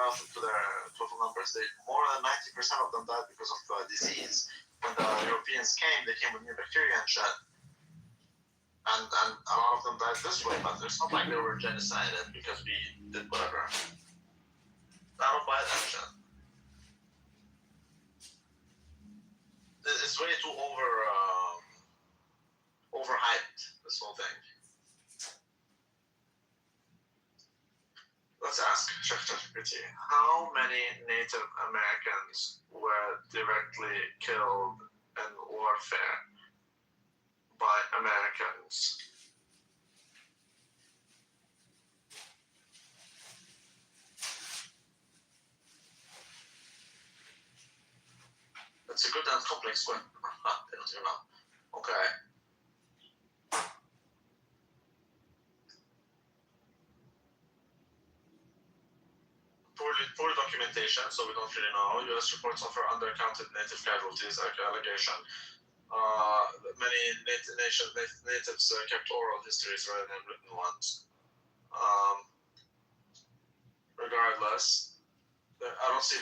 relative to their total numbers. More than 90% of them died because of disease. When the Europeans came, they came with new bacteria and shit. And a lot of them died this way, but it's not like they were genocided because we did whatever. I don't buy that shit. It's way too overhyped, this whole thing. Let's ask ChatGPT. How many Native Americans were directly killed in warfare by Americans? It's a good and complex one. I don't even know. Okay. Poor documentation, so we don't really know. U.S. reports offer undercounted Native casualties, allegation. Many natives kept oral histories rather than written ones. Regardless, I see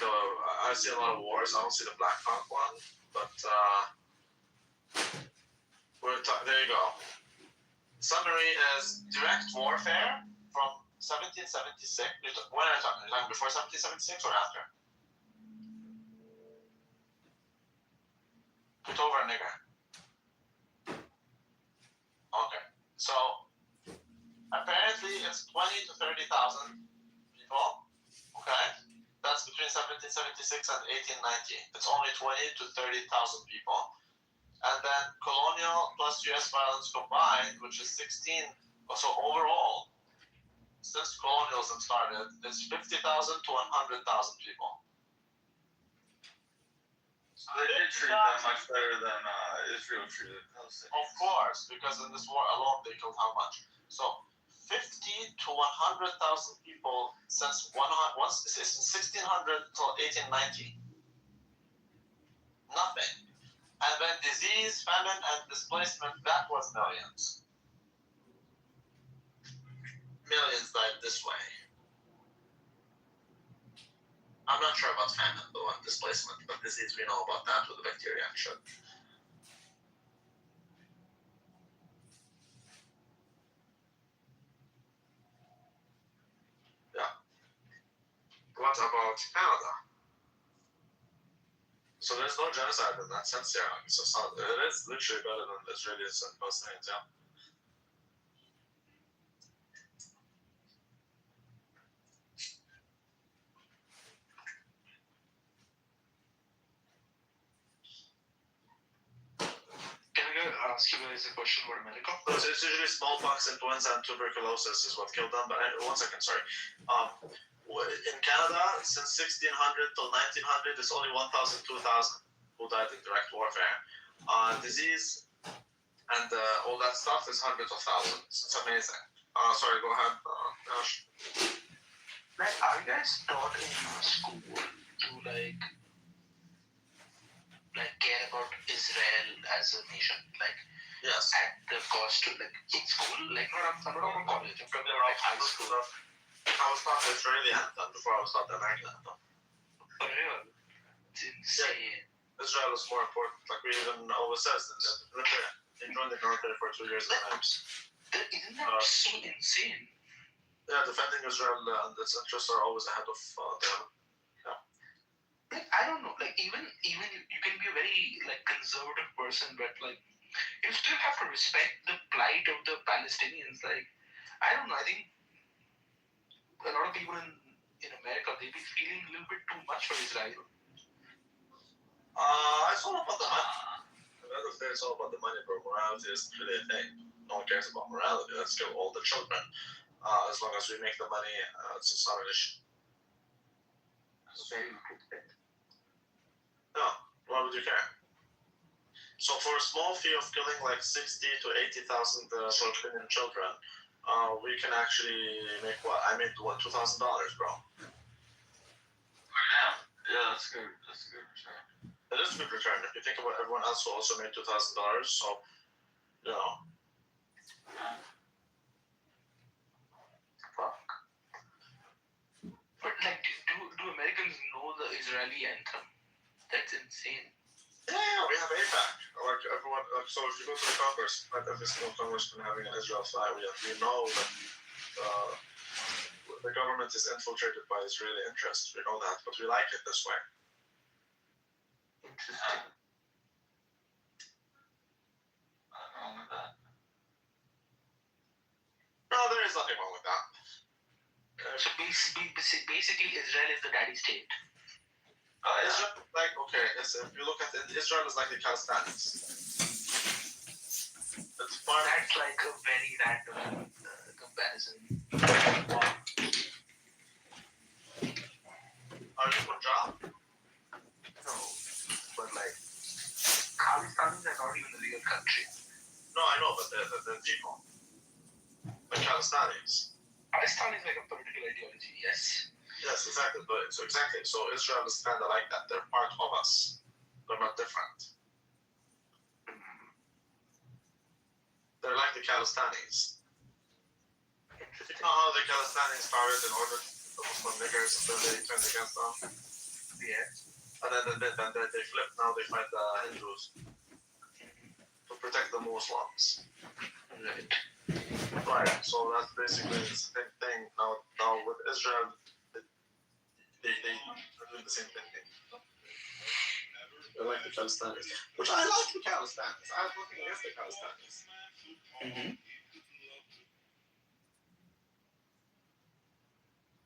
a lot of wars. I don't see the Black Hawk one, but there you go. Summary is direct warfare from 1776. When are you talking? Are you talking before 1776 or after? Kitover, nigger. Okay. So apparently it's 20 to 30,000 people. Okay. That's between 1776 and 1890. It's only 20 to 30,000 people. And then colonial plus U.S. violence combined, which is 16. So overall, since colonialism started, it's 50,000 to 100,000 people. So they did treat them much better than Israel treated Palestinians. Of course, because in this war alone they killed how much? So 50 to 100,000 people since 1600 till 1890. Nothing. And then disease, famine, and displacement, that was millions. Millions died this way. I'm not sure about famine though and displacement, but disease we know about that with the bacteria and shit. Yeah. What about Canada? So there's no genocide in that sense here. So it is literally better than the Israelis and Palestinians, yeah. Can I ask you guys a question about America? It's usually smallpox, influenza, and tuberculosis is what killed them. But one second, sorry. In Canada, since 1600 till 1900, it's only 1,000, 2,000 who died in direct warfare. Disease and all that stuff is hundreds of thousands. It's amazing. Sorry, go ahead, Ash. Like, are you guys taught in school to like care about Israel as a nation? Like, yes. At the cost to like in school, like not about college, I'm talking about like high school. I was taught the Israeli anthem before I was taught the American anthem. For real? It's insane. Yeah. Israel is more important. Like we even always says in the military. They joined the military for 2 years at times. Isn't that so insane? Yeah, defending Israel and its interests are always ahead of them. Yeah. Like, I don't know. Like even you can be a very like conservative person, but like you still have to respect the plight of the Palestinians. Like I don't know. I think a lot of people in America, they be feeling a little bit too much for Israel. It's all about the money. At the end of the day, it's all about the money, bro. Morality isn't really a thing. No one cares about morality. Let's kill all the children. As long as we make the money, it's not an issue. That's very good thing. No, why would you care? So for a small fee of killing like 60 to 80,000 Palestinian children, we can actually make what? I made what, $2,000, bro. Yeah, that's good. That's a good return. It is a good return if you think about everyone else who also made $2,000. So, you know. Fuck. But like, do Israeli anthem. That's insane. Yeah, we have APAC. Like everyone, so if you go to the Congress, like every single congressman having an Israel flag, we know that the government is infiltrated by Israeli interests. We know that, but we like it this way. Interesting. Nothing wrong with that. No, there is nothing wrong with that. So basically, Israel is the daddy state. Israel, like, okay, if you look at it, Israel is like the Palestinians. It's part. That's like a very random comparison. Are you Punjab? No, but like, Khalistanis are not even a real country. No, I know, but the people, the Palestinians. Palestine is like a political ideology, yes. Yes, exactly. So Israel is kind of like that. They're part of us. They're not different. They're like the Palestinians. You know how the Palestinians started in order to Muslim niggers, and then they turned against them? Yeah. And then they flipped. Now they fight the Hindus to protect the Muslims. Right. Right. So that's basically the same thing. Now with Israel, they are doing the same thing. They're like the Palestinians, which I like the Palestinians. I have nothing against the Palestinians.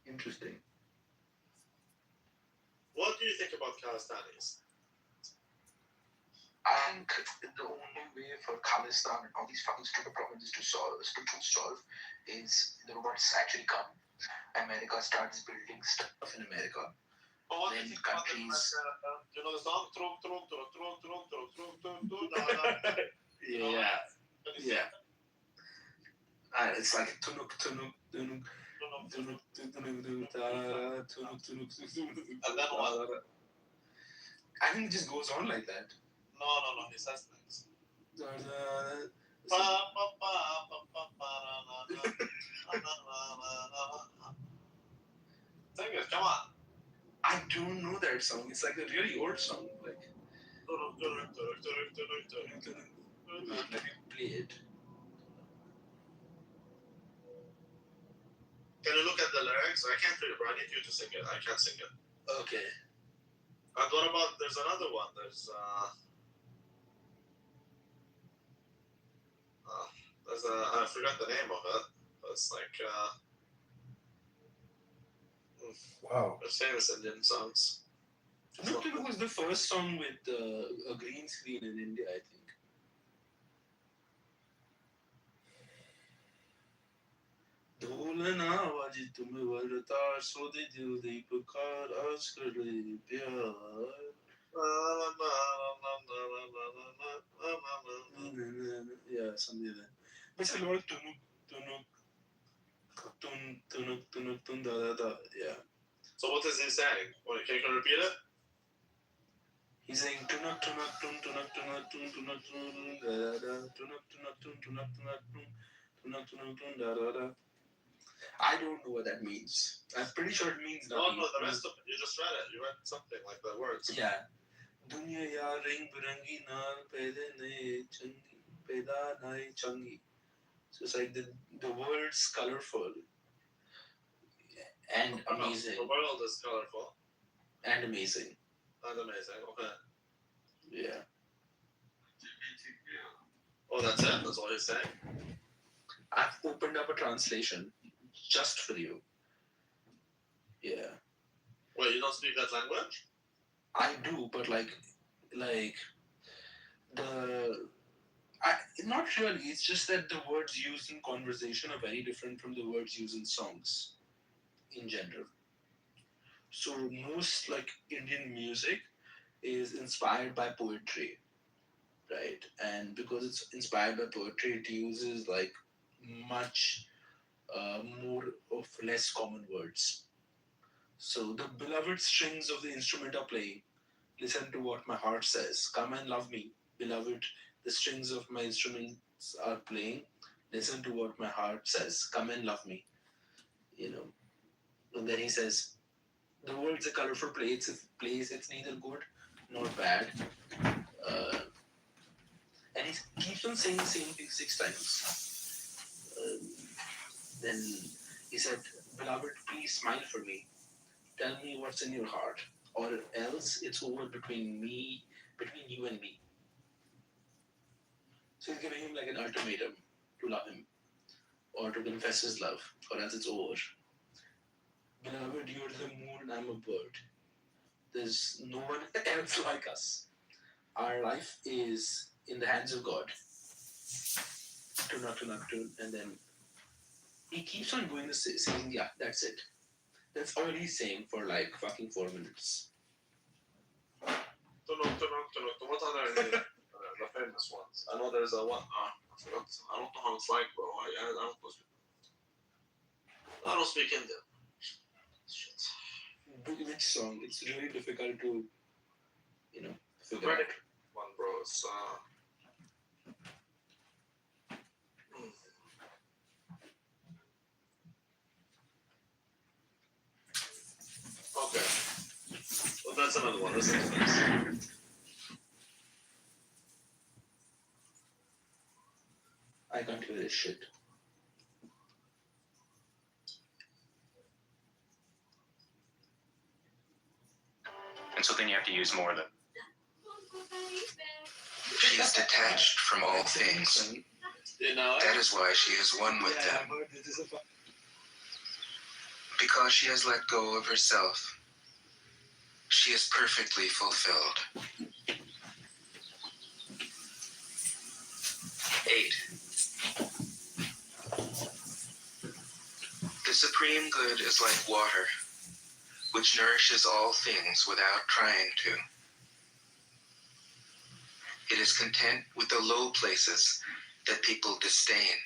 Interesting. What do you think about Palestinians? I think the only way for Khalistan and all these fucking stupid provinces to solve is the robots actually come. America starts building stuff in America. But what do Then you think about countries- you know the song? Trunk, trunk, trunk, trunk, trunk, trunk, trunk, trunk, trunk, Yeah. Can you sing Yeah. it? It's like tunuk tunuk tunuk Trunk, tunuk tunuk tunuk tarara, tunuk tunuk tunuk. And then what? I think it just goes on like that. No, he says things. Sing it, come on. I don't know that song. It's like a really old song. Like, let me play it. Can you look at the lyrics? I can't read it, but I need you to sing it. I can't sing it. Okay. And what about, there's another one. I forgot the name of it. It's like, Wow. there's famous Indian songs. Tunuk Tunuk was the first song with a green screen in India, I think. ढोलना बाजी तुम्हें वरतार सोदे दिल दी पुकार आज कर ले प्यार yeah, something like that. But it's a lot of tunuk tunuk tunuk tunuk tun da da da. Yeah. So what is he saying? Can you repeat it? He's saying tunuk tunuk tun tunuk tunuk tun tunuk tun da da da tunuk tunuk tun tunuk tunuk tun tunuk tunuk tun da da da. I don't know what that means. I'm pretty sure it means nothing. No, the rest of it. You just read it. You read something like the words. Yeah. Dunya ya ring birangi naal paida nae changi paida nae changi. So it's like the world's colorful and amazing. The world is colorful and amazing. and amazing. Okay. Yeah. Oh, that's it. That's all he's saying. I've opened up a translation just for you. Yeah. Wait, you don't speak that language? I do, but like not really. It's just that the words used in conversation are very different from the words used in songs in general. So most like Indian music is inspired by poetry, right? And because it's inspired by poetry, it uses like much more of less common words. So the beloved strings of the instrument are playing. Listen to what my heart says. Come and love me, beloved. The strings of my instruments are playing. Listen to what my heart says. Come and love me. And then he says, The world's a colorful place. It's neither good nor bad. Uh, and he keeps on saying the same thing 6 times. Then he said, "Beloved, please smile for me. Tell me what's in your heart, or else it's over between you and me." So he's giving him like an ultimatum to love him, or to confess his love, or else it's over. Beloved, you're the moon, I'm a bird. There's no one else like us. Our life is in the hands of God. Tune, and then he keeps on going saying, "Yeah, that's it." That's all he's saying for like fucking 4 minutes. What other the famous ones? I know there's a one. I forgot. I don't know how it's like, bro. I don't speak Indian. Shit. Which song? It's really difficult to, figure Very out. one, bro. It's okay. Well, that's another one. Listen to this. I can't hear this shit. And so then you have to use more of them. She is detached from all things. That is why she is one with them. Because she has let go of herself, she is perfectly fulfilled. 8. The supreme good is like water, which nourishes all things without trying to. It is content with the low places that people disdain.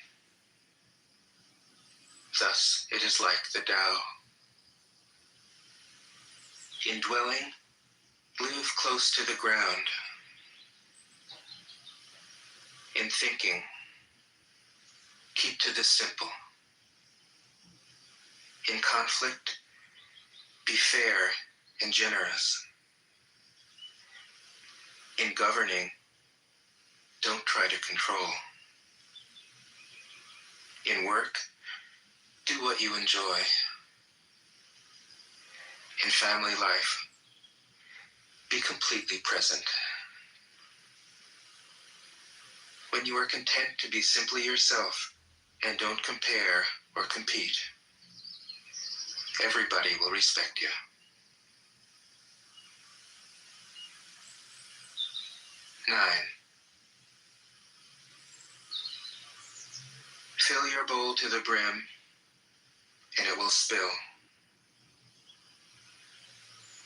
Thus, it is like the Tao. In dwelling, live close to the ground. In thinking, keep to the simple. In conflict, be fair and generous. In governing, don't try to control. In work, do what you enjoy. In family life, be completely present. When you are content to be simply yourself and don't compare or compete, everybody will respect you. 9. Fill your bowl to the brim, and it will spill.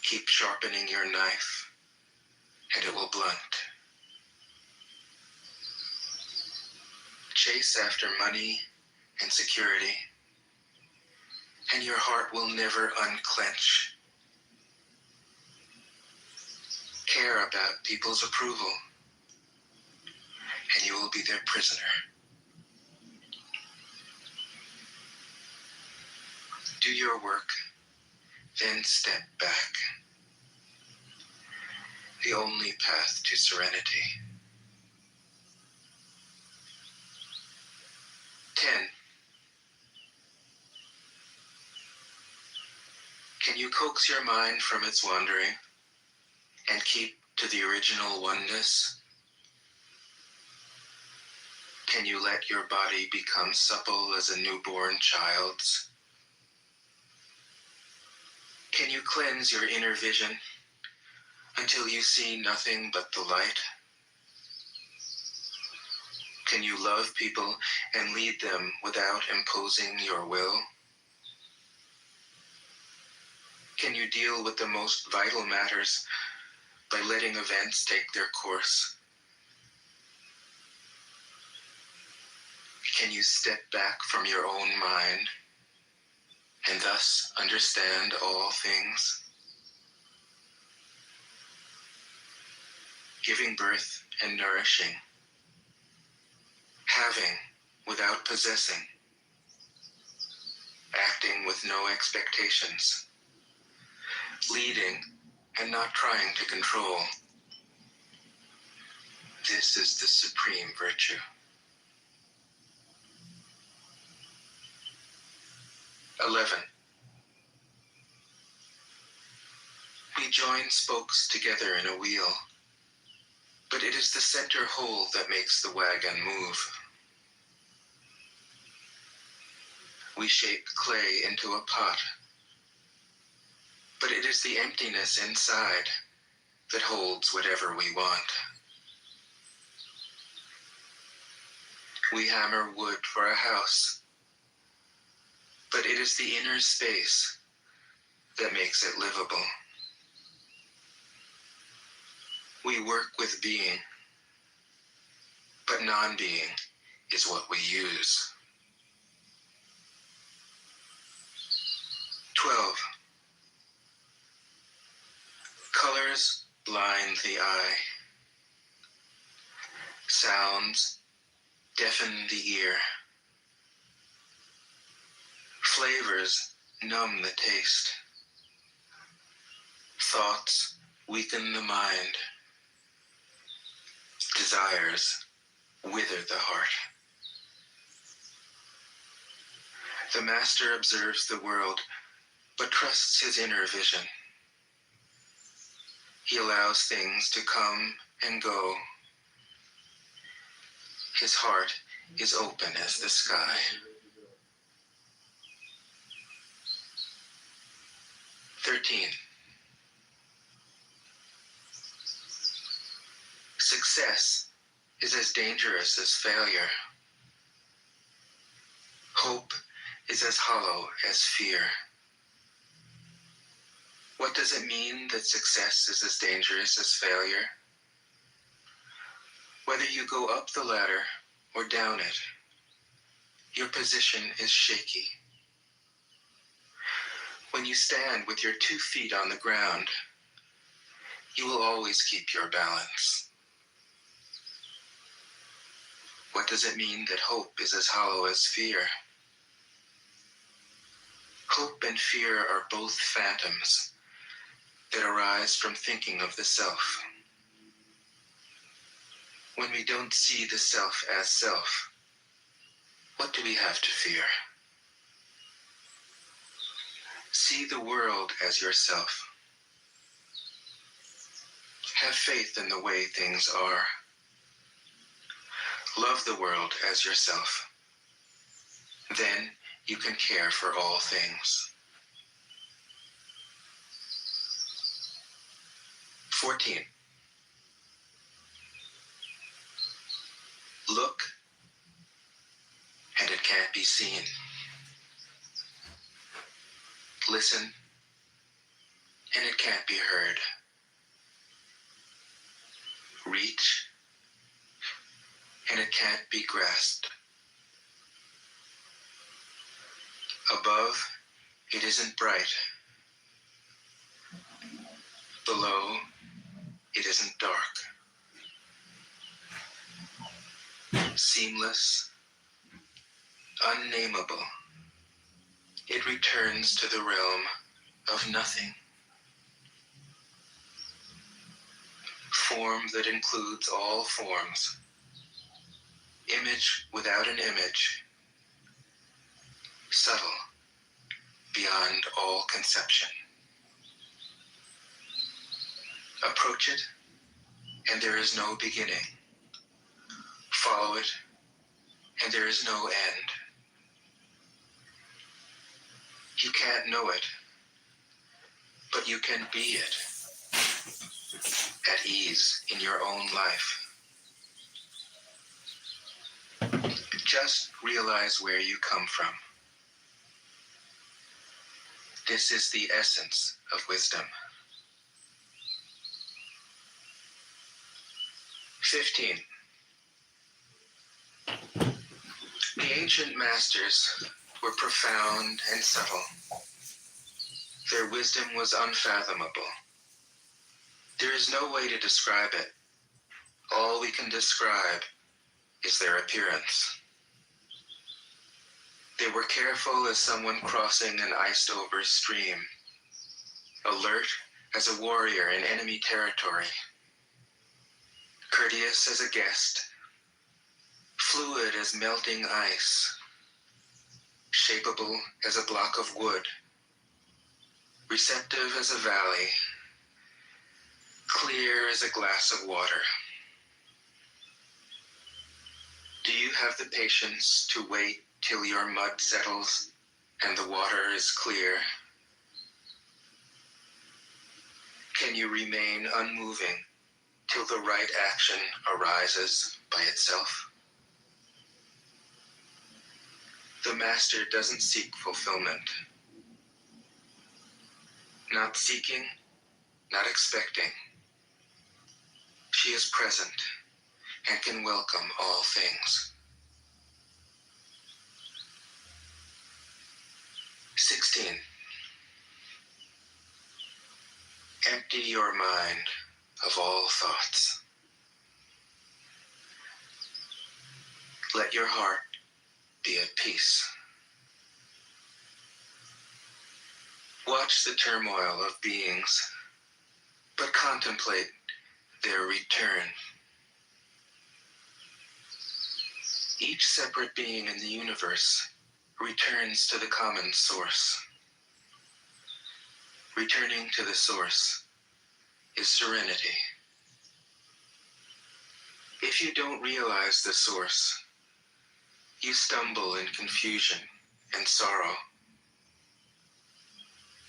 Keep sharpening your knife, and it will blunt. Chase after money and security, and your heart will never unclench. Care about people's approval, and you will be their prisoner. Do your work, then step back. The only path to serenity. 10. Can you coax your mind from its wandering and keep to the original oneness? Can you let your body become supple as a newborn child's? Can you cleanse your inner vision until you see nothing but the light? Can you love people and lead them without imposing your will? Can you deal with the most vital matters by letting events take their course? Can you step back from your own mind and thus understand all things? Giving birth and nourishing, having without possessing, acting with no expectations, leading and not trying to control. This is the supreme virtue. 11. We join spokes together in a wheel, but it is the center hole that makes the wagon move. We shape clay into a pot, but it is the emptiness inside that holds whatever we want. We hammer wood for a house, but it is the inner space that makes it livable. We work with being, but non-being is what we use. 12. Colors blind the eye. Sounds deafen the ear. Flavors numb the taste. Thoughts weaken the mind. Desires wither the heart. The master observes the world, but trusts his inner vision. He allows things to come and go. His heart is open as the sky. 13. Success is as dangerous as failure. Hope is as hollow as fear. What does it mean that success is as dangerous as failure? Whether you go up the ladder or down it, your position is shaky. When you stand with your 2 feet on the ground, you will always keep your balance. What does it mean that hope is as hollow as fear? Hope and fear are both phantoms that arise from thinking of the self. When we don't see the self as self, what do we have to fear? See the world as yourself. Have faith in the way things are. Love the world as yourself. Then you can care for all things. 14. Look, and it can't be seen. Listen, and it can't be heard. Reach, and it can't be grasped. Above, it isn't bright. Below, it isn't dark. Seamless, unnameable, it returns to the realm of nothing. Form that includes all forms. Image without an image. Subtle, beyond all conception. Approach it, and there is no beginning. Follow it, and there is no end. You can't know it, but you can be it, at ease in your own life. Just realize where you come from. This is the essence of wisdom. 15. The ancient masters were profound and subtle. Their wisdom was unfathomable. There is no way to describe it. All we can describe is their appearance. They were careful as someone crossing an iced-over stream. alert as a warrior in enemy territory, courteous as a guest, fluid as melting ice, shapeable as a block of wood, receptive as a valley, clear as a glass of water. Do you have the patience to wait till your mud settles and the water is clear? Can you remain unmoving till the right action arises by itself? The master doesn't seek fulfillment. Not seeking, not expecting. She is present and can welcome all things. 16. Empty your mind of all thoughts. Let your heart be at peace. Watch the turmoil of beings, but contemplate their return. Each separate being in the universe returns to the common source. Returning to the source is serenity. If you don't realize the source, you stumble in confusion and sorrow.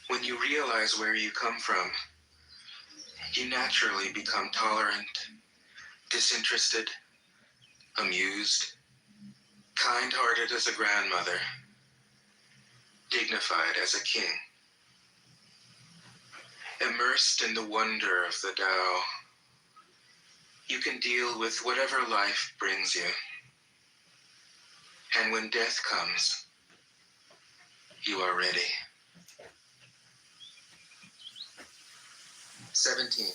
When you realize where you come from, you naturally become tolerant, disinterested, amused, kind-hearted as a grandmother, dignified as a king. Immersed in the wonder of the Tao, you can deal with whatever life brings you. And when death comes, you are ready. 17.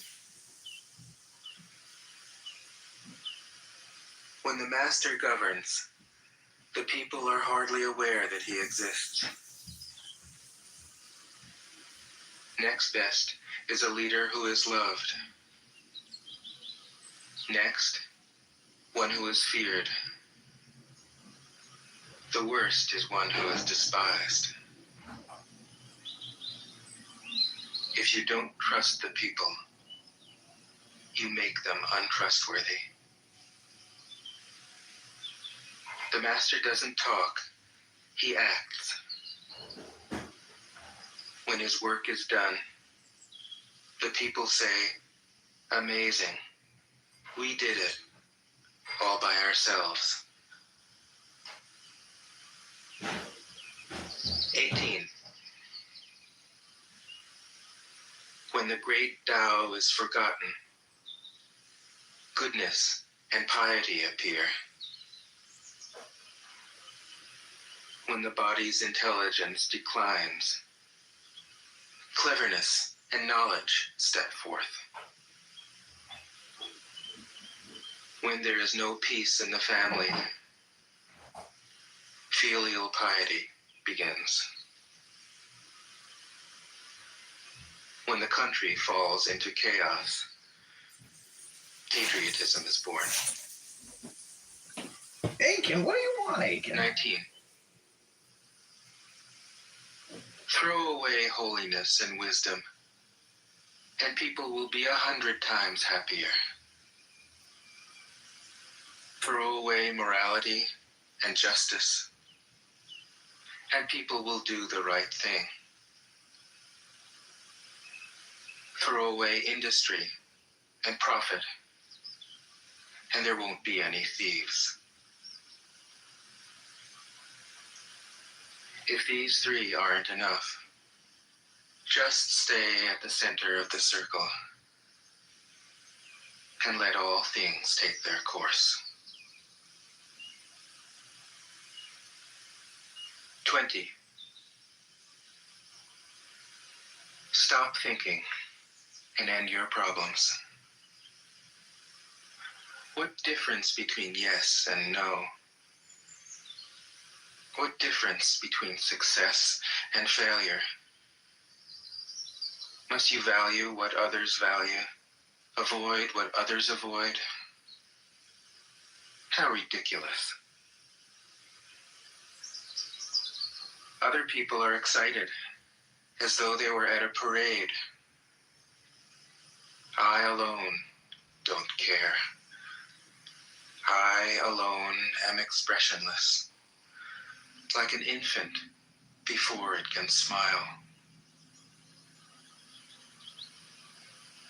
When the master governs, the people are hardly aware that he exists. Next best is a leader who is loved. Next, one who is feared. The worst is one who is despised. If you don't trust the people, you make them untrustworthy. The master doesn't talk, he acts. When his work is done, the people say, "Amazing, we did it, all by ourselves." 18. When the great Tao is forgotten, goodness and piety appear. When the body's intelligence declines, cleverness and knowledge step forth. When there is no peace in the family, filial piety begins. When the country falls into chaos, patriotism is born. Aiken, what do you want, Aiken? 19. Throw away holiness and wisdom, and people will be 100 times happier. Throw away morality and justice, and people will do the right thing. Throw away industry and profit, and there won't be any thieves. If these three aren't enough, just stay at the center of the circle and let all things take their course. 20. Stop thinking and end your problems. What difference between yes and no? What difference between success and failure? Must you value what others value? Avoid what others avoid? How ridiculous. Other people are excited, as though they were at a parade. I alone don't care. I alone am expressionless, like an infant before it can smile.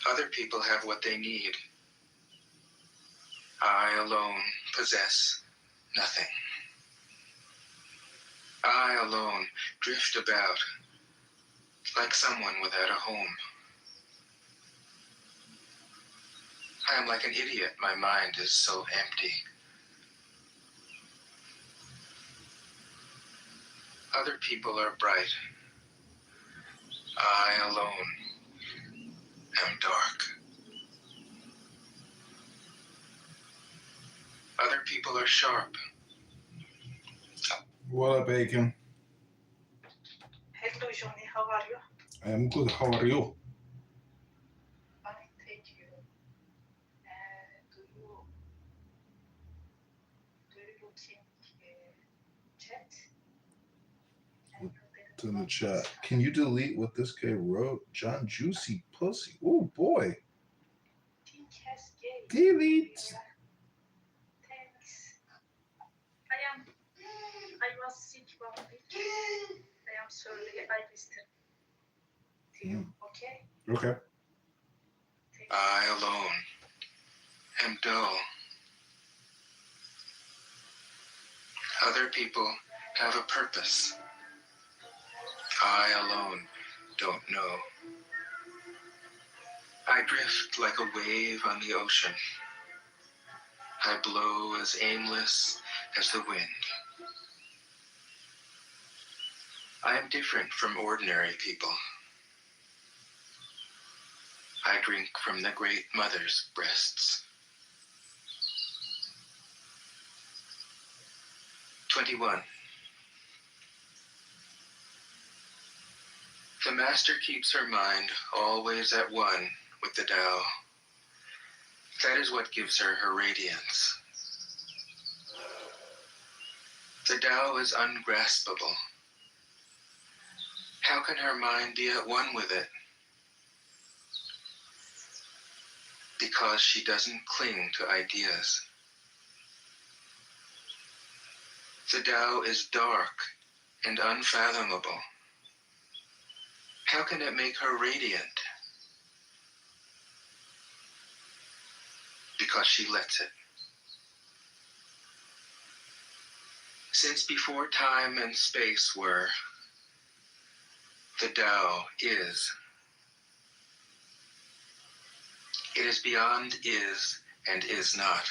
Other people have what they need. I alone possess nothing. I alone drift about like someone without a home. I am like an idiot. My mind is so empty. Other people are bright. I alone am dark. Other people are sharp. What up, Aiken? Hello, Johnny. How are you? I am good. How are you? Fine, thank you. Do you looking chat? It's in the chat. Can you delete what this guy wrote? John Juicy Pussy. Oh boy. Think has gay. Delete. Thanks. I was sick 1 week. I am sorry. I listened to you. Okay? Okay. Thank you. I alone am dull. Other people have a purpose. I alone don't know. I drift like a wave on the ocean. I blow as aimless as the wind. I am different from ordinary people. I drink from the great mother's breasts. 21. The master keeps her mind always at one with the Tao. That is what gives her her radiance. The Tao is ungraspable. How can her mind be at one with it? Because she doesn't cling to ideas. The Tao is dark and unfathomable. How can it make her radiant? Because she lets it. Since before time and space were, the Tao is. It is beyond is and is not.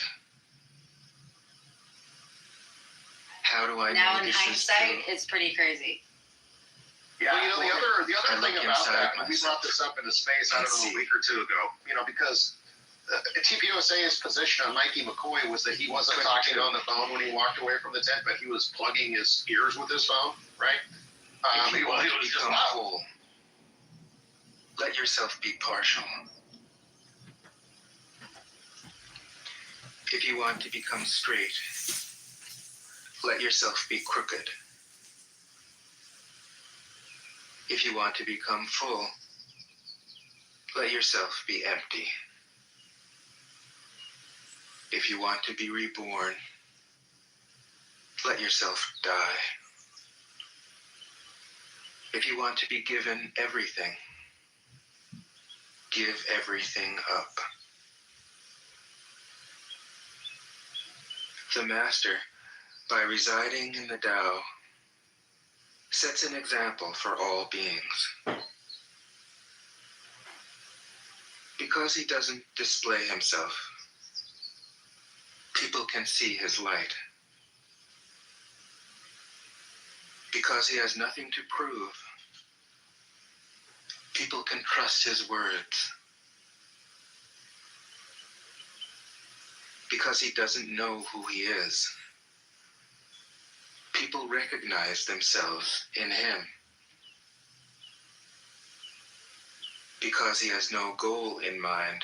How do I Now know in this is hindsight, true? it's pretty crazy. Yeah, well, the other I thing look about inside that, we myself brought this up in the space, I and don't know, see. a week or two ago, because TPUSA's position on Mikey McCoy was that he wasn't 22. talking on the phone when he walked away from the tent, but he was plugging his ears with his phone, right? If you want He to was just become loud. whole, let yourself be partial. If you want to become straight, let yourself be crooked. If you want to become full, let yourself be empty. If you want to be reborn, let yourself die. If you want to be given everything, give everything up. The Master, by residing in the Tao, sets an example for all beings. Because he doesn't display himself, people can see his light. Because he has nothing to prove, people can trust his words. Because he doesn't know who he is, people recognize themselves in him. Because he has no goal in mind,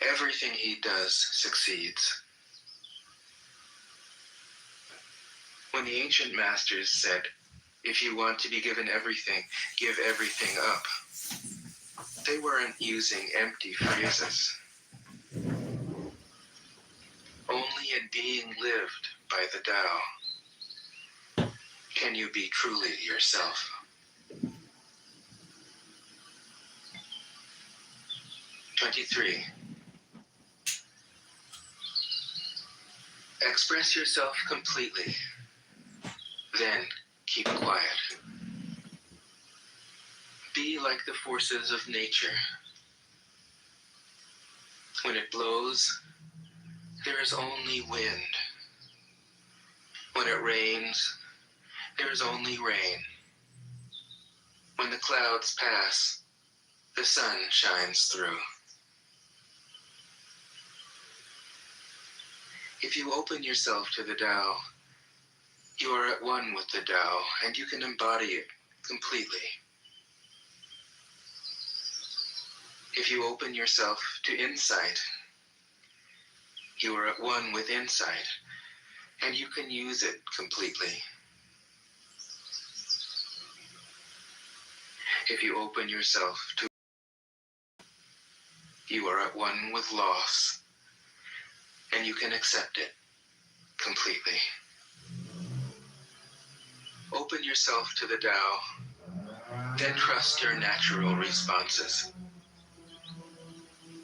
everything he does succeeds. When the ancient masters said, if you want to be given everything, give everything up, they weren't using empty phrases. Only in being lived by the Tao can you be truly yourself. '23. Express yourself completely, then keep quiet. Be like the forces of nature. When it blows, there is only wind. When it rains, there is only rain. When the clouds pass, the sun shines through. If you open yourself to the Tao, you are at one with the Tao, and you can embody it completely. If you open yourself to insight, you are at one with insight, and you can use it completely. If you open yourself to, you are at one with loss, and you can accept it completely. Open yourself to the Tao, then trust your natural responses,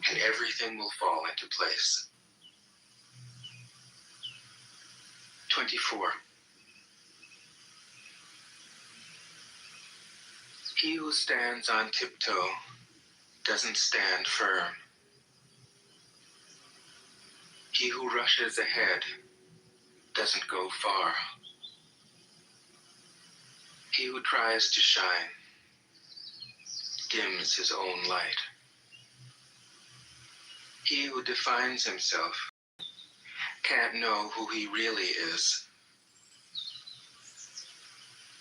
and everything will fall into place. 24. He who stands on tiptoe doesn't stand firm. He who rushes ahead doesn't go far. He who tries to shine dims his own light. He who defines himself can't know who he really is.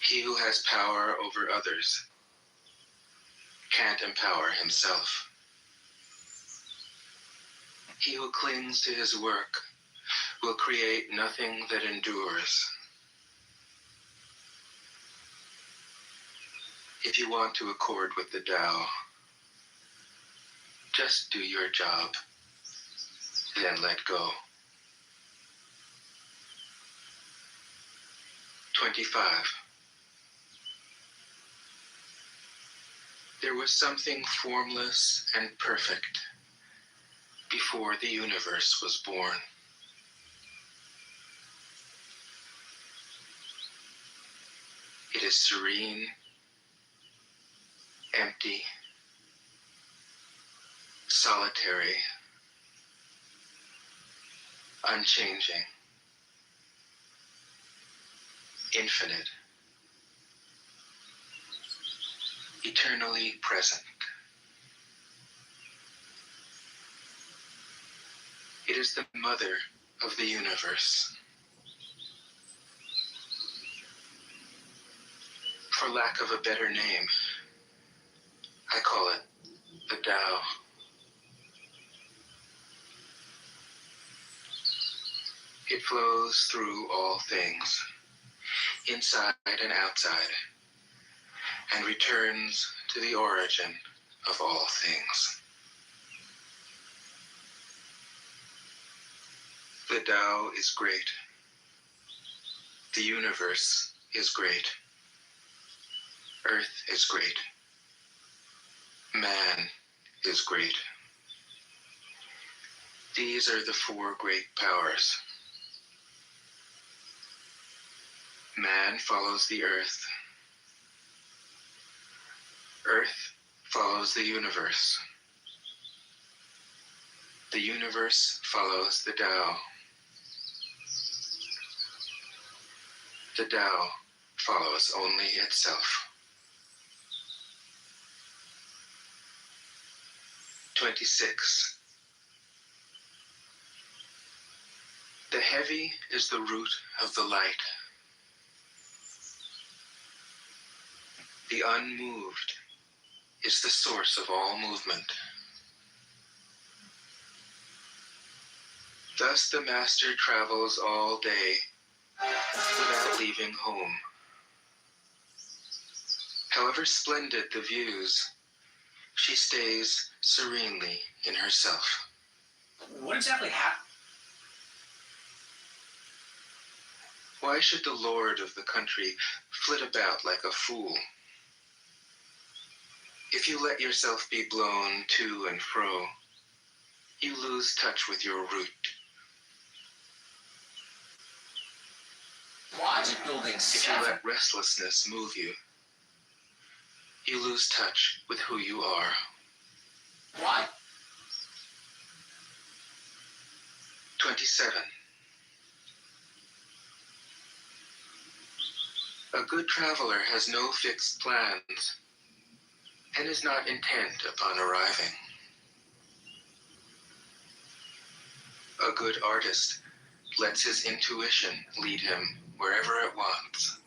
He who has power over others can't empower himself. He who clings to his work will create nothing that endures. If you want to accord with the Tao, just do your job, then let go. 25. There was something formless and perfect before the universe was born. It is serene, empty, solitary, unchanging, infinite, eternally present. It is the mother of the universe. For lack of a better name, I call it the Tao. It flows through all things, inside and outside, and returns to the origin of all things. The Tao is great. The universe is great. Earth is great. Man is great. These are the four great powers. Man follows the earth. Earth follows the universe. The universe follows the Tao. The Tao follows only itself. 26. The heavy is the root of the light. The unmoved is the source of all movement. Thus the master travels all day without leaving home. However splendid the views, she stays serenely in herself. What exactly happened? Why should the lord of the country flit about like a fool? If you let yourself be blown to and fro, you lose touch with your root. Why is it building If you let restlessness move you, you lose touch with who you are. Why? 27. A good traveler has no fixed plans and is not intent upon arriving. A good artist lets his intuition lead him wherever it wants.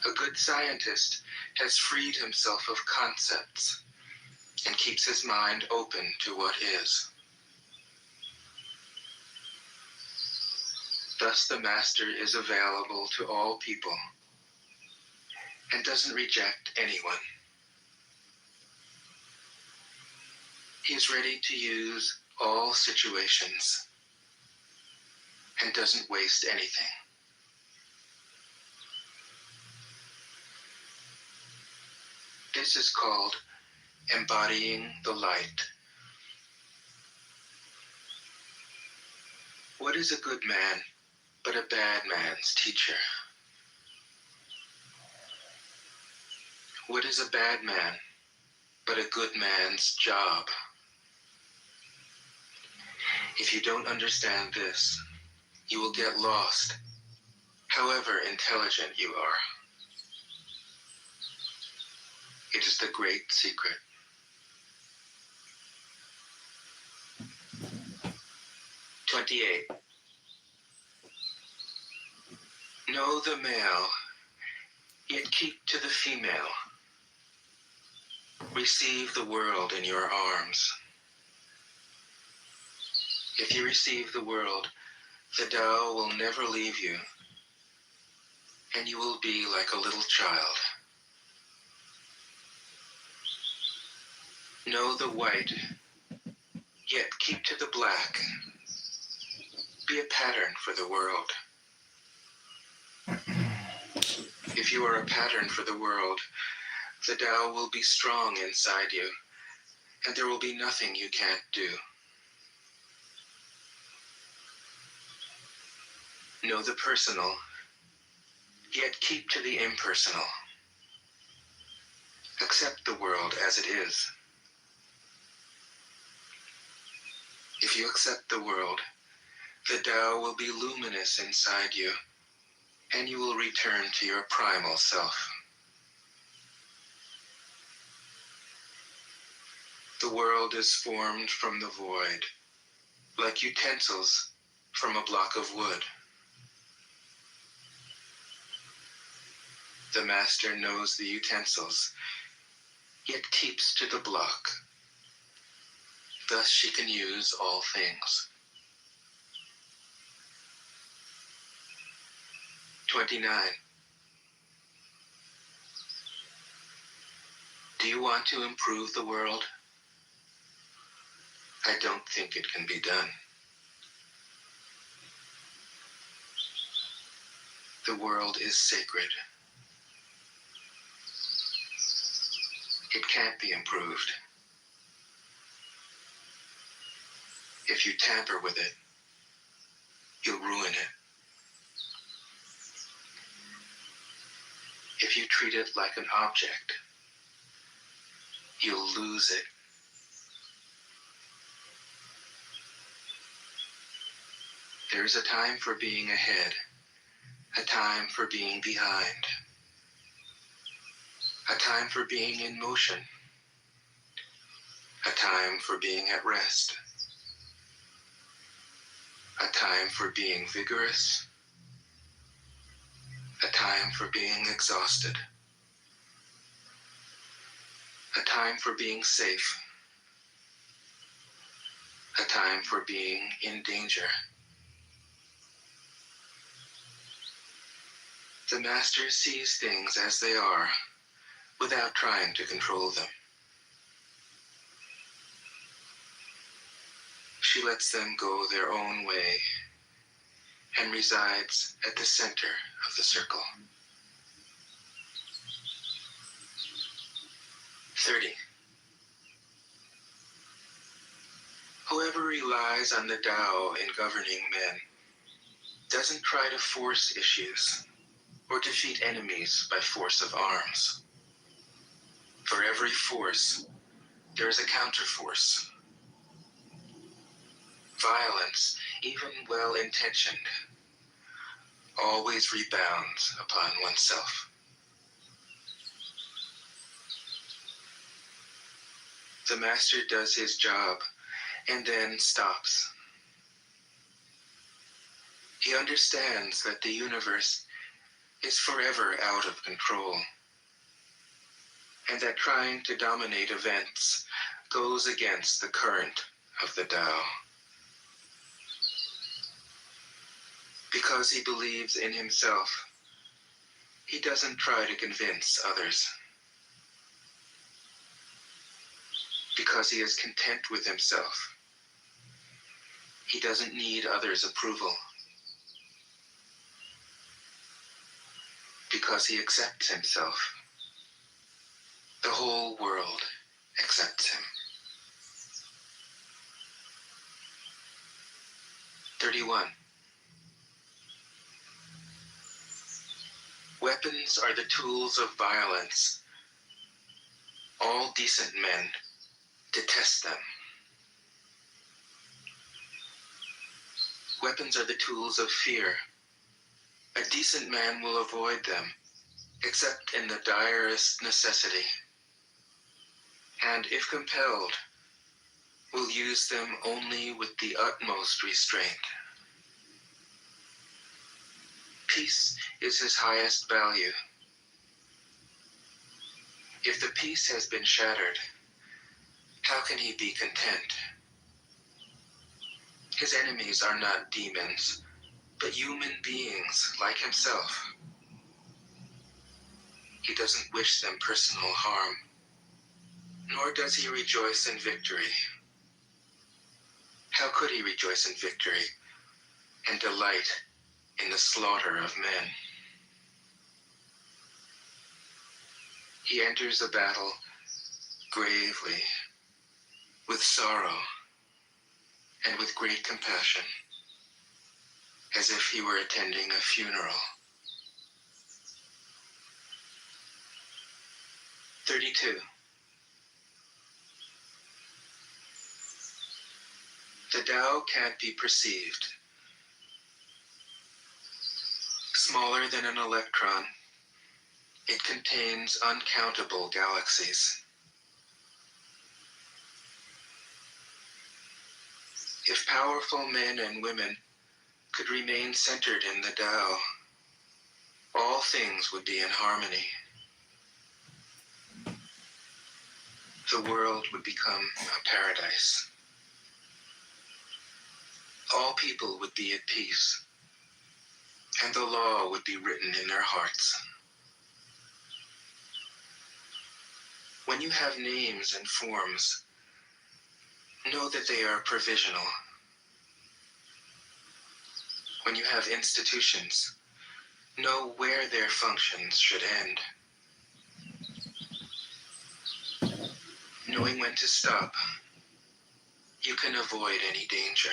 A good scientist has freed himself of concepts and keeps his mind open to what is. Thus the master is available to all people and doesn't reject anyone. He is ready to use all situations and doesn't waste anything. This is called embodying the light. What is a good man but a bad man's teacher? What is a bad man but a good man's job? If you don't understand this, you will get lost, however intelligent you are. It is the great secret. 28. Know the male, yet keep to the female. Receive the world in your arms. If you receive the world, the Tao will never leave you, and you will be like a little child. Know the white, yet keep to the black. Be a pattern for the world. If you are a pattern for the world, the Tao will be strong inside you, and there will be nothing you can't do. Know the personal, yet keep to the impersonal. Accept the world as it is. If you accept the world, the Tao will be luminous inside you, and you will return to your primal self. The world is formed from the void, like utensils from a block of wood. The master knows the utensils, yet keeps to the block. Thus she can use all things. 29. Do you want to improve the world? I don't think it can be done. The world is sacred. It can't be improved. If you tamper with it, you'll ruin it. If you treat it like an object, you'll lose it. There is a time for being ahead, a time for being behind, a time for being in motion, a time for being at rest, a time for being vigorous, a time for being exhausted. A time for being safe. A time for being in danger. The master sees things as they are without trying to control them. She lets them go their own way and resides at the center of the circle. 30. Whoever relies on the Tao in governing men doesn't try to force issues or defeat enemies by force of arms. For every force, there is a counterforce. Violence, even well-intentioned, always rebounds upon oneself. The master does his job and then stops. He understands that the universe is forever out of control, and that trying to dominate events goes against the current of the Tao. Because he believes in himself, he doesn't try to convince others. Because he is content with himself, he doesn't need others' approval. Because he accepts himself, the whole world accepts him. 31. Weapons are the tools of violence. All decent men detest them. Weapons are the tools of fear. A decent man will avoid them, except in the direst necessity, and if compelled, will use them only with the utmost restraint. Peace is his highest value. If the peace has been shattered, how can he be content? His enemies are not demons, but human beings like himself. He doesn't wish them personal harm, nor does he rejoice in victory. How could he rejoice in victory and delight in the slaughter of men? He enters a battle gravely, with sorrow, and with great compassion, as if he were attending a funeral. 32. The Tao can't be perceived. Smaller than an electron, it contains uncountable galaxies. If powerful men and women could remain centered in the Tao, all things would be in harmony. The world would become a paradise. All people would be at peace, and the law would be written in their hearts. When you have names and forms, know that they are provisional. When you have institutions, know where their functions should end. Knowing when to stop, you can avoid any danger.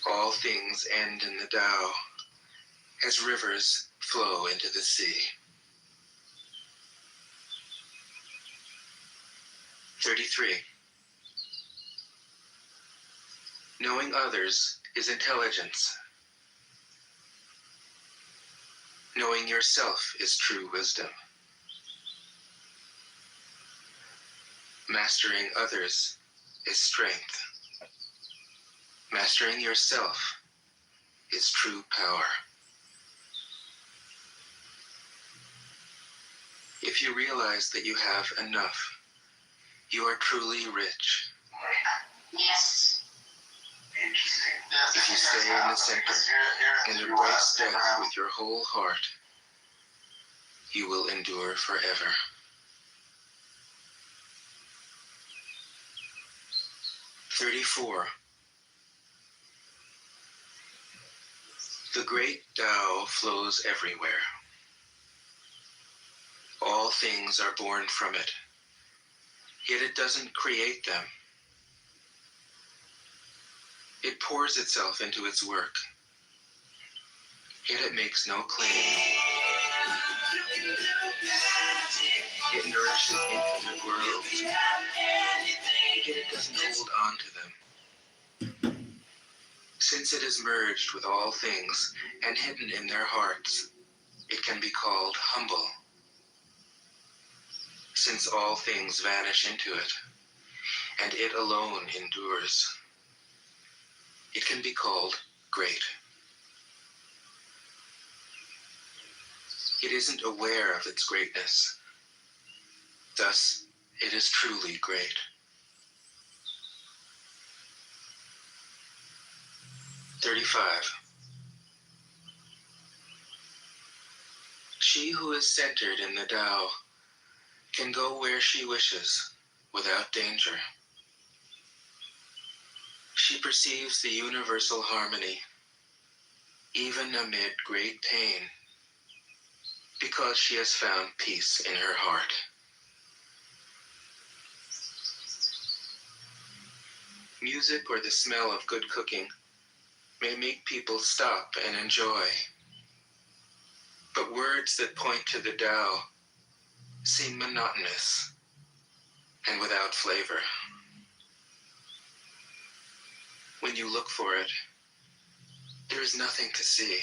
All things end in the Tao, as rivers flow into the sea. 33. Knowing others is intelligence. Knowing yourself is true wisdom. Mastering others is strength. Mastering yourself is true power. If you realize that you have enough, you are truly rich. Yes. If you stay in the center and embrace death with your whole heart, you will endure forever. "34. The great Tao flows everywhere. All things are born from it, yet it doesn't create them. It pours itself into its work, yet it makes no claim. It nourishes infinite worlds, yet it doesn't hold on to them. Since it is merged with all things and hidden in their hearts, it can be called humble. Since all things vanish into it, and it alone endures, it can be called great. It isn't aware of its greatness. Thus, it is truly great. 35. She who is centered in the Tao can go where she wishes without danger. She perceives the universal harmony, even amid great pain, because she has found peace in her heart. Music or the smell of good cooking may make people stop and enjoy, but words that point to the Tao seem monotonous and without flavor. When you look for it, there is nothing to see.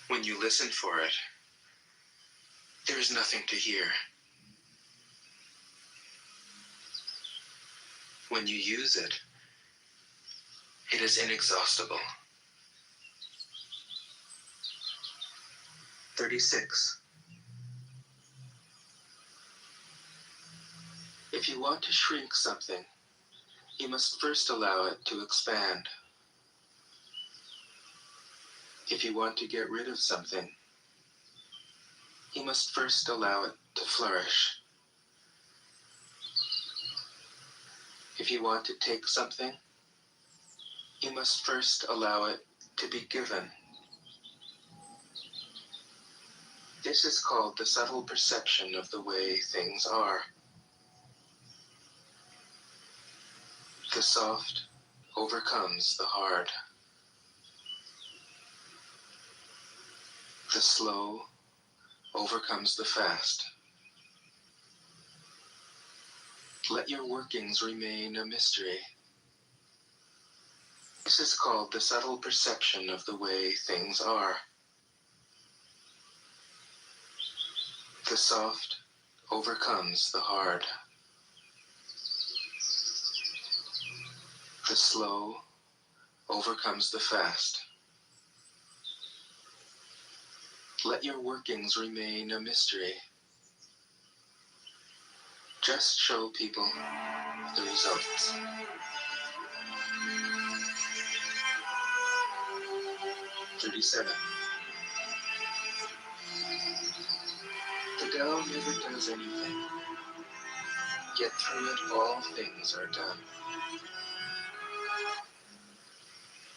When you listen for it, there is nothing to hear. When you use it, it is inexhaustible. 36. If you want to shrink something, you must first allow it to expand. If you want to get rid of something, you must first allow it to flourish. If you want to take something, you must first allow it to be given. This is called the subtle perception of the way things are. The soft overcomes the hard. The slow overcomes the fast. Let your workings remain a mystery. This is called the subtle perception of the way things are. The soft overcomes the hard. The slow overcomes the fast. Let your workings remain a mystery. Just show people the results. 37. The Tao never does anything, yet through it all things are done.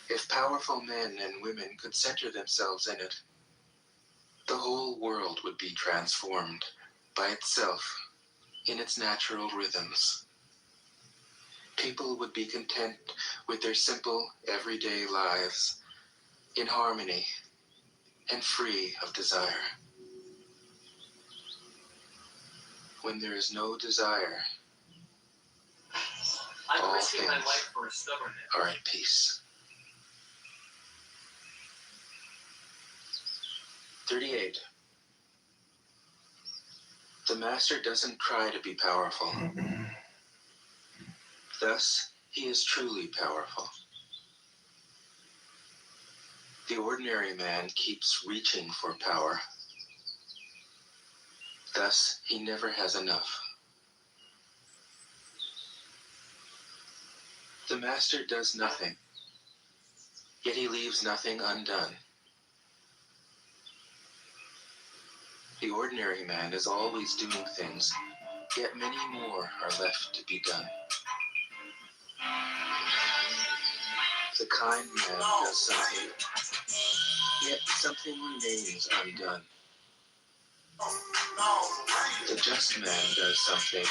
If powerful men and women could center themselves in it, the whole world would be transformed by itself in its natural rhythms. People would be content with their simple, everyday lives, in harmony and free of desire. When there is no desire, I'm all risking my things life for a stubbornness. are at peace. 38. The master doesn't try to be powerful. Thus, he is truly powerful. The ordinary man keeps reaching for power, Thus, he never has enough. The master does nothing, yet he leaves nothing undone. The ordinary man is always doing things, yet many more are left to be done. The kind man does something, yet something remains undone. The just man does something,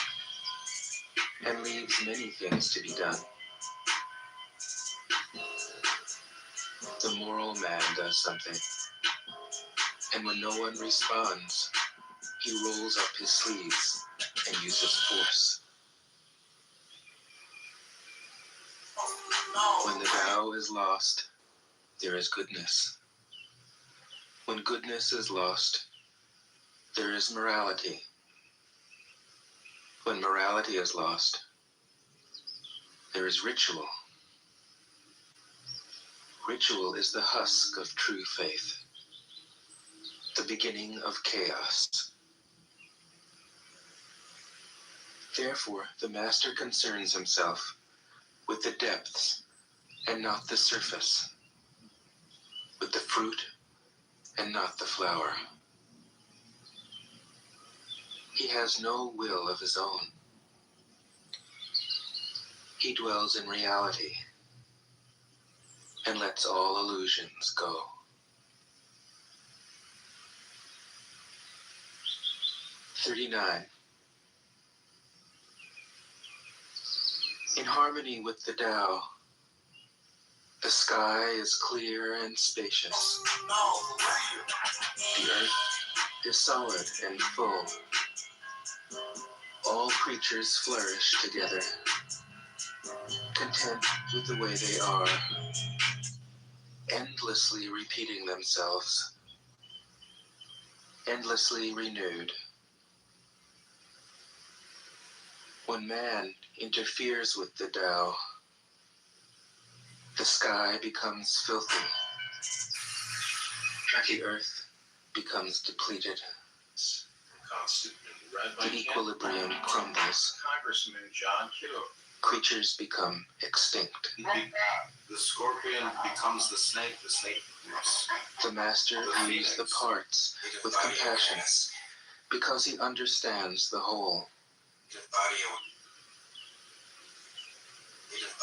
and leaves many things to be done. The moral man does something, and when no one responds, he rolls up his sleeves and uses force. When the Tao is lost, there is goodness. When goodness is lost, there is morality. When morality is lost, there is ritual. Ritual is the husk of true faith, the beginning of chaos. Therefore, the master concerns himself with the depths and not the surface, with the fruit and not the flower. He has no will of his own. He dwells in reality and lets all illusions go. "39. In harmony with the Tao, the sky is clear and spacious. The earth is solid and full. All creatures flourish together, content with the way they are, endlessly repeating themselves, endlessly renewed. When man interferes with the Tao, the sky becomes filthy. The earth becomes depleted. The equilibrium crumbles. Congressman John Kitover. Creatures become extinct. The scorpion becomes the snake becomes. The master views the parts with compassion because he understands the whole.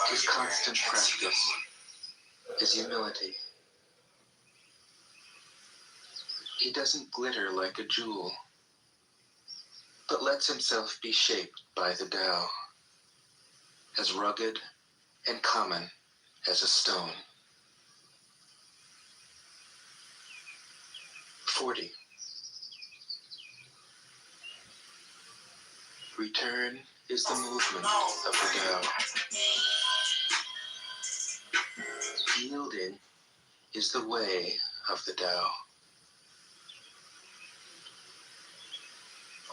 His constant practice is humility. He doesn't glitter like a jewel, but lets himself be shaped by the Tao, as rugged and common as a stone. 40. Return is the movement of the Tao. Yielding is the way of the Tao.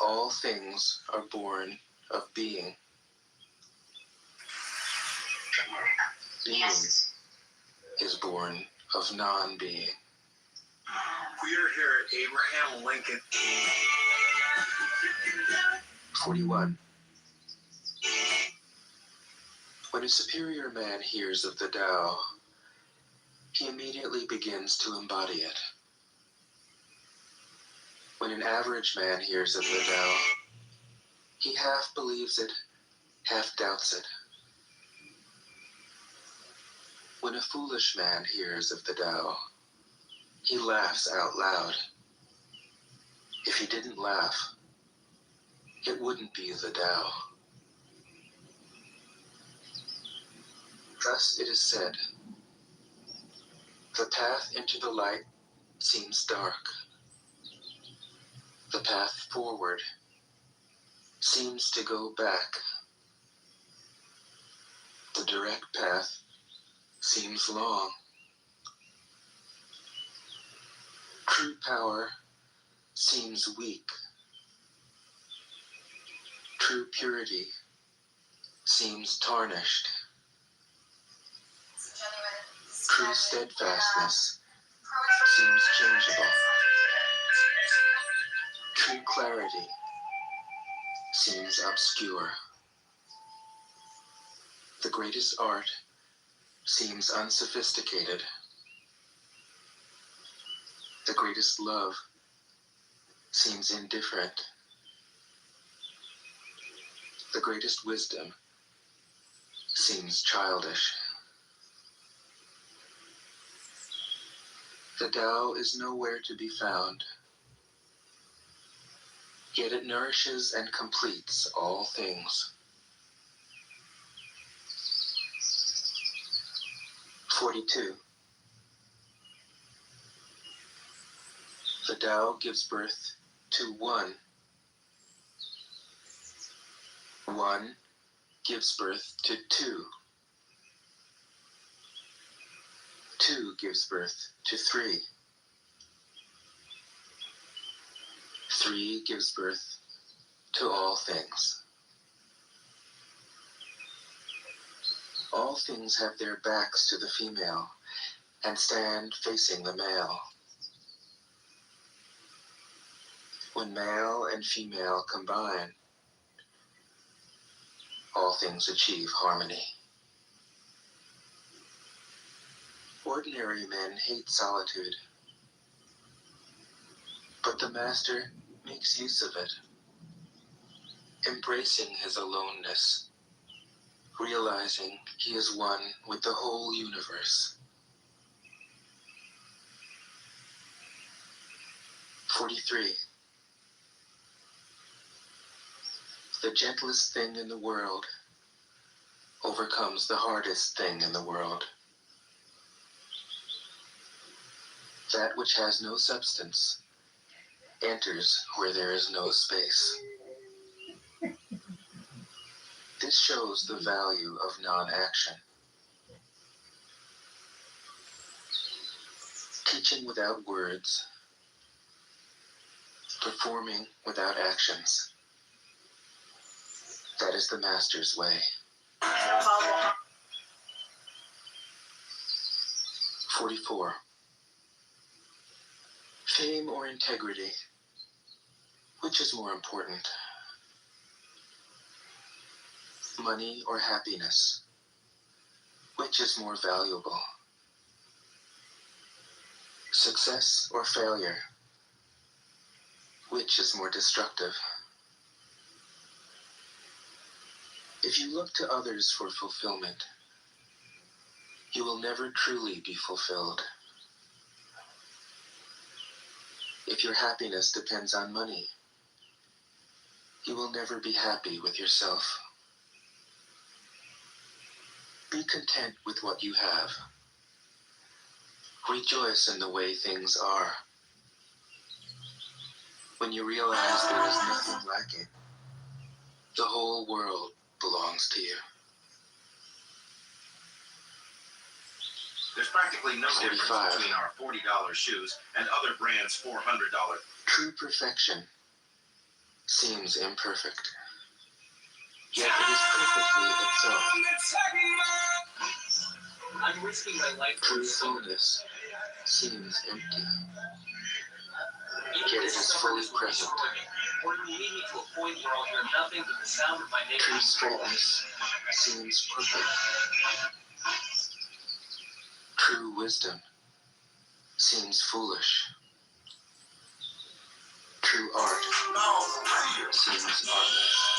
All things are born of being. Being is born of non-being. We're here at Abraham Lincoln. 41. When a superior man hears of the Tao, he immediately begins to embody it. When an average man hears of the Tao, he half believes it, half doubts it. When a foolish man hears of the Tao, he laughs out loud. If he didn't laugh, it wouldn't be the Tao. Thus it is said, the path into the light seems dark. The path forward seems to go back. The direct path seems long. True power seems weak. True purity seems tarnished. True steadfastness seems changeable. True clarity seems obscure. The greatest art seems unsophisticated. The greatest love seems indifferent. The greatest wisdom seems childish. The Tao is nowhere to be found, yet it nourishes and completes all things. 42. The Tao gives birth to one. One gives birth to two. Two gives birth to three. Three gives birth to all things. All things have their backs to the female and stand facing the male. When male and female combine, all things achieve harmony. Ordinary men hate solitude, but the Master makes use of it, embracing his aloneness, realizing he is one with the whole universe. 43. The gentlest thing in the world overcomes the hardest thing in the world. That which has no substance enters where there is no space. This shows the value of non-action. Teaching without words, performing without actions. That is the Master's way. 44. Fame or integrity? Which is more important? Money or happiness? Which is more valuable? Success or failure? Which is more destructive? If you look to others for fulfillment, you will never truly be fulfilled. If your happiness depends on money, you will never be happy with yourself. Be content with what you have. Rejoice in the way things are. When you realize there is nothing lacking, the whole world belongs to you. There's practically no 45. difference between our $40 shoes and other brands' $400. True perfection seems imperfect, yet it is perfectly itself. I'm risking my life. True fullness seems empty, yet it is fully present. Or you lead me to a point where I'll hear nothing but the sound of my neighbor's True straightness seems perfect. True wisdom seems foolish. True art seems artless.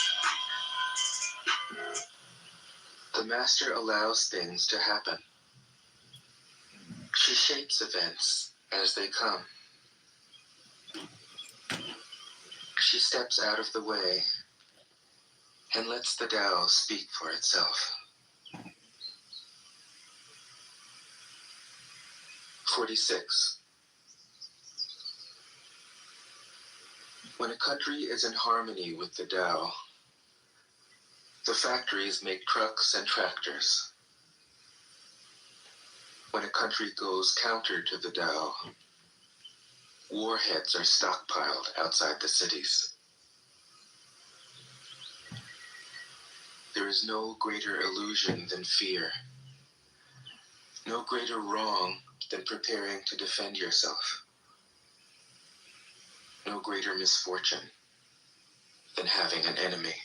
The Master allows things to happen. She shapes events as they come. She steps out of the way and lets the Tao speak for itself. 46. When a country is in harmony with the Tao, the factories make trucks and tractors. When a country goes counter to the Tao, warheads are stockpiled outside the cities. There is no greater illusion than fear, no greater wrong than preparing to defend yourself, no greater misfortune than having an enemy.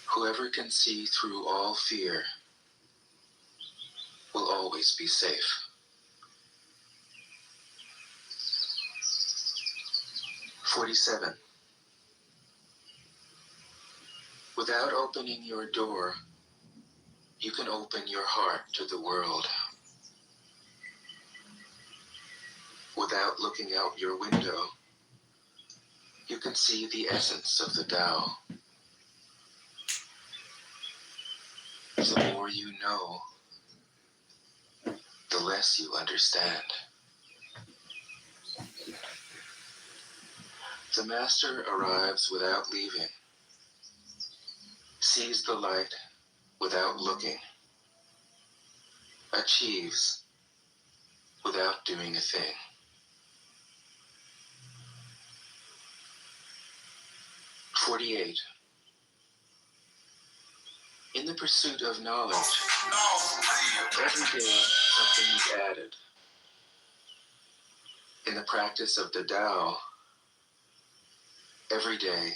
Whoever can see through all fear will always be safe. 47. Without opening your door, you can open your heart to the world. Without looking out your window, you can see the essence of the Tao. The more you know, the less you understand. The master arrives without leaving, sees the light without looking, achieves without doing a thing. 48. In the pursuit of knowledge, every day something is added. In the practice of the Tao, every day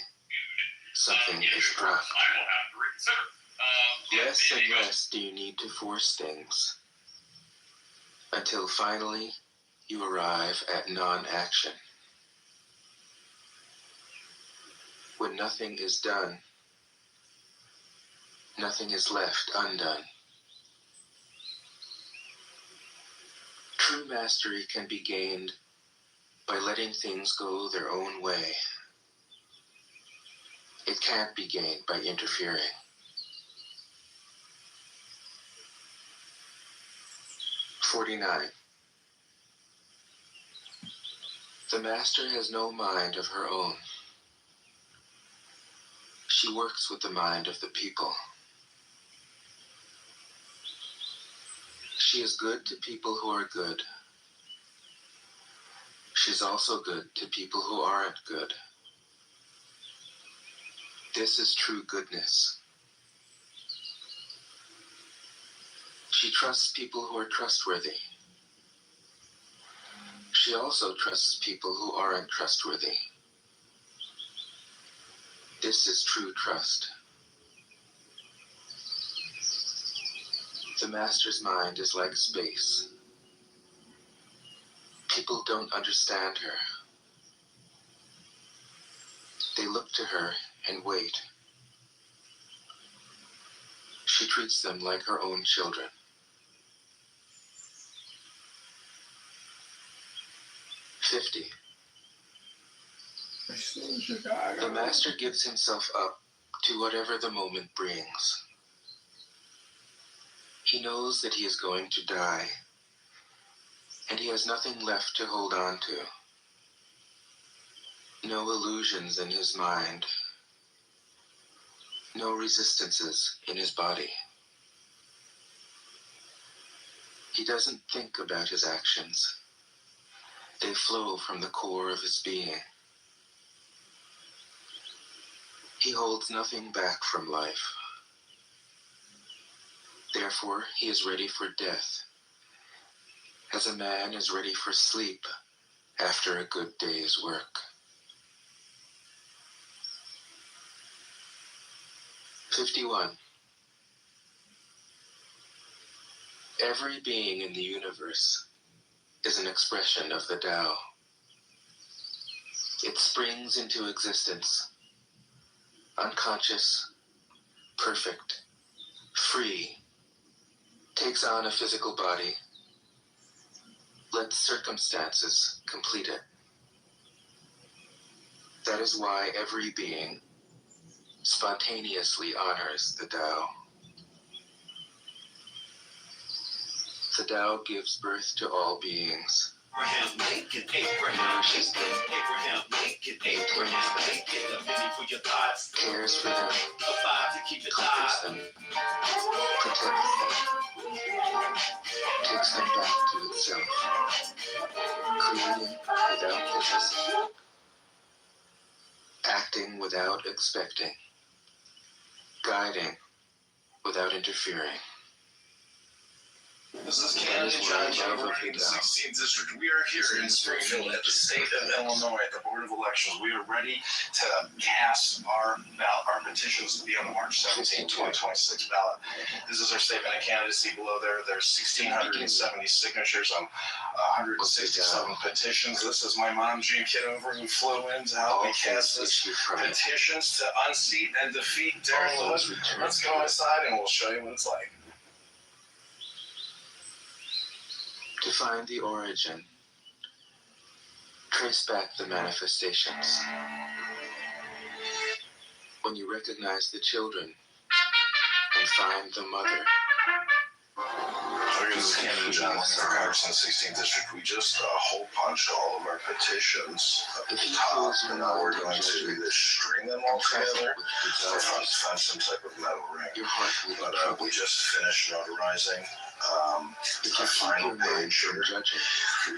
something is dropped. Less and less do you need to force things, until finally you arrive at non-action. When nothing is done, nothing is left undone. True mastery can be gained by letting things go their own way. It can't be gained by interfering. 49. The master has no mind of her own. She works with the mind of the people. She is good to people who are good. She's also good to people who aren't good. This is true goodness. She trusts people who are trustworthy. She also trusts people who aren't trustworthy. This is true trust. The master's mind is like space. People don't understand her. They look to her and wait. She treats them like her own children. 50. The master gives himself up to whatever the moment brings. He knows that he is going to die, and he has nothing left to hold on to. No illusions in his mind, no resistances in his body. He doesn't think about his actions. They flow from the core of his being. He holds nothing back from life. Therefore, he is ready for death, as a man is ready for sleep after a good day's work. 51. Every being in the universe is an expression of the Tao. It springs into existence, unconscious, perfect, free, takes on a physical body, lets circumstances complete it. That is why every being spontaneously honors the Tao. The Tao gives birth to all beings. Abraham Lincoln, Abraham Nourishes them, Abraham Lincoln, Abraham Lincoln, a penny for your thoughts, cares for them, a five to keep your comforts thoughts. them, protects them, takes them back to itself, creating without possessing, acting without expecting, guiding without interfering. This is Canada John Kitover in the 16th District. We are here in Springfield at the state of Illinois at the Board of Elections. We are ready to cast our petitions to be on the March 17, 2026 ballot. This is our statement of candidacy below there. There's 1,670 signatures on 167 petitions. This is my mom, Jean Kitover, who flew in to help me cast this petitions to unseat and defeat Darren Lewis. Let's go inside and we'll show you what it's like. To find the origin, trace back the manifestations. When you recognize the children and find the mother. This is Canada John Congressman, 16th District. We just hole punched all of our petitions up at the top, and now we're going to either string them all together or find some type of metal ring. But we just finished notarizing our final page here.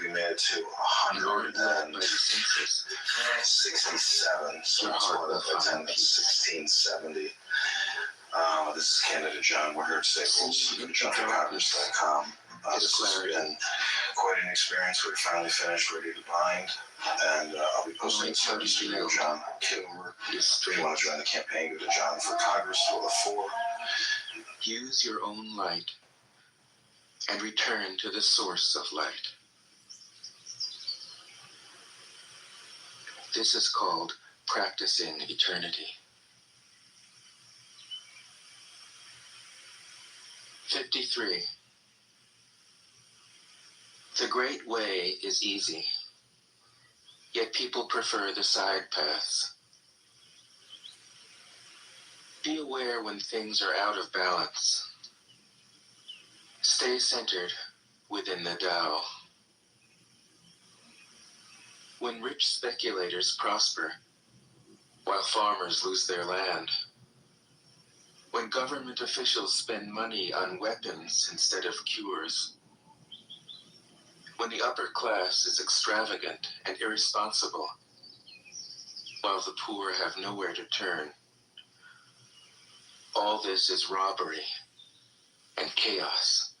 We made it to 167, so it's one of the 10 that's 1670. This is Canada John. We're here at Staples. Go to johncongress.com. This has been quite an experience. We're finally finished, ready to bind. And I'll be posting this on Instagram, John Kitover. If you want to join the campaign, go to John for Congress with a 4. Use your own light and return to the source of light. This is called practicing eternity. 53. The great way is easy, yet people prefer the side paths. Be aware when things are out of balance. Stay centered within the Tao. When rich speculators prosper, while farmers lose their land, when government officials spend money on weapons instead of cures, when the upper class is extravagant and irresponsible, while the poor have nowhere to turn, all this is robbery and chaos.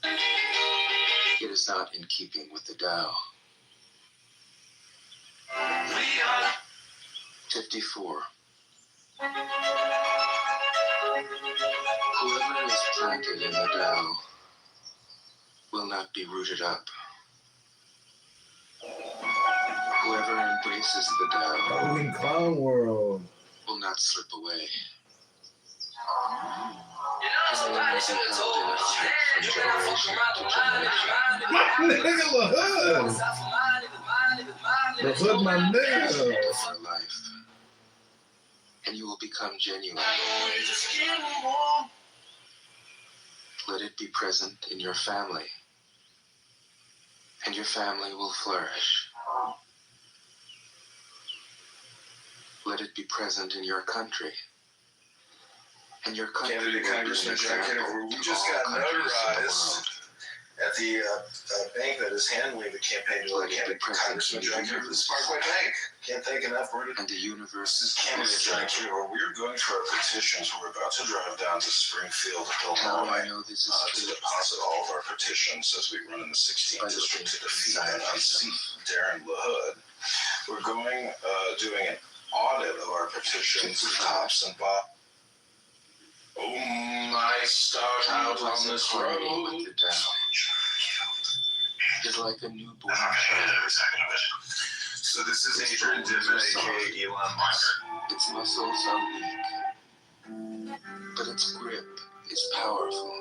It is not in keeping with the Tao. 54. Whoever is planted in the Tao will not be rooted up. Whoever embraces the Tao Halloween Clown World will not slip away. Somebody should have told me. You better fuck around the line. Nigga, the hood. The hood, my nigga. For life, and you will become genuine. Let it be present in your family, and your family will flourish. Let it be present in your country, and your country will be an Congressman John example Kitover. We to just all got countries in the notarized world. at the bank that is handling the campaign to Congressman John Kitover, the Sparkway Bank. Can't thank enough. And the universe This is Canada John Kitover. We're going through our petitions. We're about to drive down to Springfield, How do I Illinois, know this is to true? deposit all of our petitions as we run in the 16th district to defeat and unseat Darren LaHood. We're going, doing an audit of our petitions, tops and bottoms. Oh, my start out on this Harmony road. with the Tao is like a newborn child. So this is Adrian Dimmit, aka Elon Musk. Its muscles are weak, but its grip is powerful.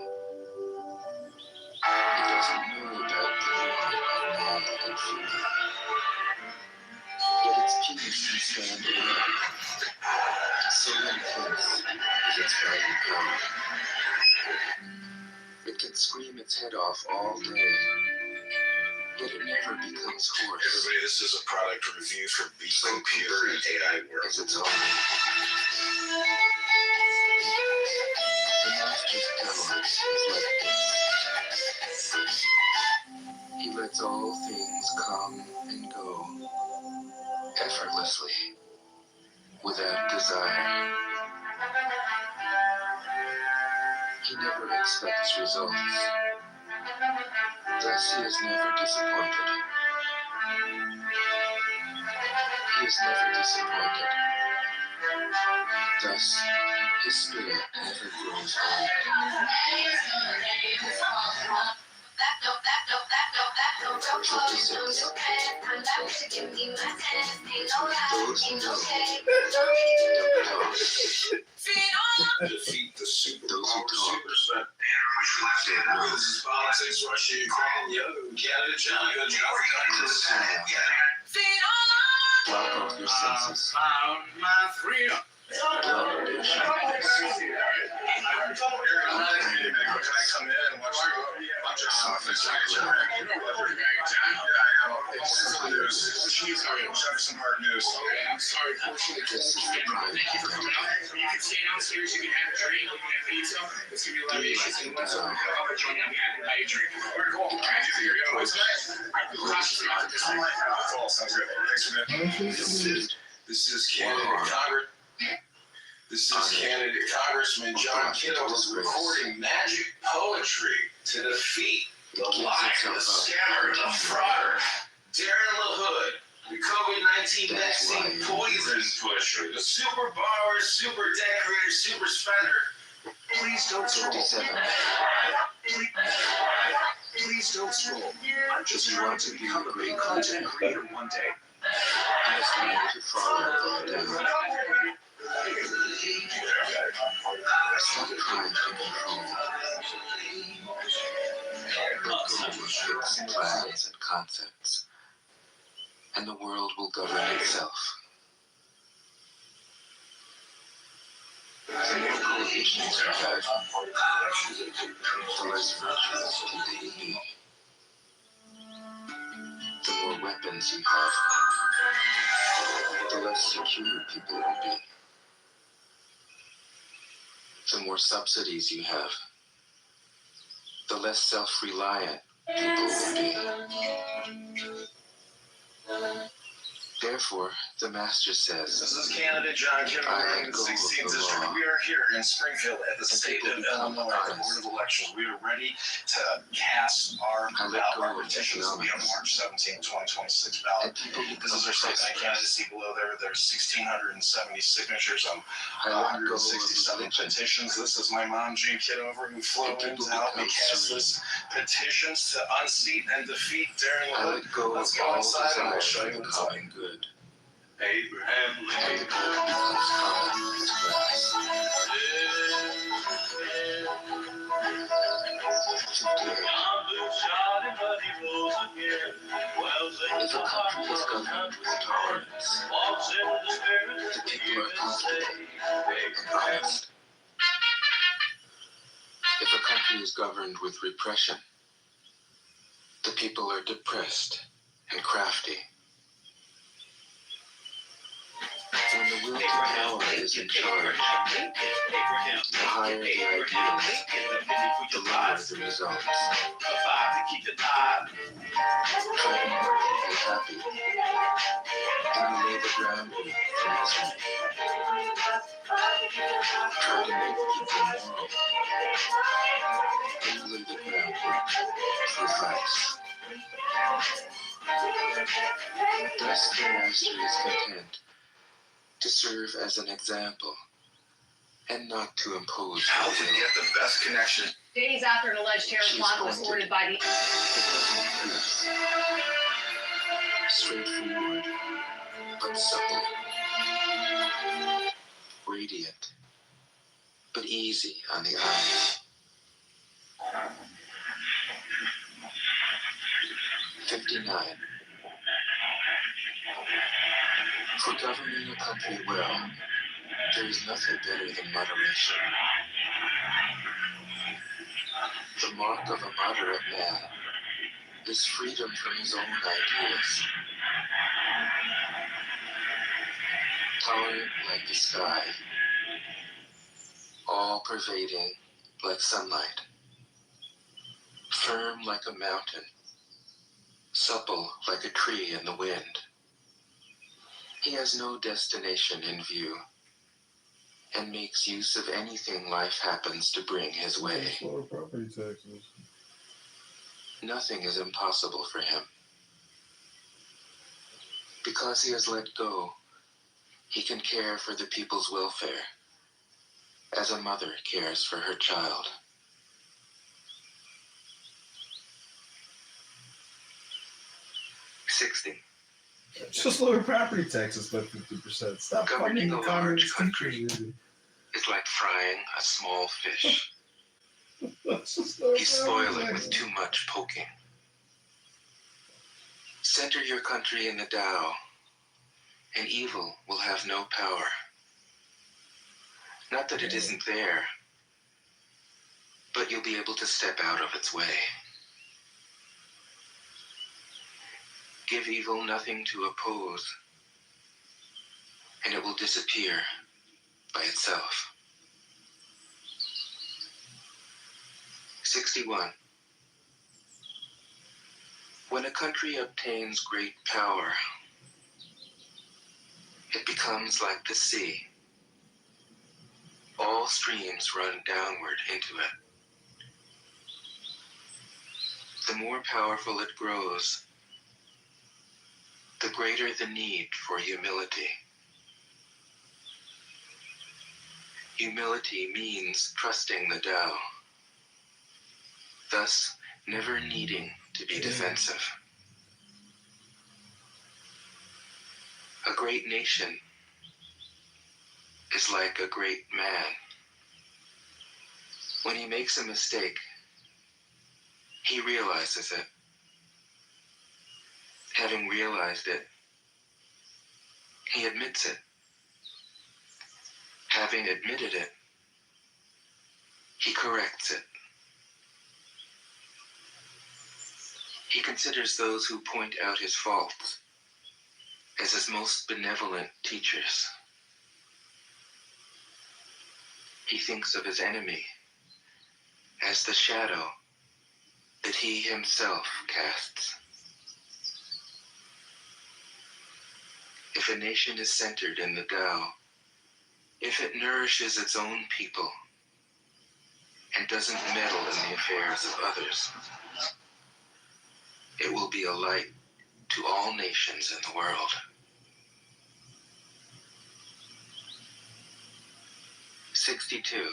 It doesn't know about the movement of male and female, yet its penis can stand alone. So intense is its driving power. It can scream its head off all day, yet it never becomes hoarse. Everybody, this is a product review for B Computer and AI World. As its own. The master's power is like this. He lets all things come and go effortlessly, without desire. He he never expects results. Thus he is never disappointed. He is never disappointed. Thus, his spirit never grows old. Those who know don't talk. Defeat the super Those who talk This is politics, Russia, Ukraine, Canada, China, close your mouth. Block off your senses. my freedom. Block your shackles. Can I come in and watch you? I'm just off the side. Some hard news. Okay, I'm sorry. Fortunately, This is the prime thank you for coming out. You can stay downstairs. You can have a drink. You can have pizza. It's gonna be libations. And once I'm gonna join you, I'm happy to buy you a drink. Very cool. Alright, you're going to Sounds good. Thanks for that. This is candidate Congress. This is candidate Congressman John Kitover recording magic poetry to defeat the liar, the scammer, the frauder, Darren LaHood, the COVID-19 vaccine poison pusher, the super borrower, super decorator, super spender. Please don't scroll. 57. Please don't scroll. I just You want want to to be become a a great big content creator one day. He is going to follow them down. Stop trying to control. Let go of its plans and concepts, and the world will govern itself. The more coalitions you have, the less virtuous can they be. The more weapons you have, the less secure people will be. The more subsidies you have, the less self-reliant people will be. Therefore, the Master This says, is candidate John Kitover in the 16th district. We are here in Springfield at the state of Illinois at the Board of Elections. We are ready to cast our ballot, our petitions to be on March 17, 2026 ballot. and people This is our second candidacy below there. There's 1,670 signatures on I let go of 167 religion. petitions. This is my mom, Jean Kitover, who flew in to help me cast this petitions to unseat and defeat Darren I LaHood. let go of Let's go all inside and I'll desire show for you the what's up. common good, Abraham and the good becomes common as grass. 58. If a country is governed with tolerance, the people are comfortable and honest. If a country is governed with repression, the people are depressed and crafty. When the will to power is in charge, the higher the ideals, the lower the results. Try to make people happy, and you lay the groundwork for misery. Try to make people moral, and you lay the groundwork for vice. Thus the Master is content to serve as an example, and not to impose How her to will. get the best connection. Days after an alleged terror She's plot was haunted. ordered by the It wasn't fierce, straightforward, but supple, radiant, but easy on the eyes. 59. For governing a country well, there is nothing better than moderation. The mark of a moderate man is freedom from his own ideas. Tolerant like the sky, all-pervading like sunlight, firm like a mountain, supple like a tree in the wind. He has no destination in view. and makes use of anything life happens to bring his way. Lower property taxes. Nothing is impossible for him. Because he has let go, he can care for the people's welfare, as a mother cares for her child. 60. Just lower property taxes by 50%. Stop Governing funding a the large communist country teachers. It's like frying a small fish. Let's just lower You spoil property it with taxes. too much poking. Center your country in the Tao, and evil will have no power. Not that it isn't there, but you'll be able to step out of its way. Give evil nothing to oppose, and it will disappear by itself. 61. When a country obtains great power, it becomes like the sea. All streams run downward into it. The more powerful it grows, the greater the need for humility. Humility means trusting the Tao, thus never needing to be defensive. A great nation is like a great man. When he makes a mistake, he realizes it. Having realized it, he admits it. Having admitted it, he corrects it. He considers those who point out his faults as his most benevolent teachers. He thinks of his enemy as the shadow that he himself casts. If a nation is centered in the Tao, if it nourishes its own people and doesn't meddle in the affairs of others, it will be a light to all nations in the world. 62.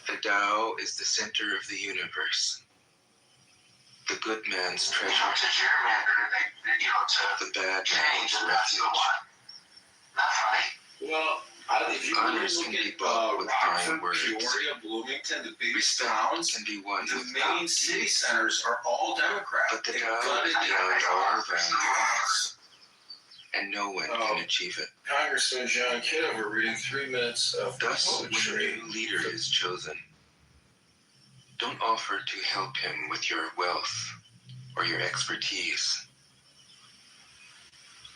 The Tao is the center of the universe, the good man's treasure, the bad man's refuge. Well, if you really Honors look can be at bought with Rockford, kind words. Peoria, Bloomington, the biggest Respect towns, can be won the without main city deeds, centers are all Democrat. but the They Tao gutted is the beyond all democracy. values, and no one Oh. can achieve it. Congressman John Kitover reading 3 minutes of Thus, when a poetry. new leader is chosen, don't offer to help him with your wealth or your expertise.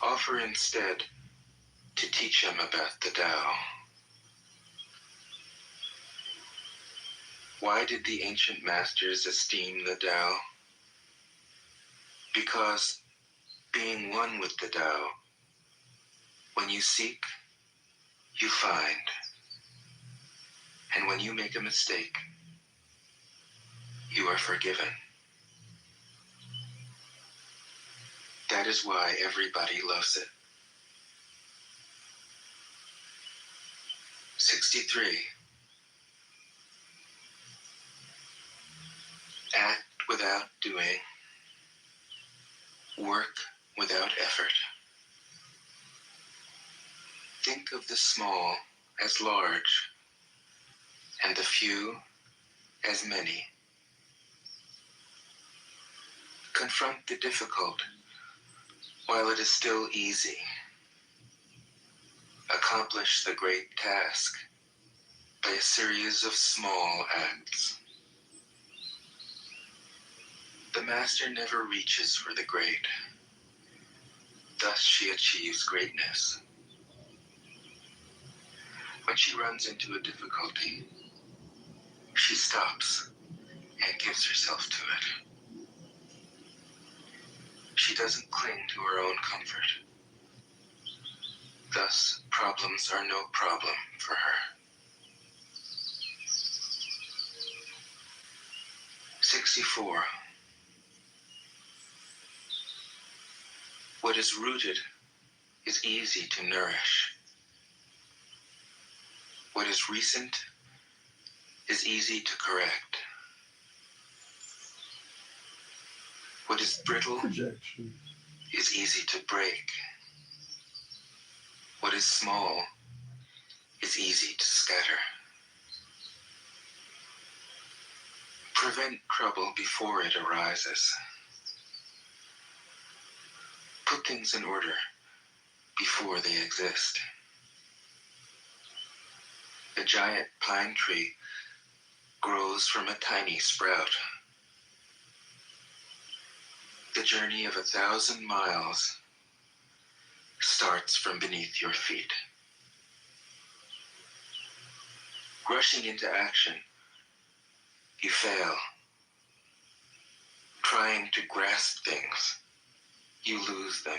Offer instead to teach him about the Tao. Why did the ancient masters esteem the Tao? Because being one with the Tao, when you seek, you find. And when you make a mistake, you are forgiven. That is why everybody loves it. 63. Act without doing. Work without effort. Think of the small as large, and the few as many. Confront the difficult while it is still easy. Accomplish the great task by a series of small acts. The master never reaches for the great. Thus she achieves greatness. When she runs into a difficulty, she stops and gives herself to it. She doesn't cling to her own comfort. Thus, problems are no problem for her. 64. What is rooted is easy to nourish. What is recent is easy to correct. What is brittle Projection. is easy to break. What is small is easy to scatter. Prevent trouble before it arises. Put things in order before they exist. A giant pine tree grows from a tiny sprout. The journey of 1,000 miles starts from beneath your feet. Rushing into action, you fail. Trying to grasp things, you lose them.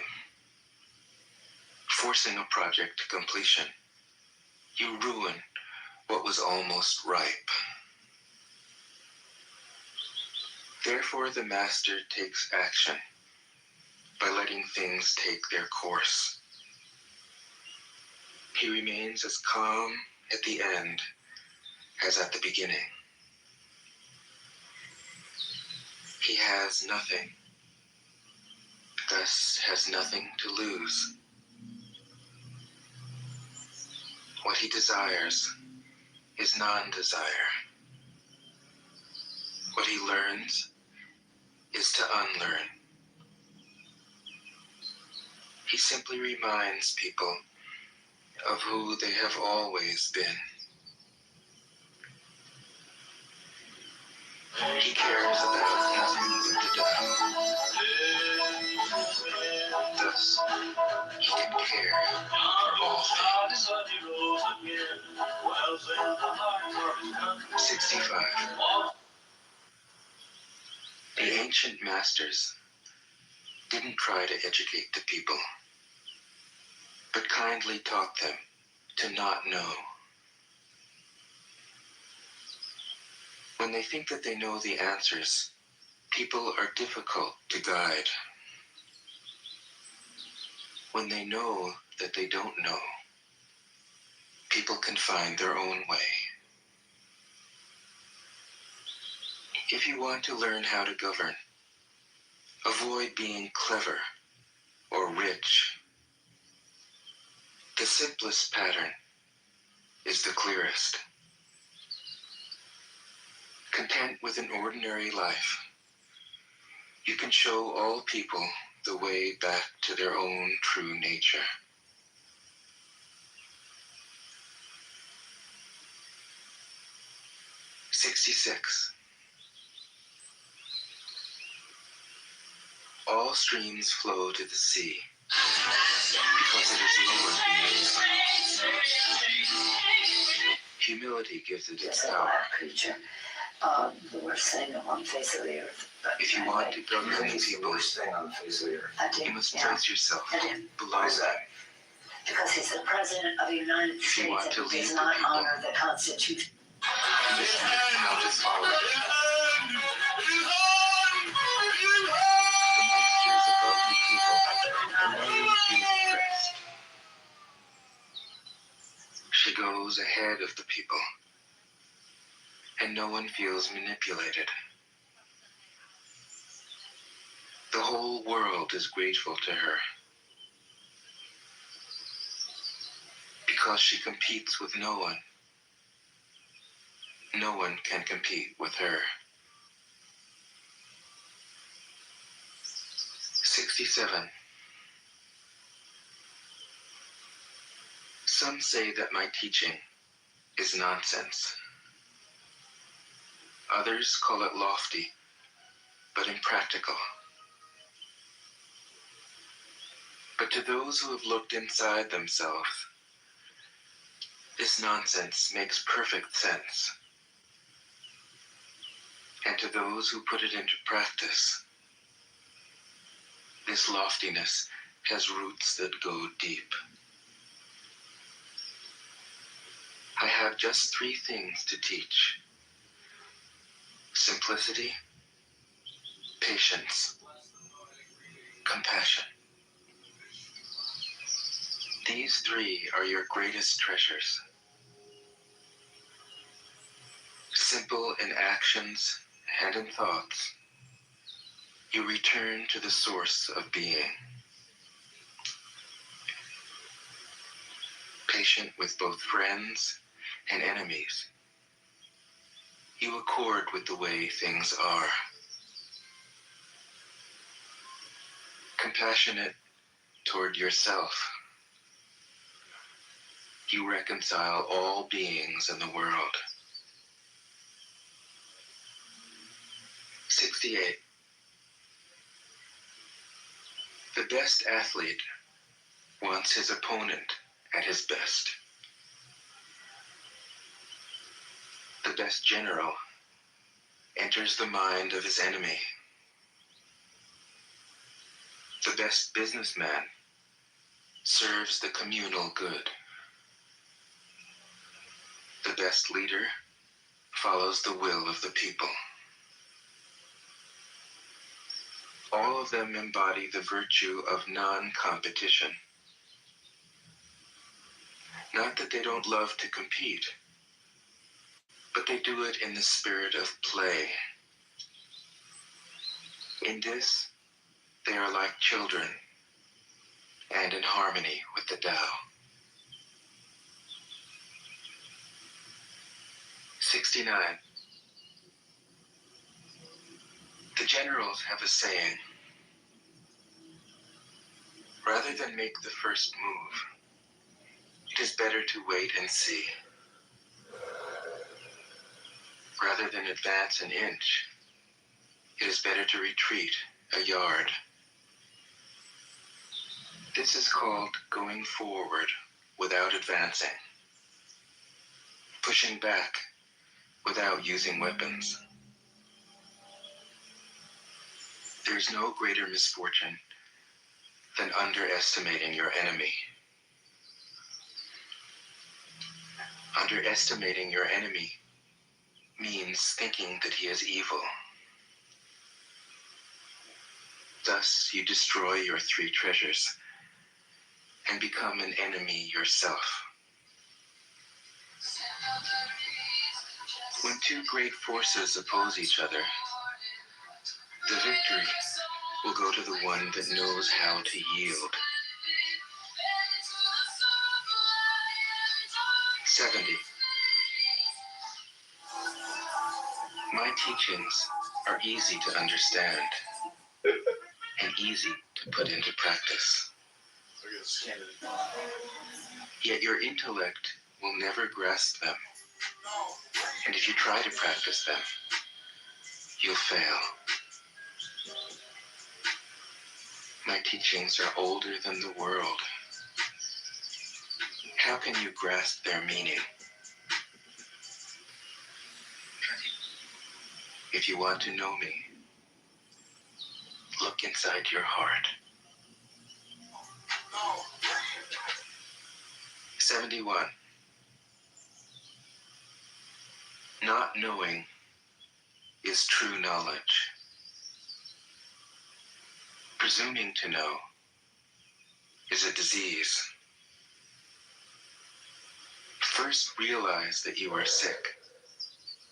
Forcing a project to completion, you ruin what was almost ripe. Therefore, the master takes action by letting things take their course. He remains as calm at the end as at the beginning. He has nothing, thus has nothing to lose. What he desires is non-desire. What he learns is to unlearn. He simply reminds people of who they have always been. He cares about nothing but the Tao. Thus, he can care for all things. 65. The ancient masters didn't try to educate the people, but kindly taught them to not know. When they think that they know the answers, people are difficult to guide. When they know that they don't know, people can find their own way. If you want to learn how to govern, avoid being clever or rich. The simplest pattern is the clearest. Content with an ordinary life, you can show all people the way back to their own true nature. '66. All streams flow to the sea because it is lower than the river. Humility gives it its power. Creature, the worst thing on the face of the earth. If you want to govern the It's the people, worst thing on the face of the earth. I do. you must Yeah. place yourself I do. below Why is them. that? Because he's the president of the United If you States want to and lead does the not people, honor the Constitution. this is how to follow it. The master is above the people, and no one feels oppressed. She goes ahead of the people, and no one feels manipulated. The whole world is grateful to her because she competes with no one. No one can compete with her. 67. Some say that my teaching is nonsense. Others call it lofty, but impractical. But to those who have looked inside themselves, this nonsense makes perfect sense. And to those who put it into practice, this loftiness has roots that go deep. I have just 3 things to teach: simplicity, patience, compassion. These 3 are your greatest treasures. Simple in actions and in thoughts, you return to the source of being. Patient with both friends and enemies, you accord with the way things are. Compassionate toward yourself, you reconcile all beings in the world. 68. The best athlete wants his opponent at his best. The best general enters the mind of his enemy. The best businessman serves the communal good. The best leader follows the will of the people. All of them embody the virtue of non-competition. Not that they don't love to compete, but they do it in the spirit of play. In this, they are like children, and in harmony with the Tao. 69. The generals have a saying: rather than make the first move, it is better to wait and see. Rather than advance an inch, it is better to retreat a yard. This is called going forward without advancing, pushing back without using weapons. There is no greater misfortune than underestimating your enemy. Underestimating your enemy means thinking that he is evil. Thus, you destroy your 3 treasures and become an enemy yourself. When 2 great forces oppose each other, the victory will go to the one that knows how to yield. 70. My teachings are easy to understand and easy to put into practice. Yet your intellect will never grasp them, and if you try to practice them, you'll fail. My teachings are older than the world. How can you grasp their meaning? If you want to know me, look inside your heart. 71. Not knowing is true knowledge. Presuming to know is a disease. First realize that you are sick.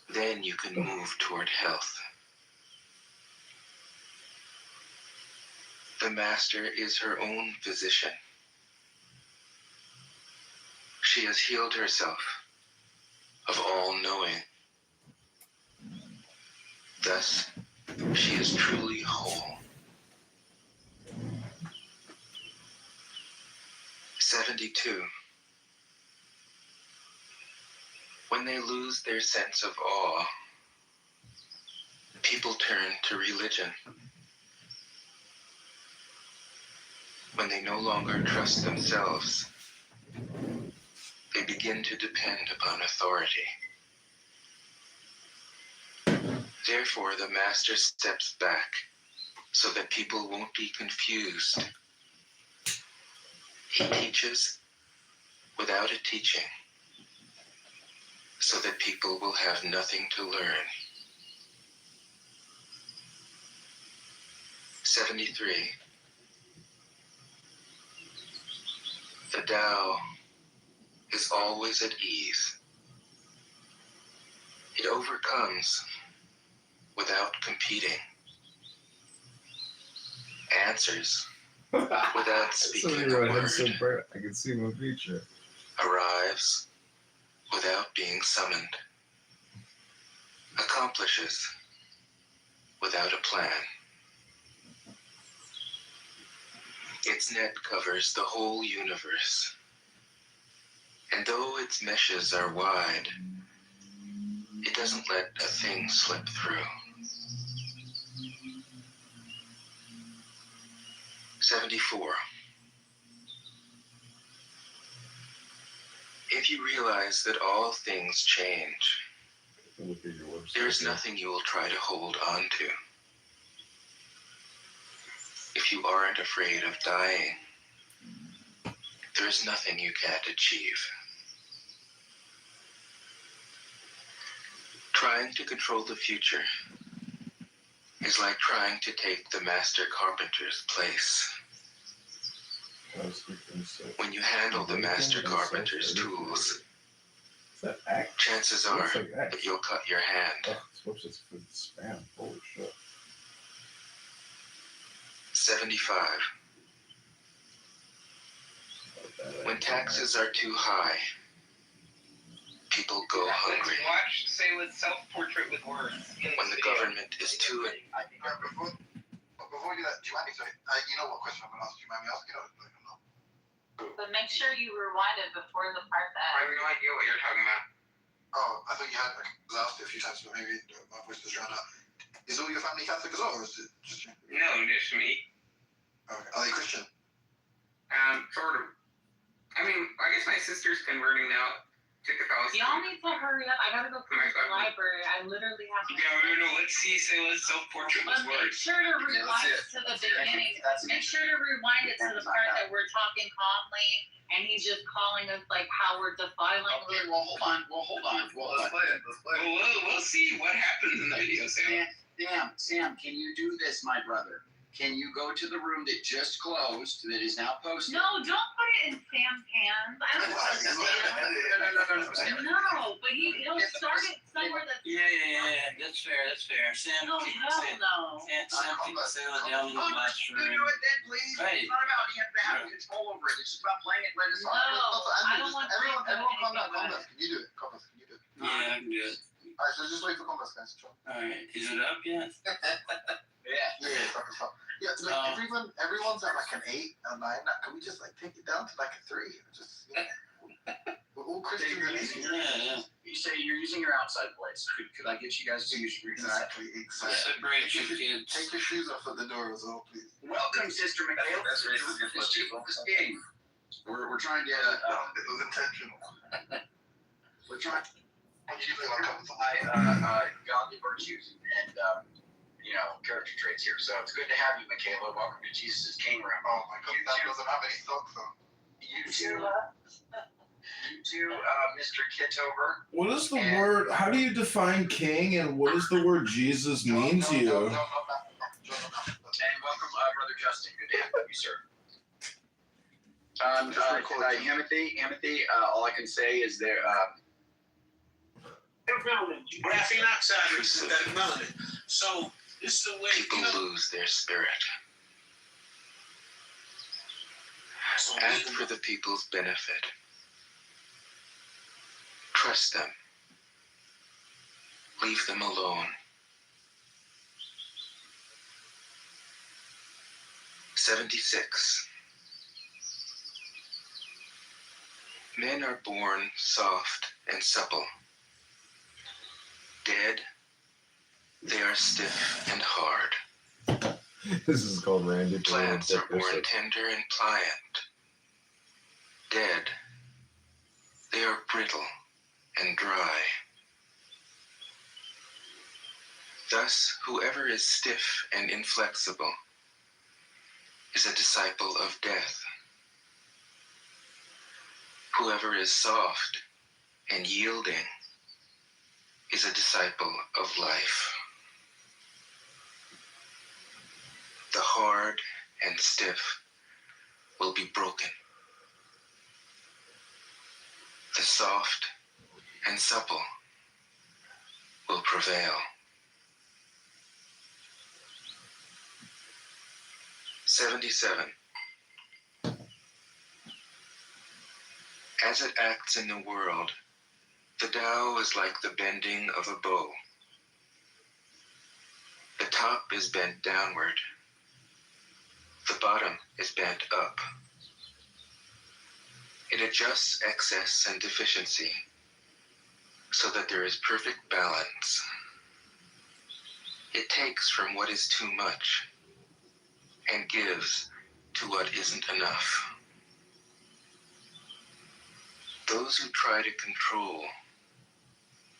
Then you can move toward health. The master is her own physician. She has healed herself of all knowing. Thus, she is truly whole. 72. When they lose their sense of awe, people turn to religion. When they no longer trust themselves, they begin to depend upon authority. Therefore, the master steps back so that people won't be confused. He teaches without a teaching. so that people will have nothing to learn. 73. The Tao is always at ease. It overcomes without competing, answers without speaking a word, I can see my future. arrives without being summoned, accomplishes without a plan. Its net covers the whole universe, and though its meshes are wide, it doesn't let a thing slip through. 74. If you realize that all things change, Look at your website. there is nothing you will try to hold on to. If you aren't afraid of dying, there is nothing you can't achieve. Trying to control the future is like trying to take the master carpenter's place. When you handle the master carpenter's tools, chances are that you'll cut your hand. Oh, this website's for spam. Holy shit. 75. When taxes are too high, people go hungry. Watch Sayla's self-portrait with words. When the government is too... Before you do that, do you mind me? Sorry, you know what question I'm going to ask? Do you mind me asking? But make sure you rewind it before the part I have that. no idea what you're talking about. Oh, I thought you had. I asked it a few times, but maybe my voice was drowned out. Is all your family Catholic as well, or is it just you? No, just me. Okay. Are they Christian? Sort of. I mean, I guess my sister's converting now to Catholicism. Y'all need to hurry up. I gotta go finish the library. I literally have to. No, let's see Sayla's self-portrait with But make words. sure to rewind it to the beginning. Make sure to rewind it to the part that we're talking calmly, and he's just calling us like how we're defiling. Okay, well, hold on. Let's play it. We'll see what happens in the video, Sam. Sam, can you do this, my brother? Can you go to the room that just closed, that is now posted? No, don't put it in Sam's hands. I don't want to see it. No, but he'll start it somewhere that's. Yeah. That's fair. Sam, No, hell no. Sam can sail it down in the Do mushroom. it then, please. Right. It's not about you have to have control over it. It's just about playing it when it's on. I don't want Everyone, calm down. anything. Can you do it? Converse, can you do it? Yeah, I can do it. Alright, so just wait for Converse, guys. All right. Is it up yet? Stop. Yeah, like everyone's at like an 8 or 9. Can we just like take it down to like a 3? Just we're all Christians and Asians. Yeah. You say you're using your outside place. Could I get you guys to use your Exactly. Separate your kids. Take your shoes off at the door as well, please. Welcome, Sister McHale. This game. We're trying to. It was intentional. We're trying to What do you feel like? apply godly virtues and character traits here. So it's good to have you, Michaela. Welcome to Jesus' King Room. Oh my God, that doesn't have any socks on. You too, Mr. Kitover. What is the word? How do you define king, and what does the word Jesus mean to you? And welcome, Brother Justin. Good to have you, sir. Amity, all I can say is there. Graphene oxide is synthetic melanin. So it's the way People lose their spirit. Act for the people's benefit. Trust them. Leave them alone. 76. Men are born soft and supple. Dead, they are stiff and hard. This is called Randy. Plants are born tender and pliant. Dead, they are brittle and dry. Thus, whoever is stiff and inflexible is a disciple of death. Whoever is soft and yielding is a disciple of life. The hard and stiff will be broken. The soft and supple will prevail. 77. As it acts in the world, the Tao is like the bending of a bow. The top is bent downward. The bottom is bent up. It adjusts excess and deficiency so that there is perfect balance. It takes from what is too much and gives to what isn't enough. Those who try to control,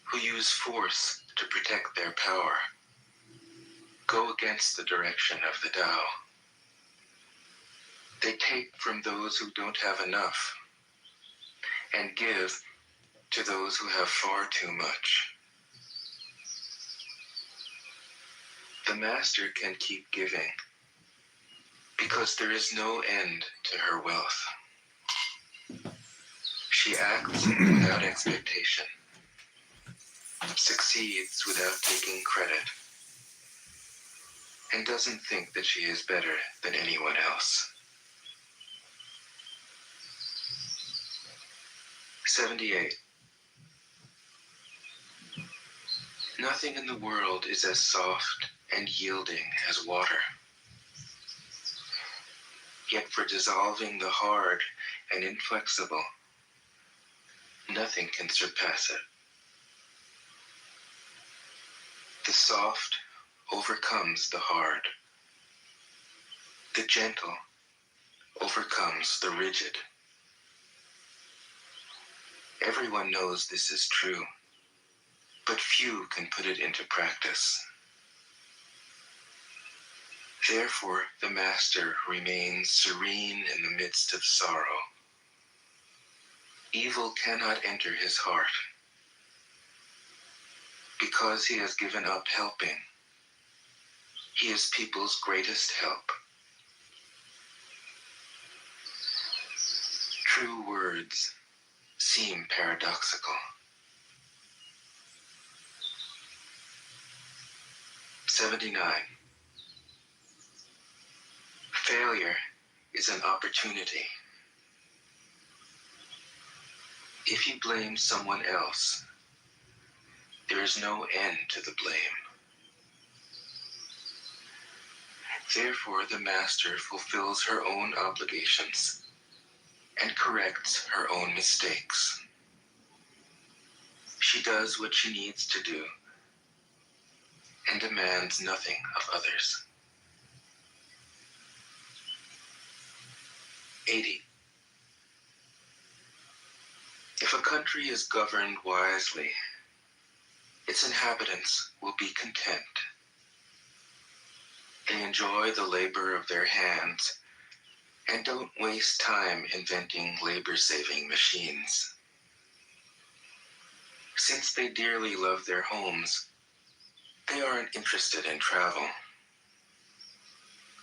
who use force to protect their power, go against the direction of the Tao. They take from those who don't have enough and give to those who have far too much. The master can keep giving because there is no end to her wealth. She acts without expectation, succeeds without taking credit, and doesn't think that she is better than anyone else. 78. Nothing in the world is as soft and yielding as water. Yet for dissolving the hard and inflexible, nothing can surpass it. The soft overcomes the hard. The gentle overcomes the rigid. Everyone knows this is true, but few can put it into practice. Therefore, the master remains serene in the midst of sorrow. Evil cannot enter his heart because he has given up helping. He is people's greatest help. True words seem paradoxical. 79. Failure is an opportunity. If you blame someone else, there is no end to the blame. Therefore, the master fulfills her own obligations and corrects her own mistakes. She does what she needs to do and demands nothing of others. 80. If a country is governed wisely, its inhabitants will be content. They enjoy the labor of their hands and don't waste time inventing labor-saving machines. Since they dearly love their homes, they aren't interested in travel.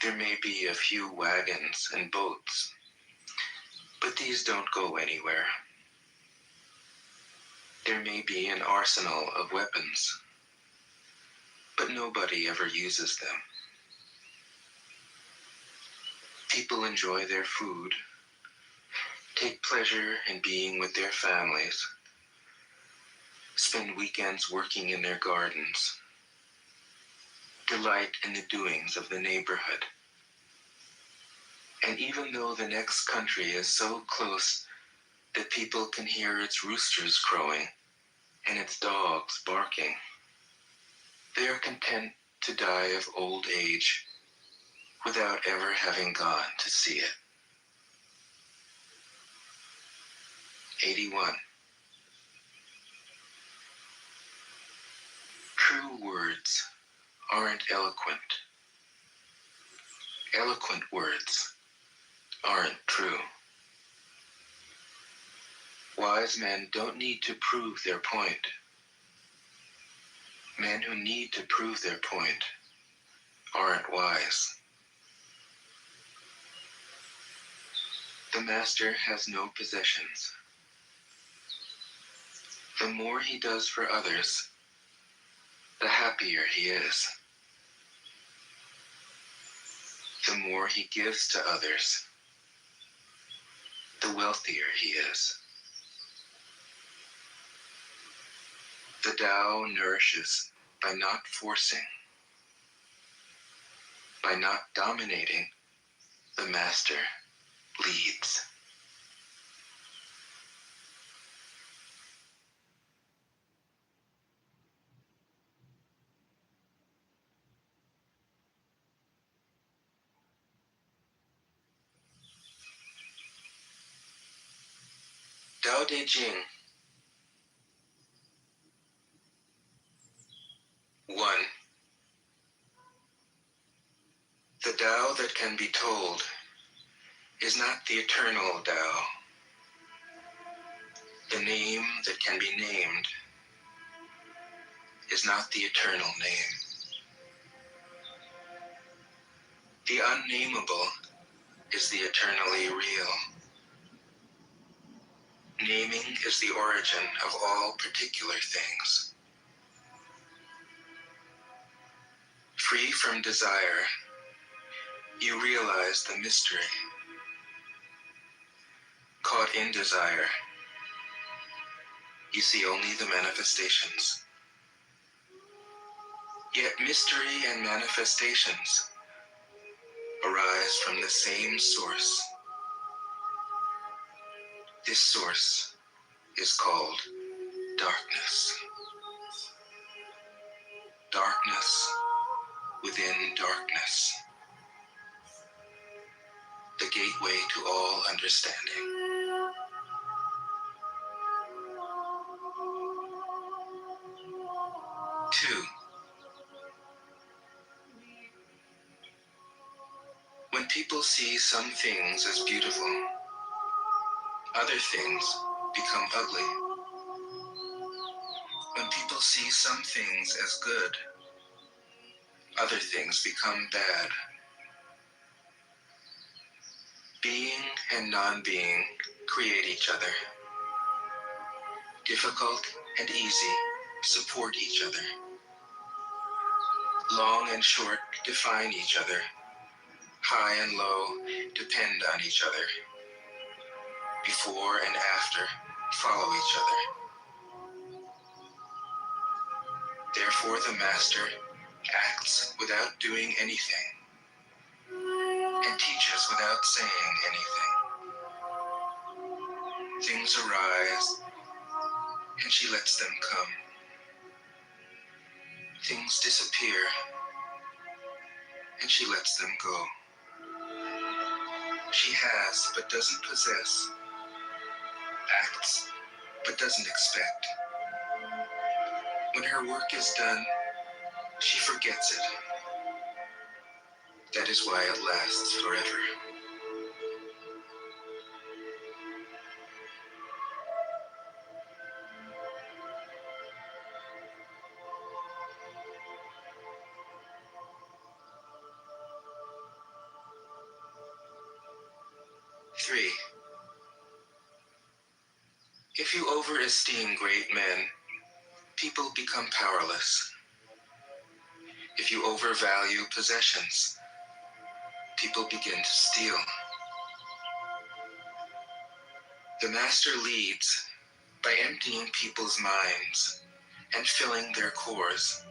There may be a few wagons and boats, but these don't go anywhere. There may be an arsenal of weapons, but nobody ever uses them. People enjoy their food, take pleasure in being with their families, spend weekends working in their gardens, delight in the doings of the neighborhood. And even though the next country is so close that people can hear its roosters crowing and its dogs barking, they are content to die of old age without ever having gone to see it. 81. True words aren't eloquent. Eloquent words aren't true. Wise men don't need to prove their point. Men who need to prove their point aren't wise. The master has no possessions. The more he does for others, the happier he is. The more he gives to others, the wealthier he is. The Tao nourishes by not forcing, by not dominating. The master leads. Tao Te Ching. 1. The Tao that can be told is not the eternal Tao. The name that can be named is not the eternal name. The unnameable is the eternally real. Naming is the origin of all particular things. Free from desire, you realize the mystery. Caught in desire, you see only the manifestations. Yet mystery and manifestations arise from the same source. This source is called darkness. Darkness within darkness. The gateway to all understanding. Two. When people see some things as beautiful, other things become ugly. When people see some things as good, other things become bad. Being and non-being create each other. Difficult and easy support each other. Long and short define each other. High and low depend on each other. Before and after follow each other. Therefore the master acts without doing anything and teaches without saying anything. Things arise and she lets them come. Things disappear and she lets them go. She has but doesn't possess, acts but doesn't expect. When her work is done, she forgets it. That is why it lasts forever. Three. If you overesteem great men, people become powerless. If you overvalue possessions, people begin to steal. The master leads by emptying people's minds and filling their cores,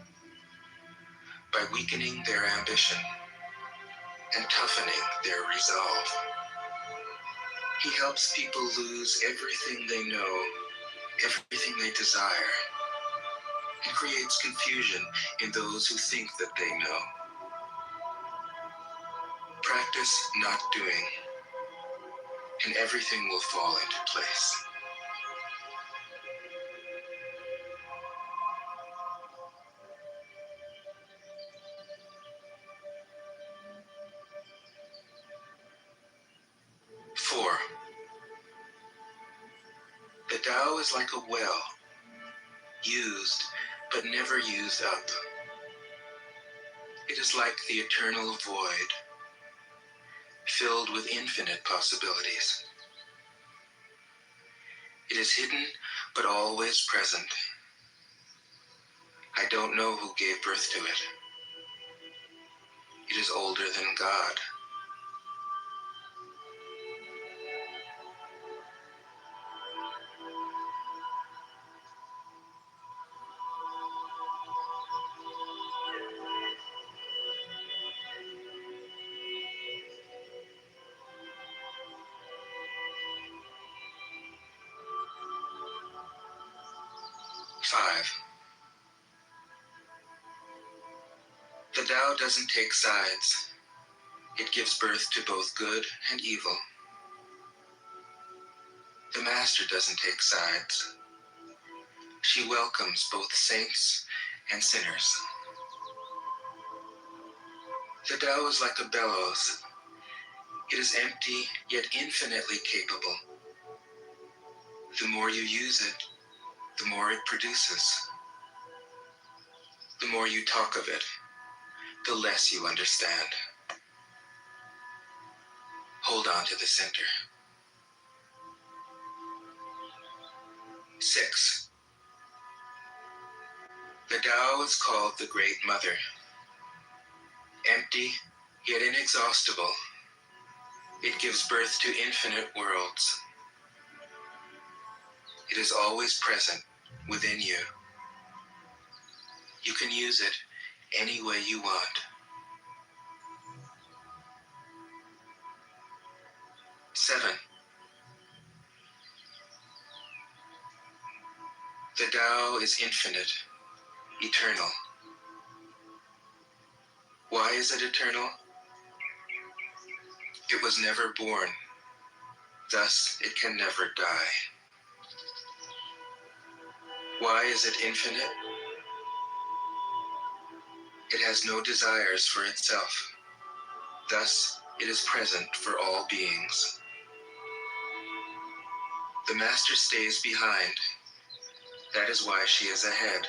by weakening their ambition and toughening their resolve. He helps people lose everything they know, everything they desire, and creates confusion in those who think that they know. Practice not doing, and everything will fall into place. Four. The Tao is like a well, used but never used up. It is like the eternal void, filled with infinite possibilities. It is hidden, but always present. I don't know who gave birth to it. It is older than God. Five. The Tao doesn't take sides. It gives birth to both good and evil. The Master doesn't take sides. She welcomes both saints and sinners. The Tao is like a bellows. It is empty, yet infinitely capable. The more you use it, the more it produces. The more you talk of it, the less you understand. Hold on to the center. 6. The Tao is called the Great Mother. Empty, yet inexhaustible, it gives birth to infinite worlds. It is always present within you. You can use it any way you want. 7. The Tao is infinite, eternal. Why is it eternal? It was never born, thus it can never die. Why is it infinite? It has no desires for itself, thus it is present for all beings. The Master stays behind. That is why she is ahead.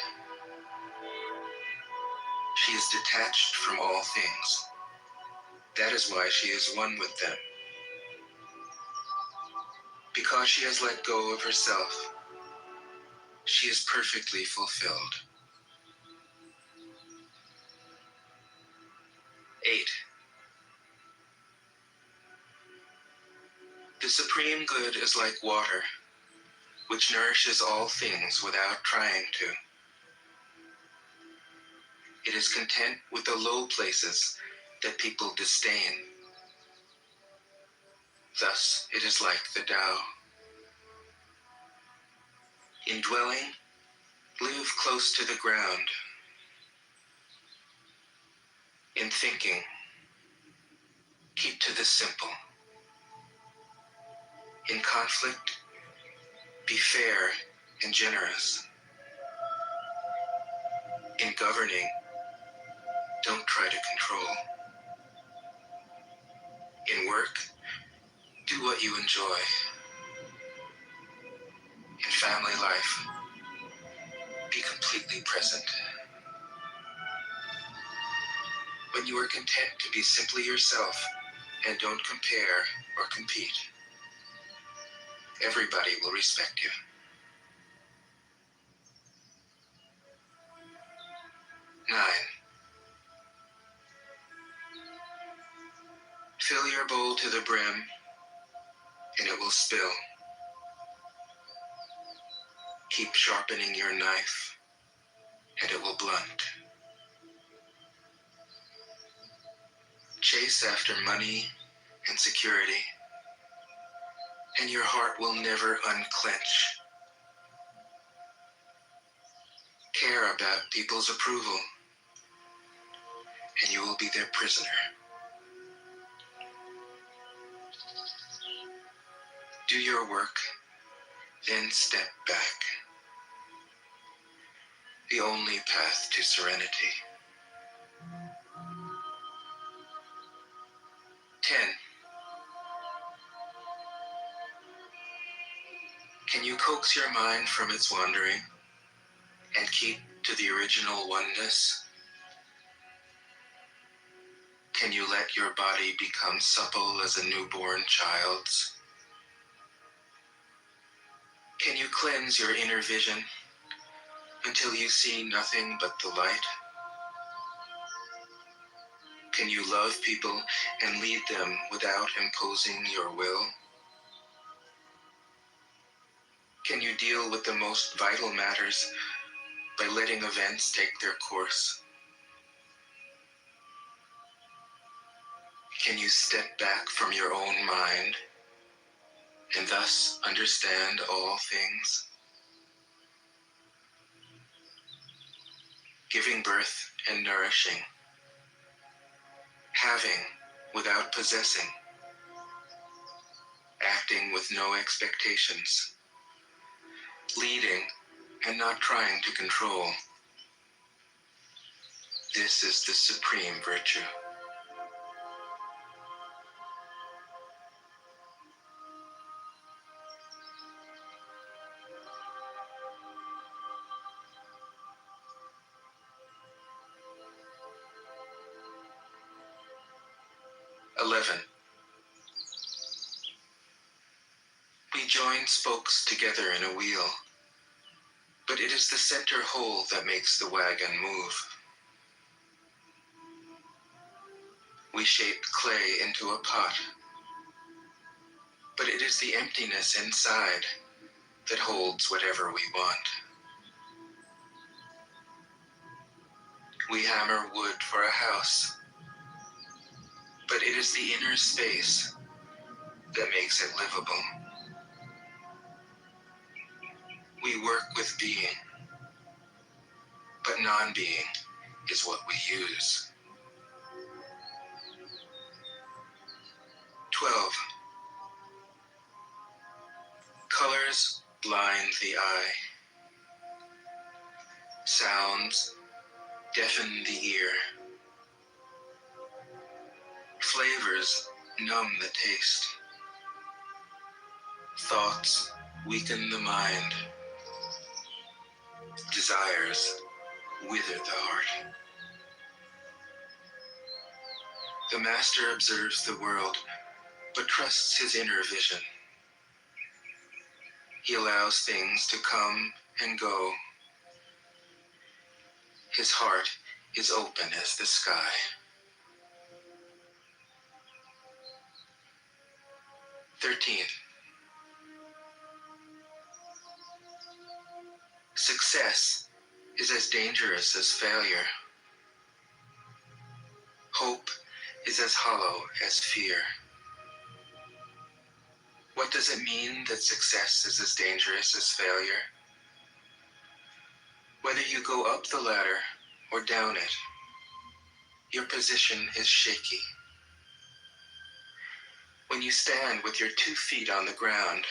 She is detached from all things. That is why she is one with them. Because she has let go of herself, she is perfectly fulfilled. 8. The supreme good is like water, which nourishes all things without trying to. It is content with the low places that people disdain. Thus, it is like the Tao. In dwelling, live close to the ground. In thinking, keep to the simple. In conflict, be fair and generous. In governing, don't try to control. In work, do what you enjoy. In family life, be completely present. When you are content to be simply yourself and don't compare or compete, everybody will respect you. 9. Fill your bowl to the brim, and it will spill. Keep sharpening your knife, and it will blunt. Chase after money and security, and your heart will never unclench. Care about people's approval, and you will be their prisoner. Do your work, then step back. The only path to serenity. 10. Can you coax your mind from its wandering and keep to the original oneness? Can you let your body become supple as a newborn child's? Can you cleanse your inner vision until you see nothing but the light? Can you love people and lead them without imposing your will? Can you deal with the most vital matters by letting events take their course? Can you step back from your own mind and thus understand all things? Giving birth and nourishing, having without possessing, acting with no expectations, leading and not trying to control. This is the supreme virtue. (11) We join spokes together in a wheel, but it is the center hole that makes the wagon move. We shape clay into a pot, but it is the emptiness inside that holds whatever we want. We hammer wood for a house, but it is the inner space that makes it livable. We work with being, but non-being is what we use. 12. Colors blind the eye. Sounds deafen the ear. Flavors numb the taste. Thoughts weaken the mind. Desires wither the heart. The master observes the world, but trusts his inner vision. He allows things to come and go. His heart is open as the sky. 13. Success is as dangerous as failure. Hope is as hollow as fear. What does it mean that success is as dangerous as failure? Whether you go up the ladder or down it, your position is shaky. When you stand with your 2 feet on the ground,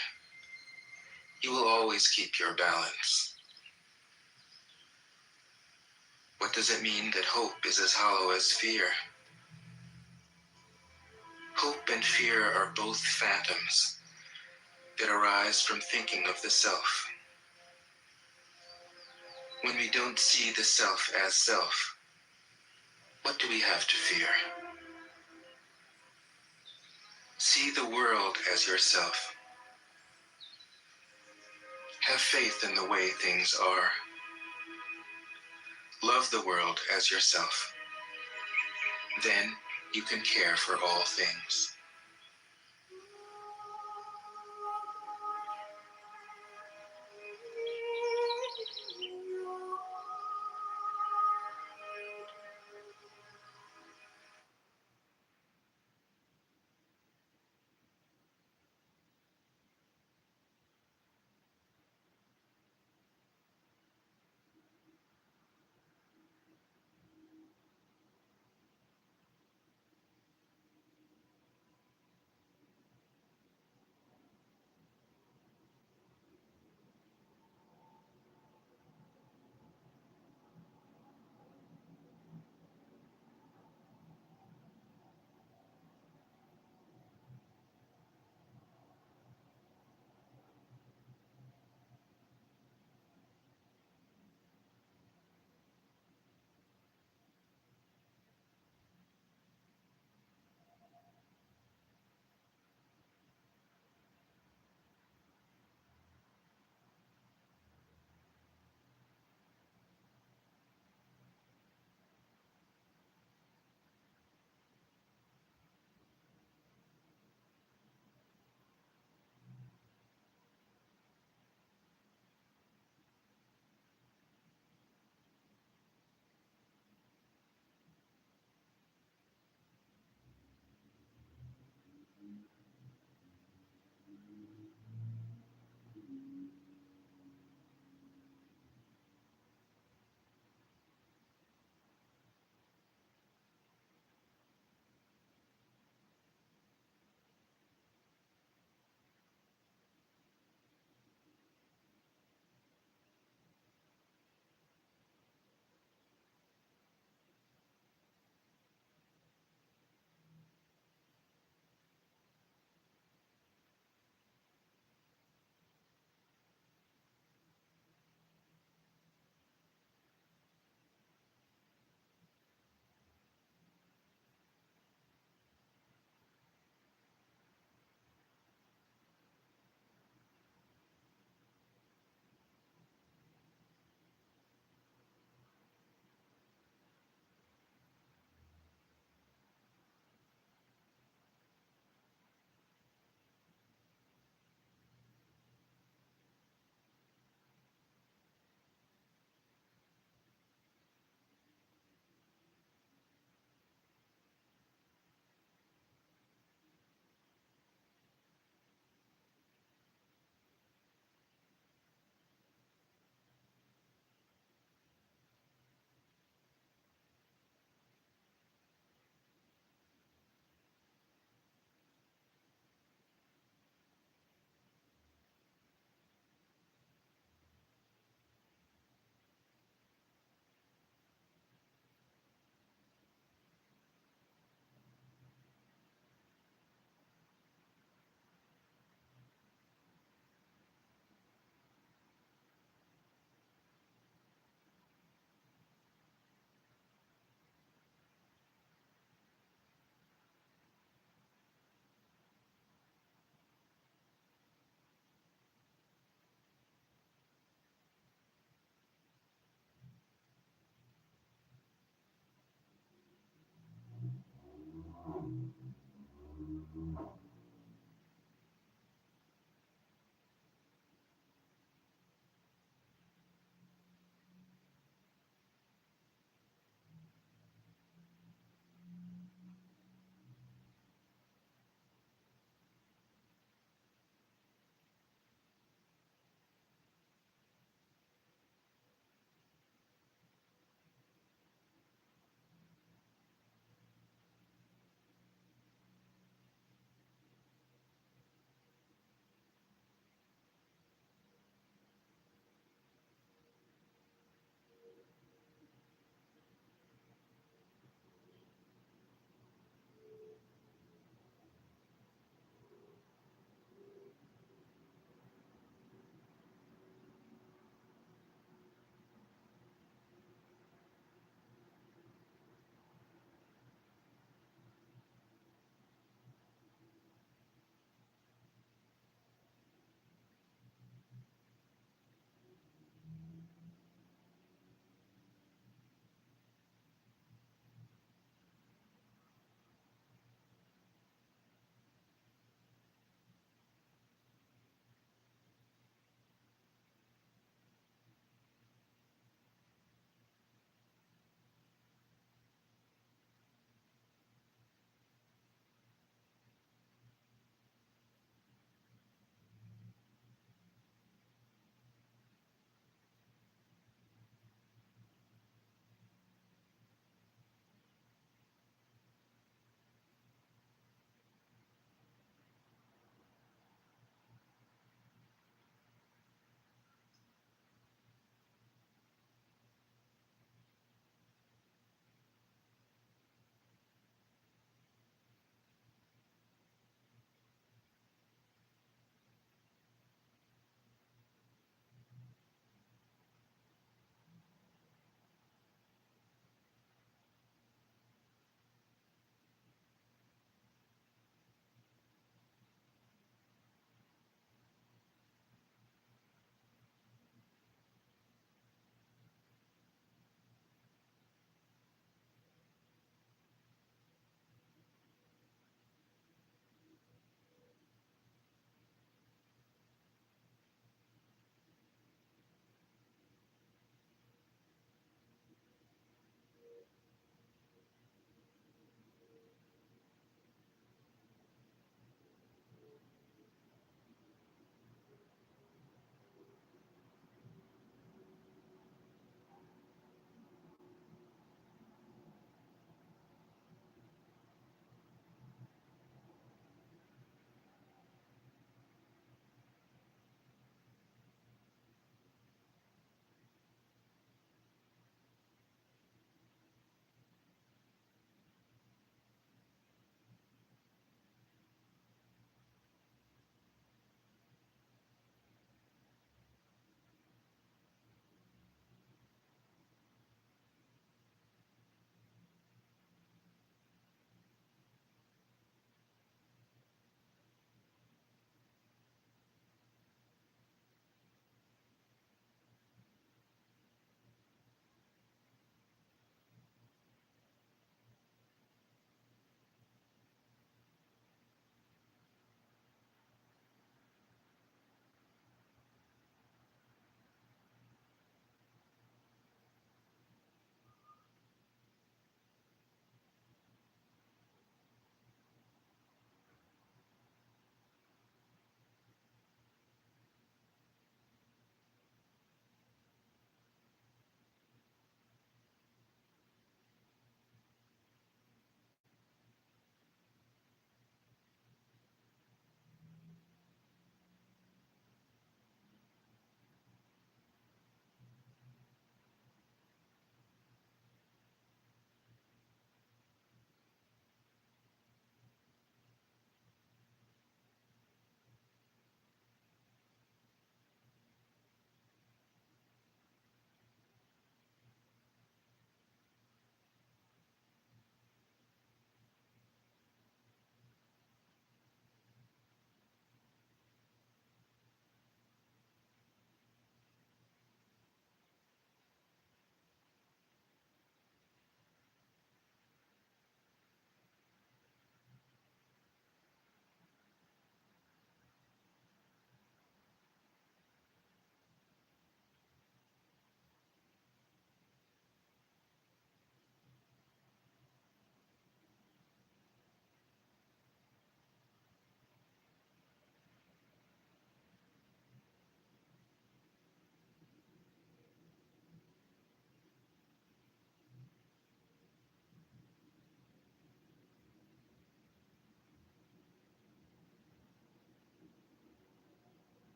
you will always keep your balance. What does it mean that hope is as hollow as fear? Hope and fear are both phantoms that arise from thinking of the self. When we don't see the self as self, what do we have to fear? See the world as yourself. Have faith in the way things are. Love the world as yourself. Then you can care for all things.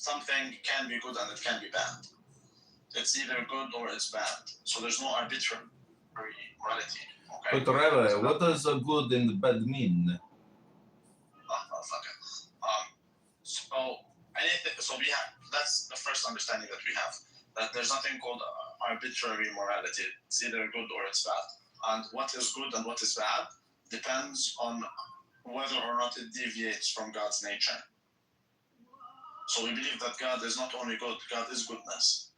something can be good and it can be bad. It's either good or it's bad. So there's no arbitrary morality. Okay. But Rere, what does a good and bad mean? Oh, fuck it. So anything. So we have. That's the first understanding that we have. That there's nothing called arbitrary morality. It's either good or it's bad. And what is good and what is bad depends on whether or not it deviates from God's nature. So we believe that God is not only good, God is goodness.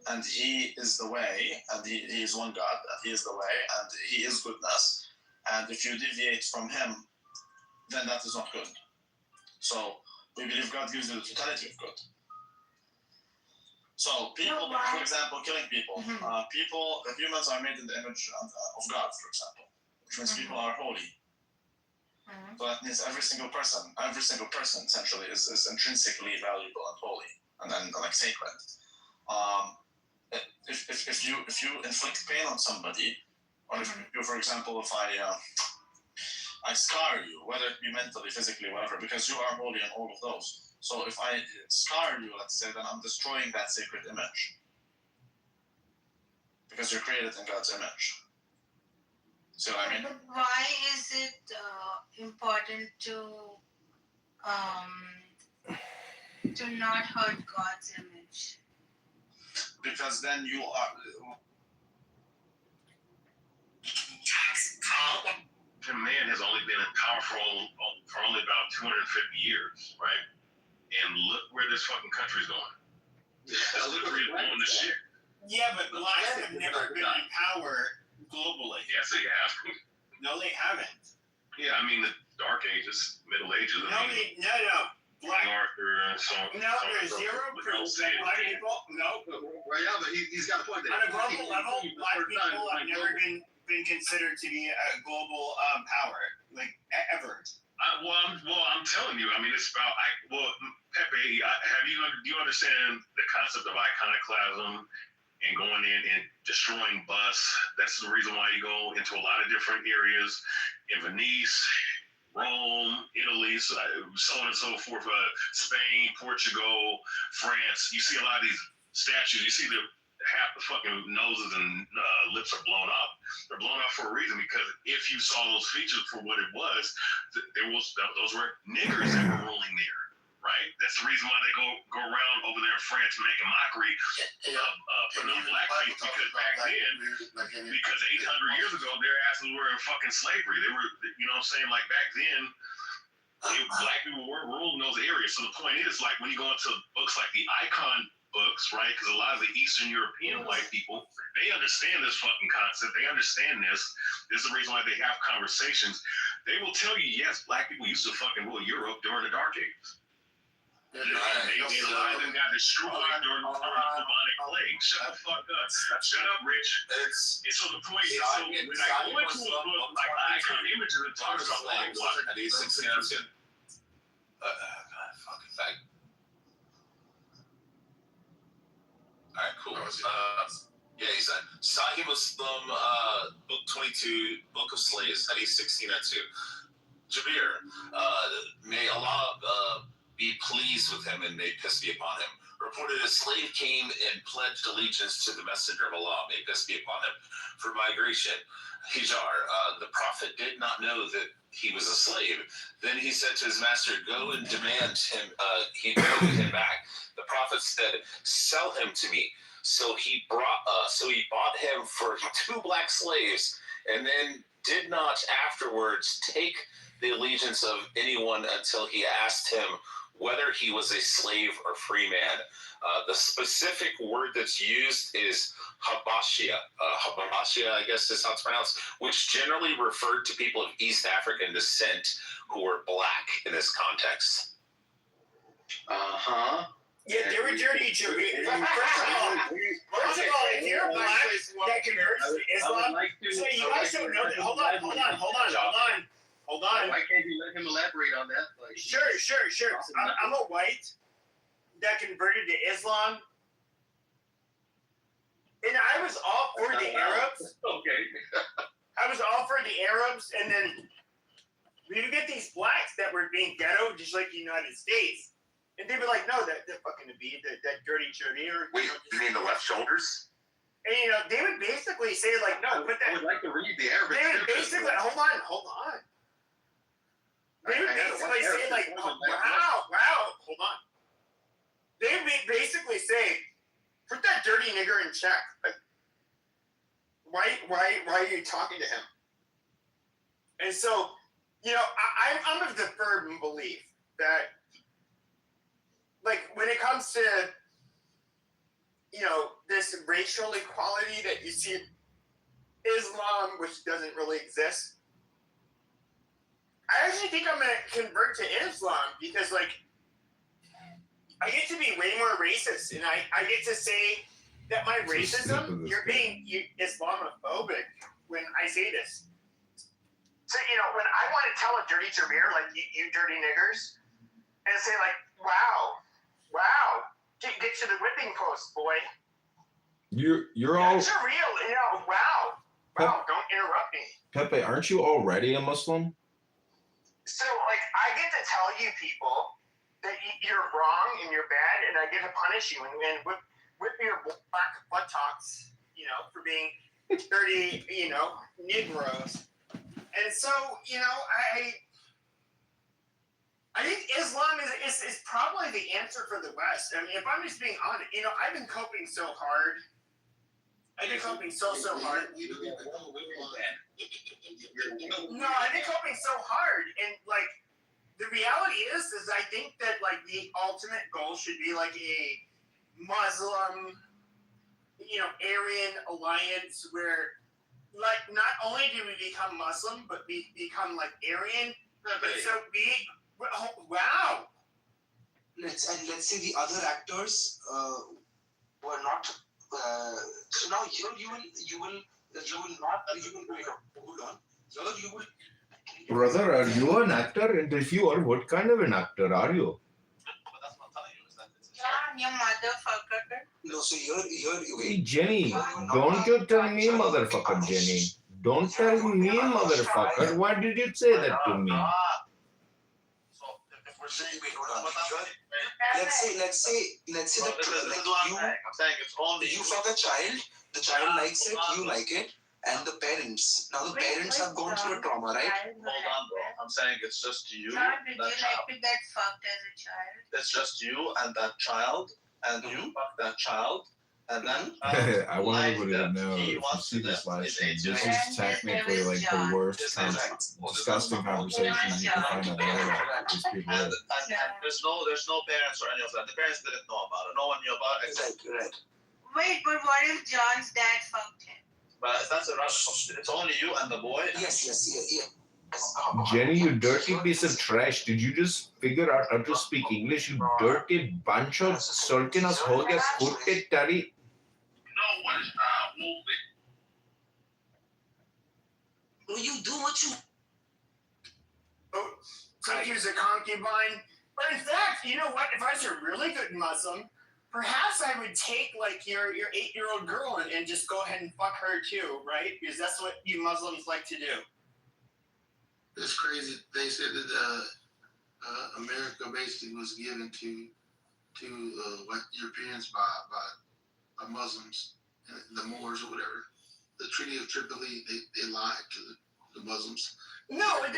And He is the way, and He is one God, and He is the way, and He is goodness. And if you deviate from Him, then that is not good. So we believe God gives you the totality of good. So people, for example, killing people. Humans are made in the image of God, for example, which means people are holy. So that means every single person essentially is intrinsically valuable and holy and like sacred. If you inflict pain on somebody, or if you, for example, if I scar you, whether it be mentally, physically, whatever, because you are holy in all of those. So if I scar you, let's say, then I'm destroying that sacred image. Because you're created in God's image. See what I mean? But why is it important to not hurt God's image? Because then you are. Man has only been in power for only about 250 years, right? And look where this fucking country's going. Look where you're going this shit. Yeah, but blacks have never been in power globally. Yes, they have. No, they haven't. Yeah, I mean the Dark Ages, Middle Ages. No, Black Arthur and so on. No, there's zero proof that black people. No. Well, yeah, but he's got a point there. On a global level, black people have never been considered to be a global power, like ever. I'm telling you. I mean, it's about. Pepe, do you understand the concept of iconoclasm and going in and destroying busts? That's the reason why you go into a lot of different areas in Venice, Rome, Italy, so on and so forth. Spain, Portugal, France. You see a lot of these statues. You see half the fucking noses and lips are blown up. They're blown up for a reason, because if you saw those features for what it was, those were niggers that were ruling there, right? That's the reason why they go around over there in France making mockery of blackface, because back then, because 800 years ago, their asses were in fucking slavery. They were, you know what I'm saying? Like back then, black people were ruling those areas. So the point is, like when you go into books like the Icon books, right? Because a lot of the Eastern European white people, they understand this fucking concept. They understand this. This is the reason why they have conversations. They will tell you, yes, black people used to fucking rule Europe during the Dark Ages. A lot of them got destroyed during the bubonic plague. Shut the fuck up. Shut up, Rich. So the point is, so when I go into a book like Icon Images, it talks about like what? Fucking fact. All right, cool. Yeah, he said Sahih Muslim, book 22, Book of Slaves, Hadith 1602. Jabir, may Allah be pleased with him and may peace be upon him. Reported a slave came and pledged allegiance to the Messenger of Allah, may peace be upon him, for migration. Hijar, the Prophet did not know that he was a slave. Then he said to his master, go and demand him, he demanded him back. The Prophet said, sell him to me. So he bought him for 2 black slaves, and then did not afterwards take the allegiance of anyone until he asked him whether he was a slave or free man. The specific word that's used is Habashia. Habashia, I guess is how it's pronounced, which generally referred to people of East African descent who were black in this context. Yeah, they were dirty Jabir. First of all, if you're black that converts to Islam, so you guys don't know that. Hold on. Why can't you let him elaborate on that? Like, Sure. I'm a white that converted to Islam, and I was all for the Arabs. Okay. I was all for the Arabs, and then you get these blacks that were being ghetto, just like the United States. And they'd be like, no, that fucking Naveed, that dirty Jamir. Wait, you mean the left shoulders? And they would basically say like, no, put that. I would like to read the Arabic. They would basically hold on. They would basically say like, oh, wow, hold on. They would basically say, put that dirty nigger in check. Like, why are you talking to him? And so, I'm of the firm belief that, like, when it comes to, this racial equality that you see in Islam, which doesn't really exist, I actually think I'm going to convert to Islam because, like, I get to be way more racist, and I get to say that my racism, you're being Islamophobic when I say this. So, when I want to tell a dirty Jamir, like, you dirty niggers, and say, like, wow, get to the whipping post, boy. You're all... It's real, wow, don't interrupt me. Pepe, aren't you already a Muslim? So, like, I get to tell you people that you're wrong and you're bad, and I get to punish you and whip your black buttocks, for being dirty, Negroes. And so, I think Islam is probably the answer for the West. I mean, if I'm just being honest, I've been coping so hard. I've been coping so hard. No, I've been coping so hard, and like the reality is I think that like the ultimate goal should be like a Muslim, Aryan alliance where like not only do we become Muslim, but we become like Aryan. So wow. Let's say the other actors were not. So now you will wait. Hold on. You will. Brother, are you an actor? And if you are, what kind of an actor are you? You motherfucker. No, so you're Hey, Jenny, don't you tell me motherfucker, Jenny. Don't tell me motherfucker. Why did you say that to me? Wait, hold on. Let's say I'm saying it's only you fuck a child, the child likes it, you like it, and the parents. Now the parents have gone through a trauma, right? Hold on, bro. I'm saying it's just you, John, did you that child. like to get fucked as a child? It's just you and that child, and you fuck that child, and then I want like everybody to that know he if you wants see to this live live his stream. age This range. is technically like the worst disgusting conversation you can find on the internet. These people And, are. and there's no parents or any of that. The parents didn't know about it. No one knew about it. Right. Wait, but what if John's dad fucked him? But that's irrelevant. It's only you and the boy. Yes. Jenny, you dirty piece of trash. Did you just figure out how to speak English? You dirty bunch of sulkiness ho gaya skutte tari. No one is moving. Will you do what you? So he was a concubine. But in fact, you know what? If I was a really good Muslim, perhaps I would take like your 8-year-old girl and just go ahead and fuck her too, right? Because that's what you Muslims like to do. It's crazy. They said that America basically was given to white Europeans by Muslims, the Moors or whatever. The Treaty of Tripoli, they lied to the Muslims. No. Read.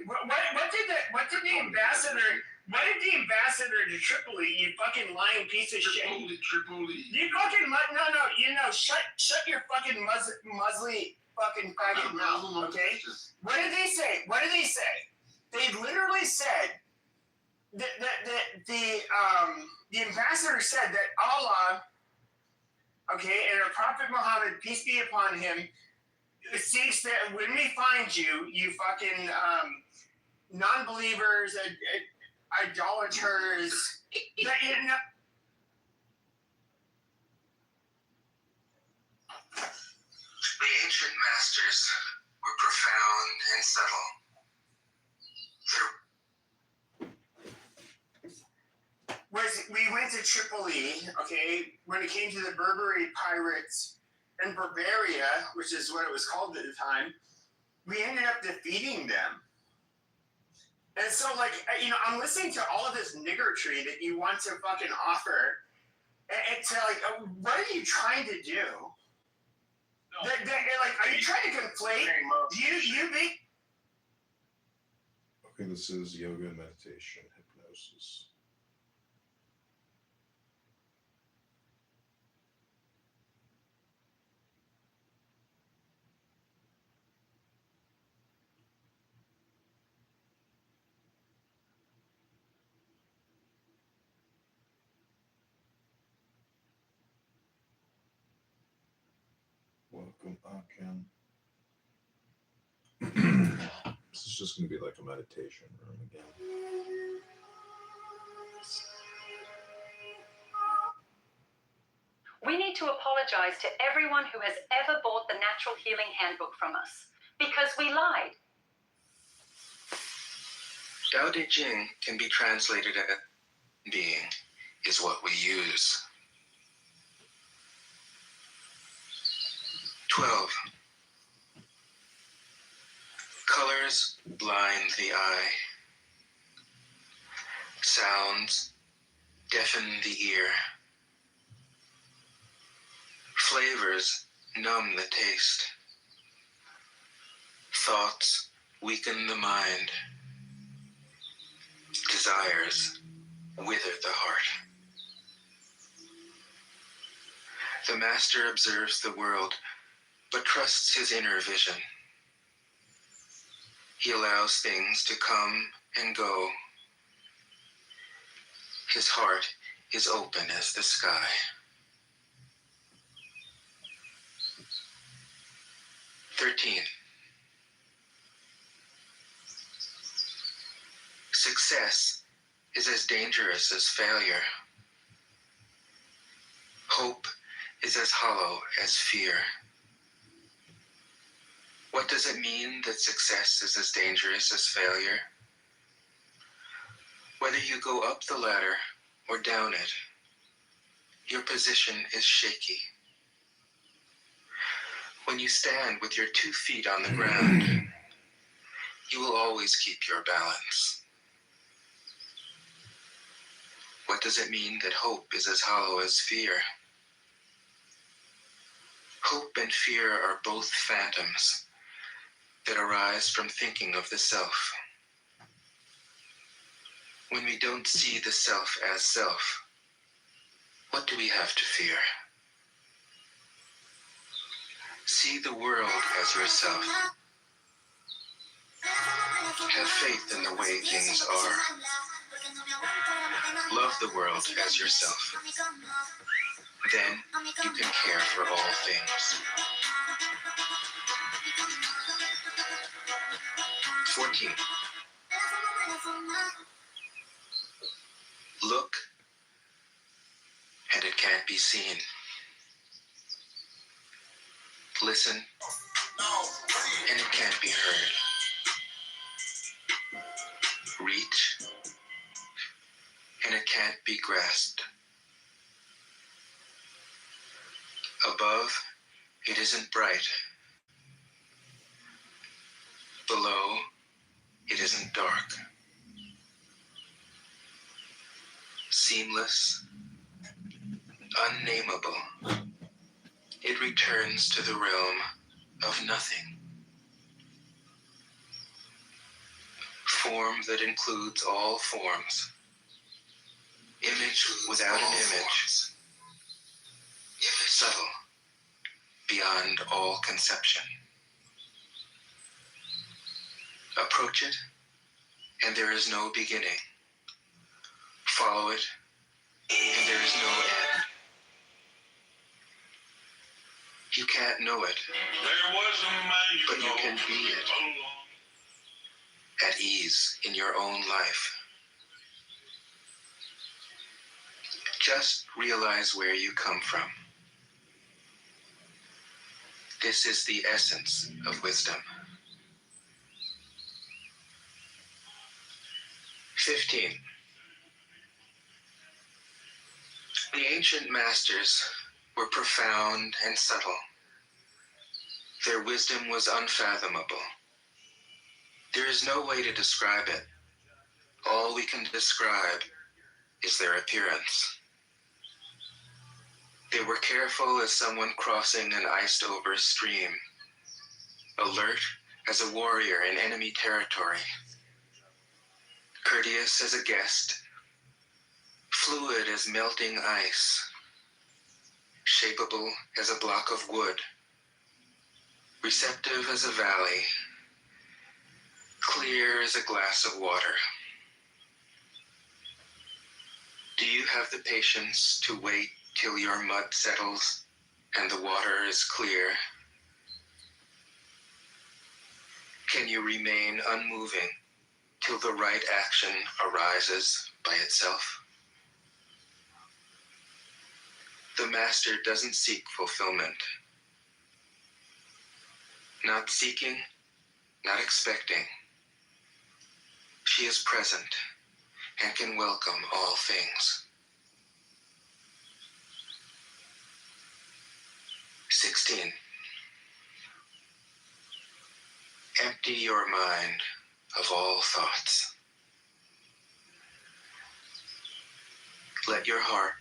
What did the ambassador? What did the ambassador to Tripoli? You fucking lying piece of shit. Tripoli. You fucking no. Shut your fucking Muslim fucking faggot mouth. Okay. What did they say? They literally said that the ambassador said that Allah, okay, and our Prophet Muhammad, peace be upon him, seeks that when we find you, you fucking non-believers, idolaters, that you know. The ancient masters were profound and subtle. We went to Tripoli, okay, when it came to the Berberi pirates in Barbaria, which is what it was called at the time, we ended up defeating them. And so, like, I'm listening to all of this niggertry that you want to fucking offer. And to, like, what are you trying to do? No. Are you trying to conflate? You be. Okay, this is yoga, meditation, hypnosis. Welcome, Aken. This is just going to be like a meditation room again. We need to apologize to everyone who has ever bought the Natural Healing Handbook from us, because we lied. Tao Te Ching can be translated as being is what we use. 12. Colors blind the eye. Sounds deafen the ear. Flavors numb the taste. Thoughts weaken the mind. Desires wither the heart. The master observes the world, but trusts his inner vision. He allows things to come and go. His heart is open as the sky. Success is as dangerous as failure. Hope is as hollow as fear. What does it mean that success is as dangerous as failure? Whether you go up the ladder or down it, your position is shaky. When you stand with your 2 feet on the ground, you will always keep your balance. What does it mean that hope is as hollow as fear? Hope and fear are both phantoms that arise from thinking of the self. When we don't see the self as self, what do we have to fear? See the world as yourself. Have faith in the way things are. Love the world as yourself. Then you can care for all things. 14. Look, and it can't be seen. Listen, and it can't be heard. Reach, and it can't be grasped. Above, it isn't bright. Below, it isn't dark. Seamless, unnameable, it returns to the realm of nothing. Form that includes all forms. Image without an image. Subtle, beyond all conception. Approach it, and there is no beginning. Follow it, and there is no end. You can't know it, but you can be it. At ease in your own life. Just realize where you come from. This is the essence of wisdom. 15. The ancient masters were profound and subtle. Their wisdom was unfathomable. There is no way to describe it, All we can describe is their appearance. They were careful as someone crossing an iced-over stream, alert as a warrior in enemy territory, courteous as a guest, fluid as melting ice, shapeable as a block of wood, receptive as a valley, clear as a glass of water. Do you have the patience to wait till your mud settles and the water is clear? Can you remain unmoving till the right action arises by itself? The master doesn't seek fulfillment. Not seeking, not expecting. She is present and can welcome all things. 16. Empty your mind of all thoughts. Let your heart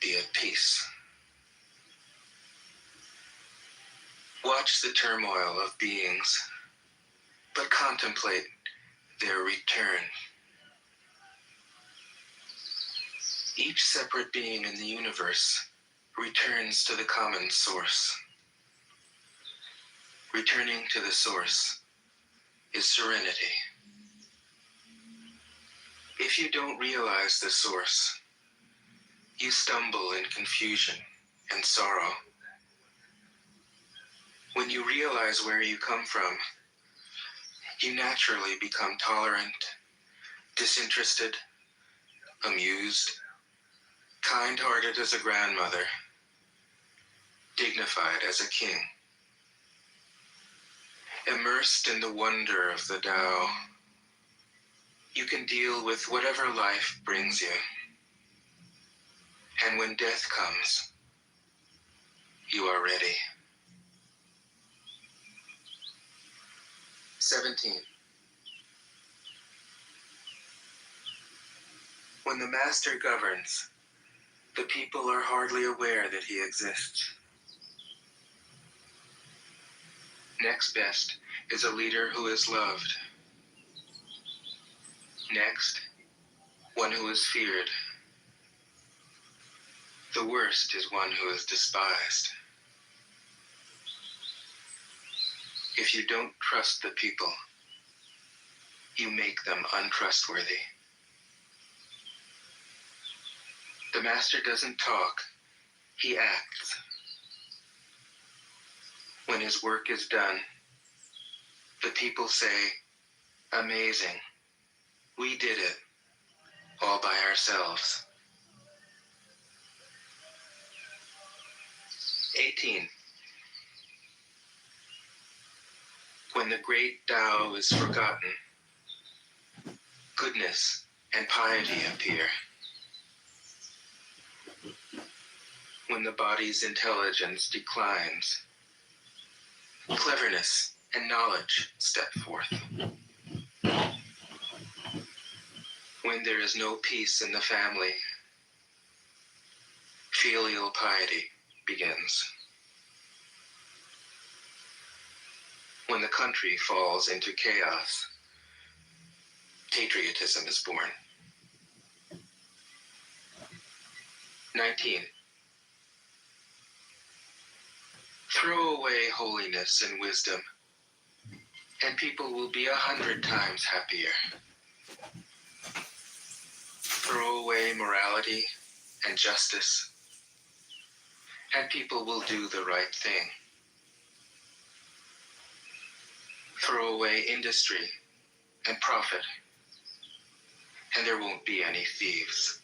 be at peace. Watch the turmoil of beings, but contemplate their return. Each separate being in the universe returns to the common source. Returning to the source is serenity. If you don't realize the source, you stumble in confusion and sorrow. When you realize where you come from, you naturally become tolerant, disinterested, amused, kind-hearted as a grandmother, dignified as a king. Immersed in the wonder of the Tao, you can deal with whatever life brings you. And when death comes, you are ready. 17. When the master governs, the people are hardly aware that he exists. Next best is a leader who is loved. Next, one who is feared. The worst is one who is despised. If you don't trust the people, you make them untrustworthy. The master doesn't talk, he acts. When his work is done, the people say, "Amazing, we did it, all by ourselves." 18. When the great Tao is forgotten, goodness and piety appear. When the body's intelligence declines, cleverness and knowledge step forth. When there is no peace in the family, filial piety begins. When the country falls into chaos, patriotism is born. 19. Throw away holiness and wisdom, and people will be 100 times happier. Throw away morality and justice, and people will do the right thing. Throw away industry and profit, and there won't be any thieves.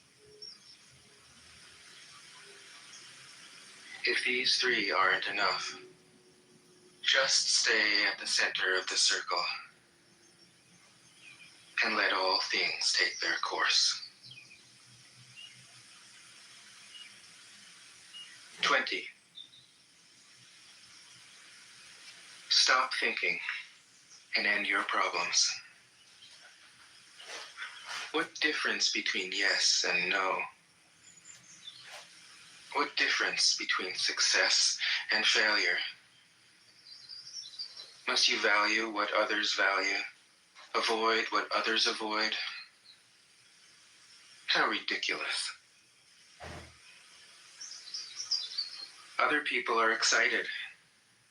If these three aren't enough, just stay at the center of the circle and let all things take their course. 20. Stop thinking and end your problems. What difference between yes and no? What difference between success and failure? Must you value what others value? Avoid what others avoid? How ridiculous. Other people are excited,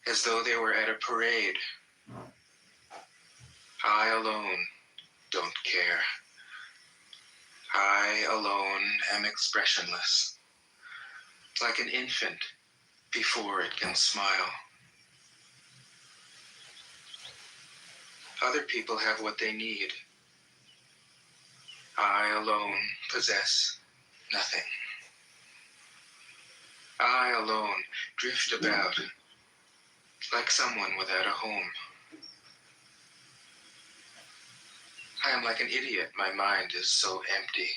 as though they were at a parade. I alone don't care. I alone am expressionless, like an infant before it can smile. Other people have what they need. I alone possess nothing. I alone drift about like someone without a home. I am like an idiot. My mind is so empty.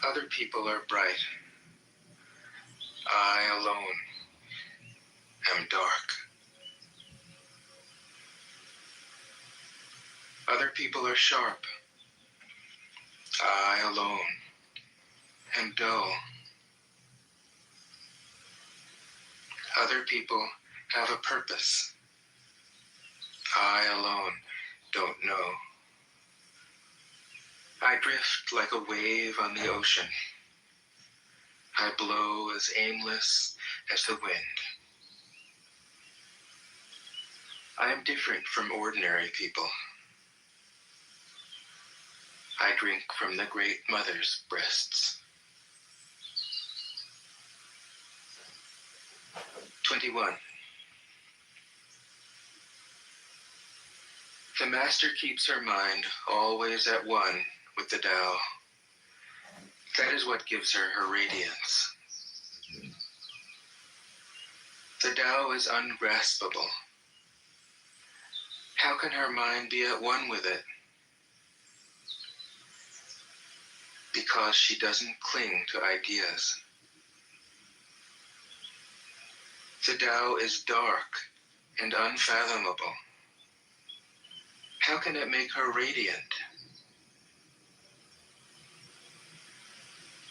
Other people are bright. I alone am dark. Other people are sharp. I alone am dull. Other people have a purpose. I alone don't know. I drift like a wave on the ocean. I blow as aimless as the wind. I am different from ordinary people. I drink from the great mother's breasts. 21. The master keeps her mind always at one with the Tao. That is what gives her her radiance. The Tao is ungraspable. How can her mind be at one with it? Because she doesn't cling to ideas. The Tao is dark and unfathomable. How can it make her radiant?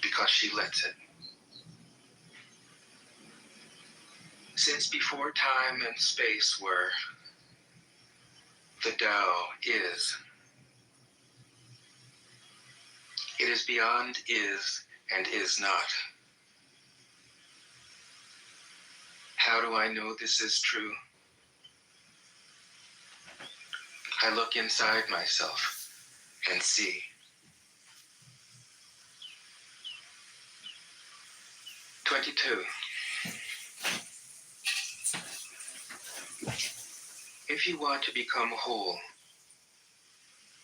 Because she lets it. Since before time and space were, the Tao is. It is beyond is and is not. How do I know this is true? I look inside myself and see. 22. If you want to become whole,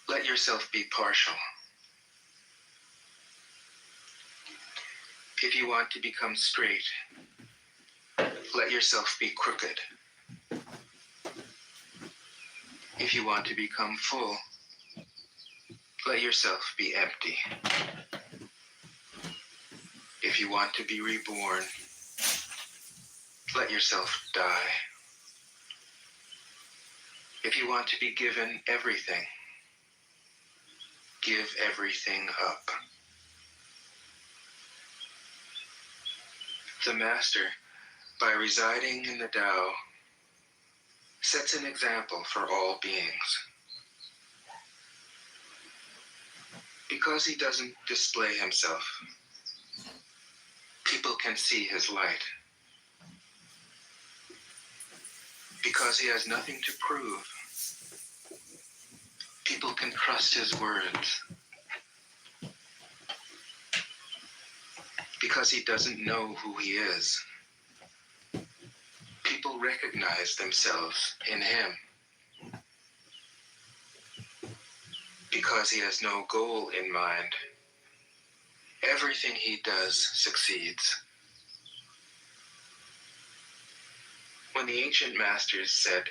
let yourself be partial. If you want to become straight, let yourself be crooked. If you want to become full, let yourself be empty. If you want to be reborn, let yourself die. If you want to be given everything, give everything up. The Master, by residing in the Tao, sets an example for all beings. Because he doesn't display himself, people can see his light. Because he has nothing to prove, people can trust his words. Because he doesn't know who he is, people recognize themselves in him. Because he has no goal in mind, everything he does succeeds. When the ancient masters said,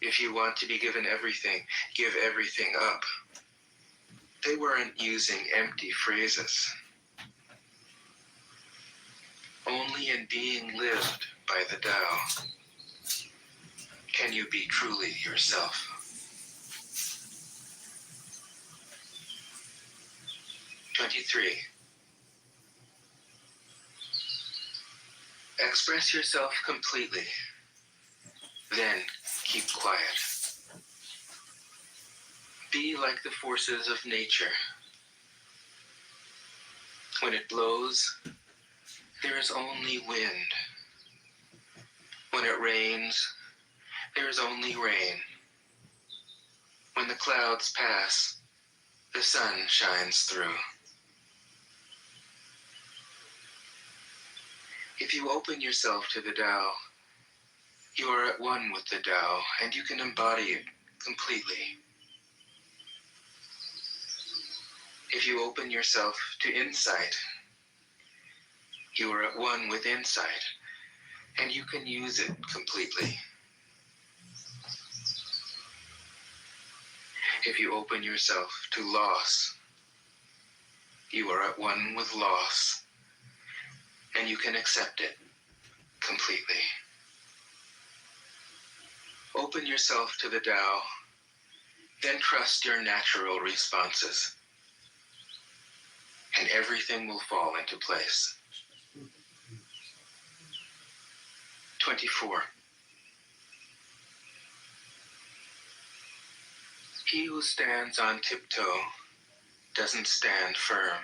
if you want to be given everything, give everything up, they weren't using empty phrases. Only in being lived by the Tao can you be truly yourself. 23. Express yourself completely. Then keep quiet. Be like the forces of nature. When it blows, there is only wind. When it rains, there is only rain. When the clouds pass, the sun shines through. If you open yourself to the Tao, you are at one with the Tao, and you can embody it completely. If you open yourself to insight, you are at one with insight, and you can use it completely. If you open yourself to loss, you are at one with loss, and you can accept it completely. Open yourself to the Tao, then trust your natural responses, and everything will fall into place. 24. He who stands on tiptoe doesn't stand firm.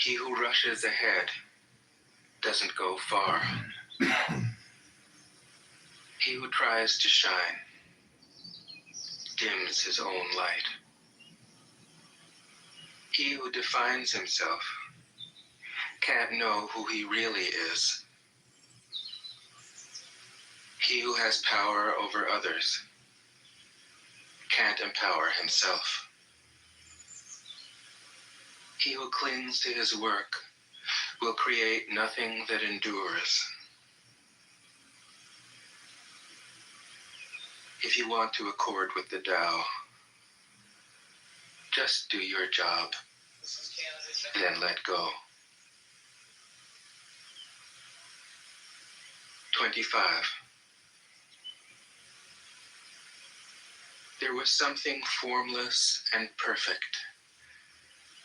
He who rushes ahead doesn't go far. He who tries to shine dims his own light. He who defines himself can't know who he really is. He who has power over others can't empower himself. He who clings to his work will create nothing that endures. If you want to accord with the Tao, just do your job, then let go. 25. There was something formless and perfect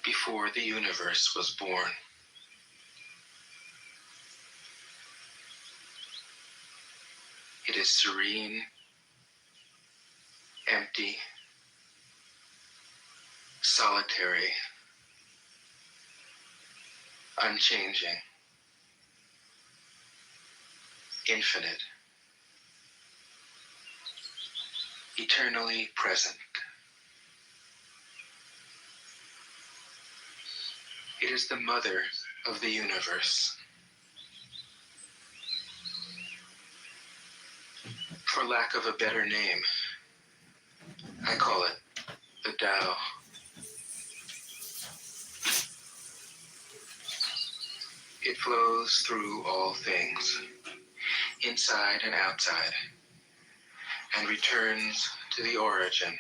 before the universe was born. It is serene, empty, solitary, unchanging, infinite, eternally present. It is the mother of the universe. For lack of a better name, I call it the Tao. It flows through all things, inside and outside, and returns to the origin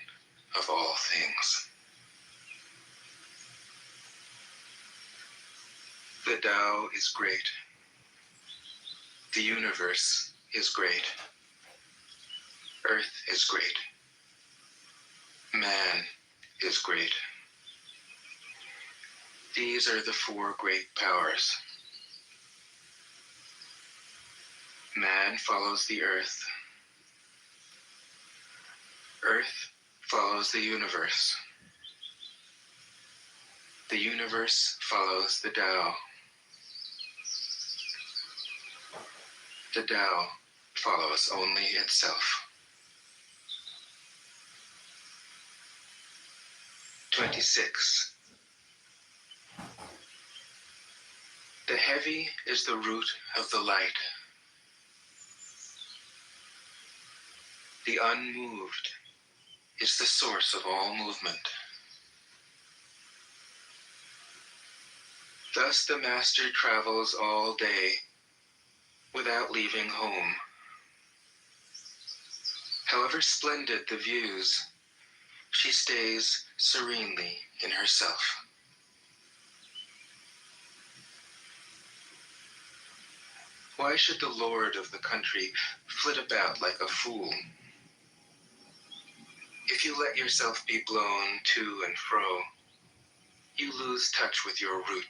of all things. The Tao is great. The universe is great. Earth is great. Man is great. These are the four great powers. Man follows the earth. Earth follows the universe. The universe follows the Tao. The Tao follows only itself. 26. The heavy is the root of the light. The unmoved is the source of all movement. Thus the master travels all day without leaving home. However splendid the views, she stays serenely in herself. Why should the lord of the country flit about like a fool? If you let yourself be blown to and fro, you lose touch with your root.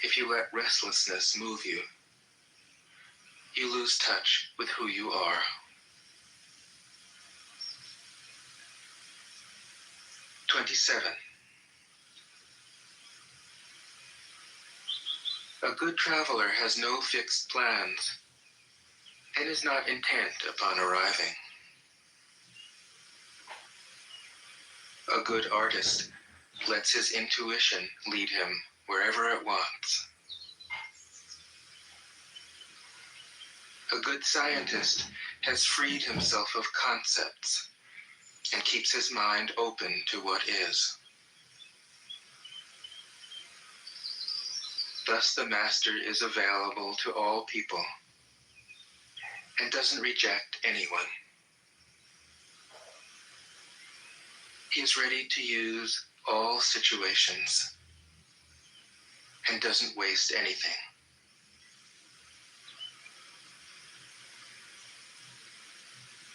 If you let restlessness move you, you lose touch with who you are. "27. A good traveler has no fixed plans and is not intent upon arriving. A good artist lets his intuition lead him wherever it wants. A good scientist has freed himself of concepts and keeps his mind open to what is. Thus the master is available to all people and doesn't reject anyone. He is ready to use all situations and doesn't waste anything.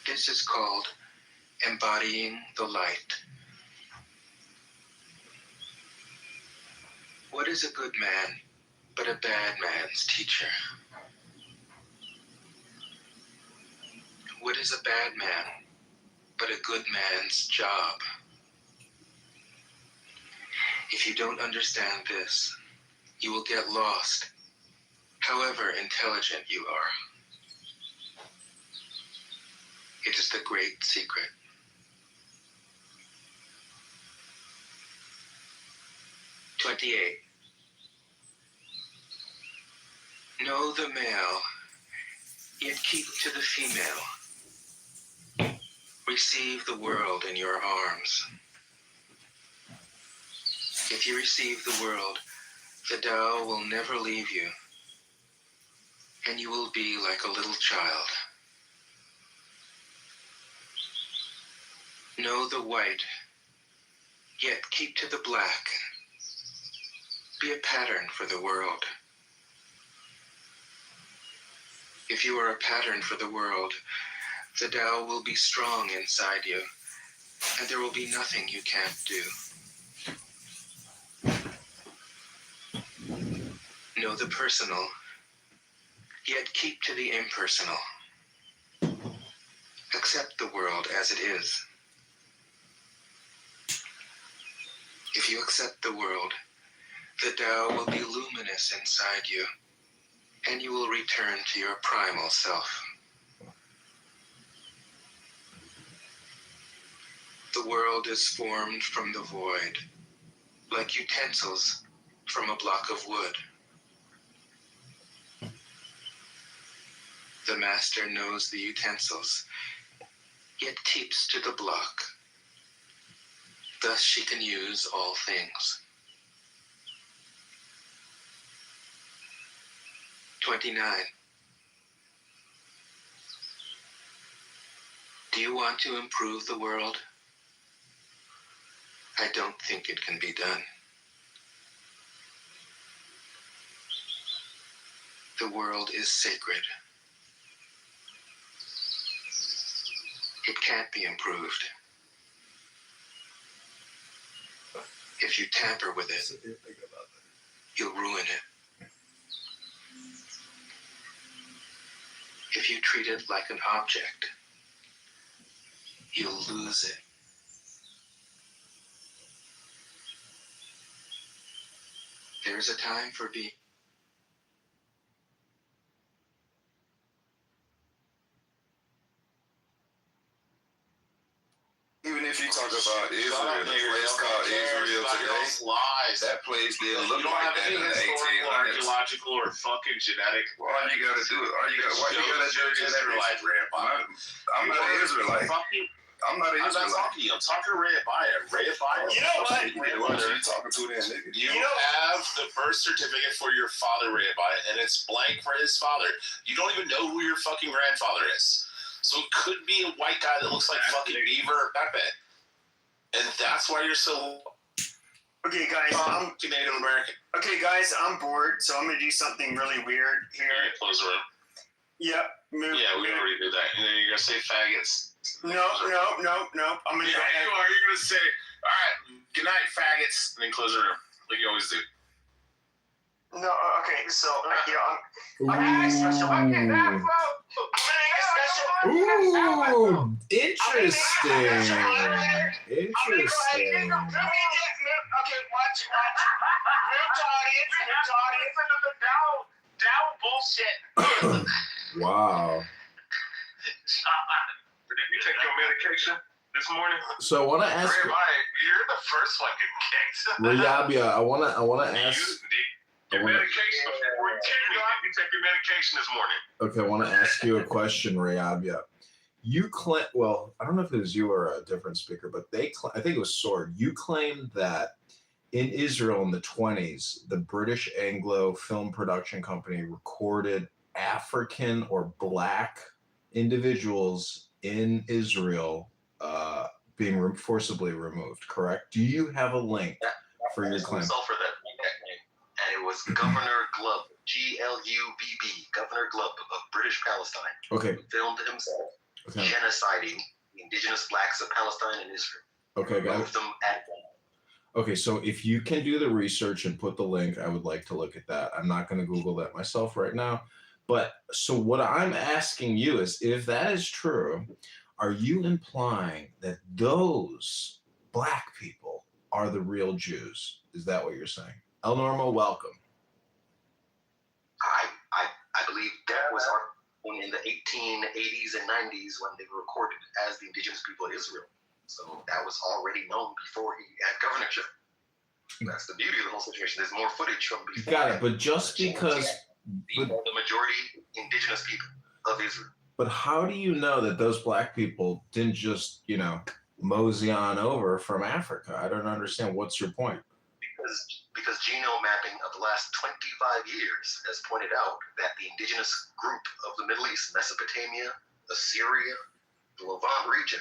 This is called embodying the light. What is a good man but a bad man's teacher? What is a bad man but a good man's job? If you don't understand this, you will get lost, however intelligent you are. It is the great secret. 28. Know the male, yet keep to the female. Receive the world in your arms. If you receive the world, the Tao will never leave you, and you will be like a little child. Know the white, yet keep to the black. Be a pattern for the world. If you are a pattern for the world, the Tao will be strong inside you, and there will be nothing you can't do. Know the personal, yet keep to the impersonal. Accept the world as it is. If you accept the world, the Tao will be luminous inside you, and you will return to your primal self. The world is formed from the void, like utensils from a block of wood. The master knows the utensils, yet keeps to the block. Thus she can use all things. 29. Do you want to improve the world? I don't think it can be done. The world is sacred. It can't be improved. If you tamper with it, you'll ruin it. If you treat it like an object, you'll lose it. There's a time for being. Even if you talk about Israel, the place called Israel today, lies. that place didn't You look don't like have that any in the historical, 1800s. archaeological, or fucking genetic. All you gotta do, why you gotta do Israelite, Rabbi. I'm not an Israelite. I'm not an I'm not Israelite. talking to you. I'm talking to Rehabiah. Rehabiah. You know what? What are you talking to then, nigga? You have the birth certificate for your father, Rehabiah, and it's blank for his father. You don't even know who your fucking grandfather is. So it could be a white guy that looks like fucking Beaver or Pepe. And that's why you're so Okay, guys. Canadian American. Okay, guys. I'm bored, so I'm gonna do something really weird here. Close the room. Yep. Yeah, we already did that. And then you're gonna say faggots. No. I'm gonna Yeah, you are. You're gonna say, all right, good night, faggots, and then close the room like you always do. No, okay, so I'm gonna ask special. I'm gonna ask special. Ooh, interesting. Okay, watch. Move to audience. Down bullshit. Wow. Did you take your medication this morning? So I want to ask You're the first one getting kicked. Rayabia. I want to ask. Your medication before you take your medication this morning. Okay, I want to ask you a question, Rayabia. You claim, well, I don't know if it was you or a different speaker, but I think it was Sword. You claimed that in Israel in the 20s, the British Anglo Film Production Company recorded African or Black individuals in Israel being forcibly removed, correct? Do you have a link for your claim? For that name. And it was Governor Glubb, Glubb, Governor Glubb of British Palestine. Okay. Who filmed himself genociding the indigenous blacks of Palestine and Israel. Okay, got Removed it. them at Okay, so if you can do the research and put the link, I would like to look at that. I'm not going to Google that myself right now. But so what I'm asking you is, if that is true, are you implying that those Black people are the real Jews? Is that what you're saying? El Normo, welcome. I believe that was in the 1880s and 90s when they were recorded as the indigenous people of Israel. So that was already known before he had governorship. That's the beauty of the whole situation. There's more footage from before. Got it, but just because the majority indigenous people of Israel. But how do you know that those Black people didn't just, mosey on over from Africa? I don't understand. What's your point? Because genome mapping of the last 25 years has pointed out that the indigenous group of the Middle East, Mesopotamia, Assyria, the Levant region,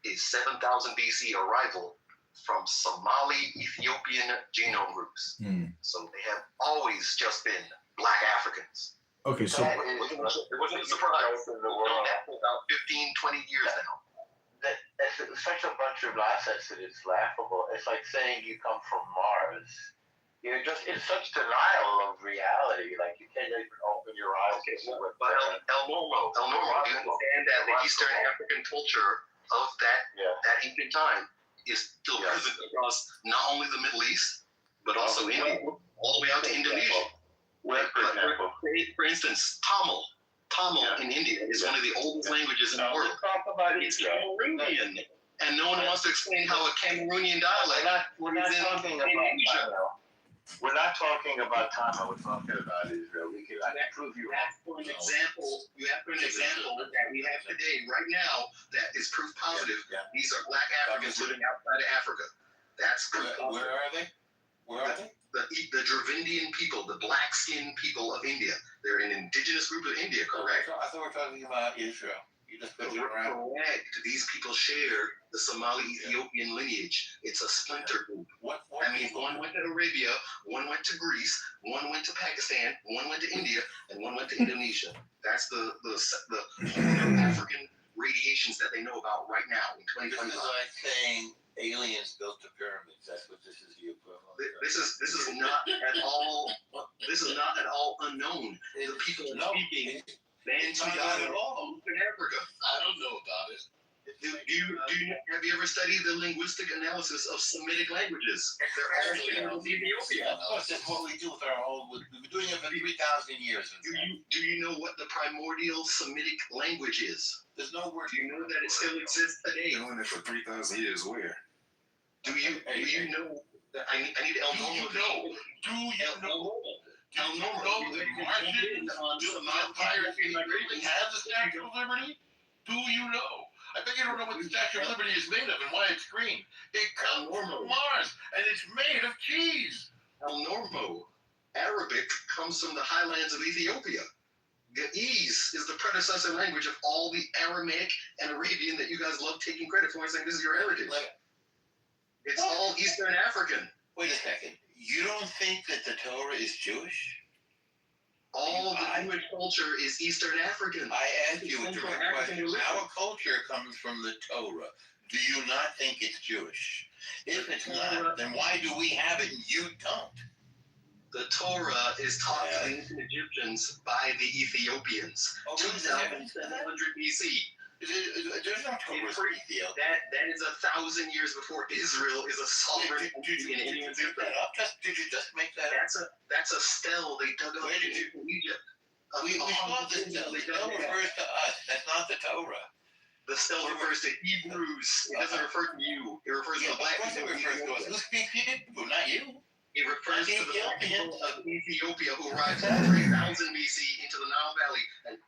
is 7,000 BC arrival from Somali Ethiopian genome groups. So they have always just been Black Africans. Okay, so it wasn't a surprise. We've known that for about 15, 20 years now. It's such a bunch of nonsense that it's laughable. It's like saying you come from Mars. It's such denial of reality. Like you can't even open your eyes. But El Normo, do you understand that the Eastern African culture of that ancient time is still present across not only the Middle East, but also India, all the way out to Indonesia. For instance, Tamil in India is one of the oldest languages in the world. It's Cameroonian, and no one wants to explain how a Cameroonian dialect We're not talking about Tamil. We're not talking about Tamil. We're talking about Israel. I can prove you wrong. For an example, that we have today, right now, that is proof positive. These are Black Africans living outside of Africa. That's proof positive. Where are they? The Dravidian people, the black-skinned people of India. They're an indigenous group of India, correct? I thought we were talking about Israel. You just put it around. Correct. These people share the Somali Ethiopian lineage. It's a splinter group. That means one went to Arabia, one went to Greece, one went to Pakistan, one went to India, and one went to Indonesia. That's the African radiations that they know about right now in 2025. This is like saying aliens built the pyramids. That's what this is the equivalent. This is not at all. This is not at all unknown. The people speaking Bantu dialect in Africa. I don't know about it. Have you ever studied the linguistic analysis of Semitic languages? They're African of Ethiopia. That's what we do with our whole. We've been doing it for 3,000 years. Do you know what the primordial Semitic language is? There's no word. Do you know that it still exists today? Doing it for 3,000 years. Where? Do you know? I need El Normo. Do you know? El Normo. The Martians built the Empire State Building has the Statue of Liberty? Do you know? I bet you don't know what the Statue of Liberty is made of and why it's green. It comes from Mars and it's made of cheese. El Normo. Arabic comes from the highlands of Ethiopia. Ge'ez is the predecessor language of all the Aramaic and Arabian that you guys love taking credit for and saying this is your heritage. It's all Eastern African. Wait a second. You don't think that the Torah is Jewish? All the Jewish culture is Eastern African. I asked you a direct question. Our culture comes from the Torah. Do you not think it's Jewish? If it's not, then why do we have it and you don't? The Torah is taught to the ancient Egyptians by the Ethiopians. 2700 BC. There's no Torah for Ethiopia. That is 1,000 years before Israel is a sovereign entity in any Did you just make that up? That's a stele they dug up in Egypt. We saw the stele. The stele refers to us. That's not the Torah. The stele refers to Hebrews. It doesn't refer to you. It refers to black people. It refers to us. Who speaks Hebrew? Not you. It refers to the people of Ethiopia who arrived in 3000 BC into the Nile Valley and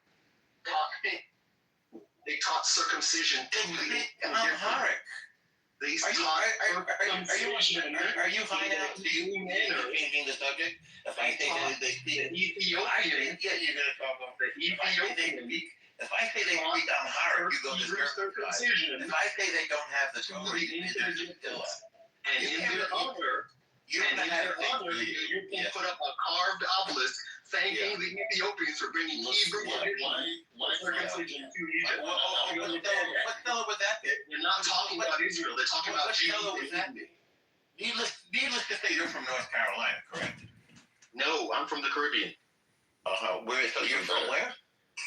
they taught circumcision to the Amharic. They Are you finding out? Do you changing the subject? If I say they speak Ethiopian, yeah, you're gonna talk about the Ethiopian. If I say they speak Amharic, you go to circumcision. If I say they don't have the Torah, and in their honor, you can put up a carved obelisk thanking the Ethiopians for bringing Hebrew circumcision to Egypt. What fellow would that be? They're not talking about Israel. They're talking about Jesus. What fellow would that be? Needless to say, you're from North Carolina, correct? No, I'm from the Caribbean. Where? So you're from where?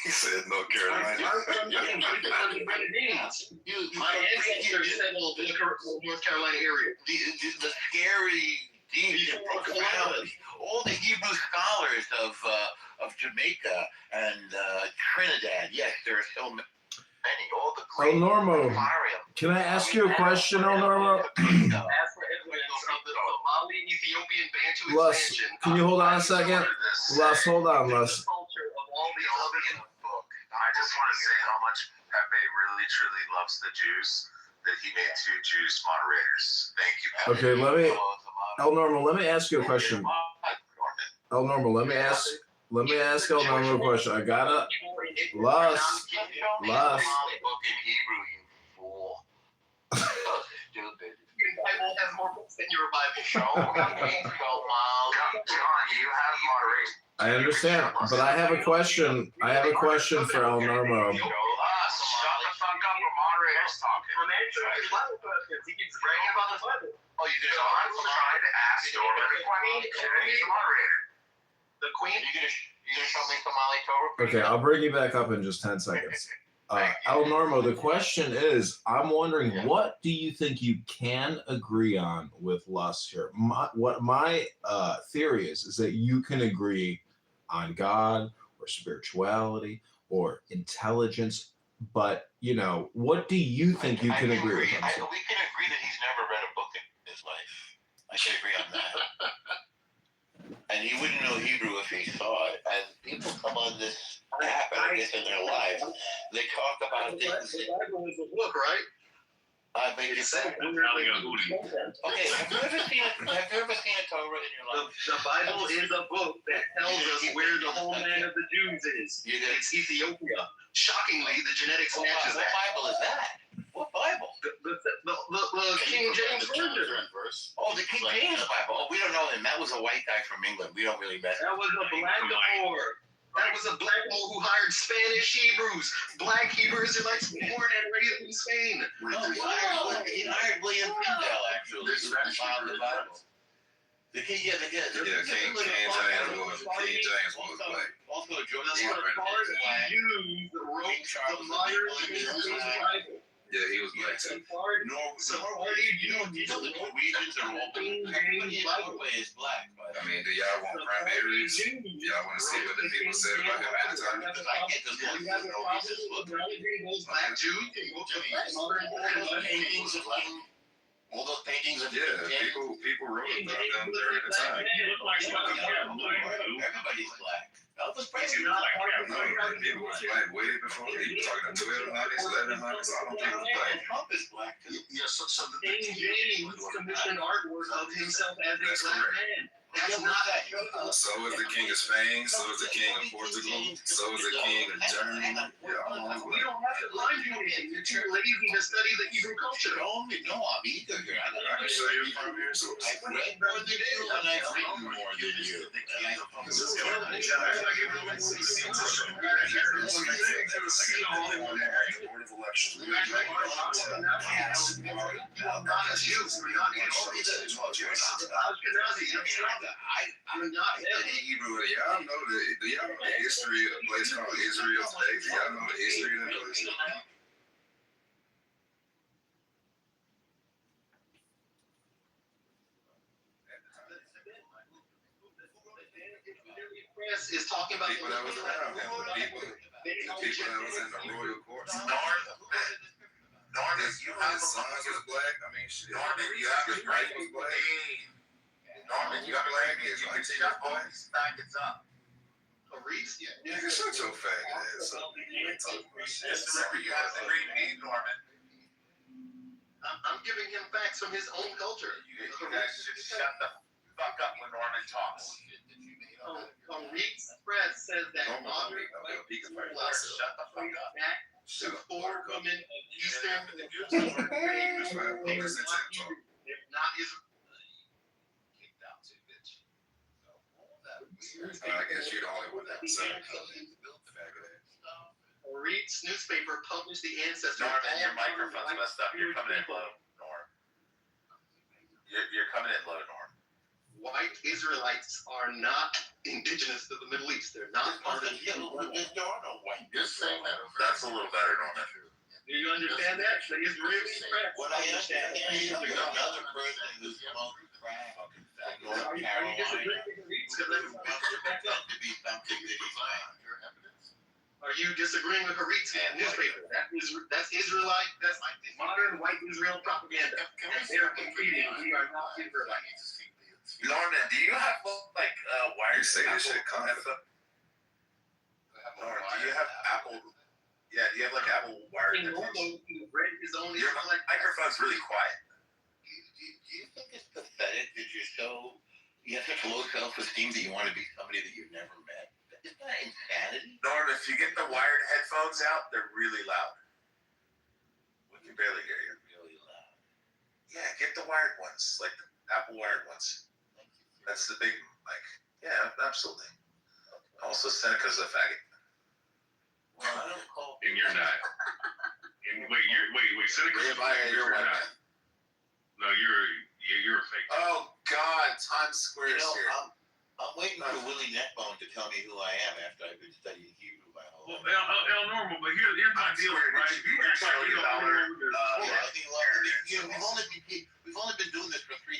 He said North Carolina. I'm from the Grenadines. My ancestors settled in the North Carolina area. The scary, deep, profound. All the Hebrew scholars of Jamaica and Trinidad. Yes, there are so many. All the great El Normo, can I ask you a question, El Normo? Les, can you hold on a second? Les, hold on, Les. I just want to say how much Pepe really truly loves the Jews, that he made 2 Jews moderators. Thank you, Pepe. Okay, El Normo, let me ask you a question. El Normo, let me ask El Normo a question. I gotta, Les. Bible has more books than your Bible. I understand, but I have a question. I have a question for El Normo. The Queen? You're gonna show me Somali Torah? Okay, I'll bring you back up in just 10 seconds. El Normo, the question is, I'm wondering, what do you think you can agree on with Les here? My theory is that you can agree on God or spirituality or intelligence, but, you know, what do you think you can agree with him? We can agree that he's never read a book in his life. I can agree on that. And he wouldn't know Hebrew if he saw it. And people come on this app, and I guess in their lives, they talk about things. The Bible is a book, right? I mean, it's okay. Have you ever seen a Torah in your life? The Bible is a book that tells us where the homeland of the Jews is. It's Ethiopia. Shockingly, the genetics matches that. What Bible is that? What Bible? The King James Version. Oh, the King James Bible. Oh, we don't know him. That was a white guy from England. We don't really mess. That was a black Moor. That was a black Moor who hired Spanish Hebrews. Black Hebrew Israelites born and raised in Spain. No, he hired William Tyndale, actually. He filed the Bible. The King James was black. Also, George Jews wrote the modern English Bible. Yeah, he was black too. You know, the Norwegians are all everybody in Norway is black. I mean, do y'all want primaries? Y'all want to see what the people said about him at the time? Because I get this look. Black Jews. All those paintings of people wrote about them during the time. Everybody's black. Elvis Presley was black. People was black way before. He was talking 1200s, 1100s. All them people was black. Trump is black. Yes, so the King James commissioned artwork of himself as a black man. That's not that. So is the king of Spain. So is the king of Portugal. So is the king of Germany. Yeah, I'm on We don't have to find you anything. You're too lazy to study the Hebrew culture. No, I'm either here. I can show you from here. So I've read more than you, and I've written more than you. Board of Elections. We are ready to cast our I'm not Hebrew. Y'all know the history of a place called Israel today? Do y'all know the history of that place? Press is talking about People that was around him, the people that was in the royal courts. Norman, you have His sons was black. I mean, shit. Norman, you have His wife was black. Norman, you got to let me. You can shut all these faggots up. Reese, Nigga, shut your faggot ass up. You ain't talking about shit. Just remember, you have to read me, Norman. I'm giving him facts from his own culture. You guys should shut the fuck up when Norman talks. Reese Press says that modern Shut the fuck up. back to four women of Eastern not Israel. I guess you're the only one that said it. Reed's newspaper published the ancestors. Norman, your microphone's messed up. You're coming in low, Norm. You're coming in low, Norm. White Israelites are not indigenous to the Middle East. They're not part of the There are no white. You're saying that. That's a little better, Norman. Do you understand that? The Israeli press. What I understand is another person who smoked crack in North Carolina wants to pretend to be something that he's not. Are you disagreeing with Harit's newspaper? That's Israelite. That's modern white Israel propaganda. They're competing. We are not Israelites. Norman, do you have like wired? You say this shit Norman, do you have Apple? Yeah, do you have like Apple wired headphones? Your microphone's really quiet. Do you think it's pathetic that you have such low self-esteem that you want to be somebody that you've never met? Isn't that insanity? Norm, if you get the wired headphones out, they're really loud. We can barely hear you. Really loud. Yeah, get the wired ones, like the Apple wired ones. That's the big mic. Yeah, absolutely. Also, Seneca's a faggot. Well, I don't call. And you're not. Wait. Seneca's You're white man. No, you're a fake. Oh God, Times Square is here. I'm waiting for Willie Neckbone to tell me who I am after I've been studying Hebrew my whole life. Well, El Normal, but here's my deal, right? We've only been doing this for 3,000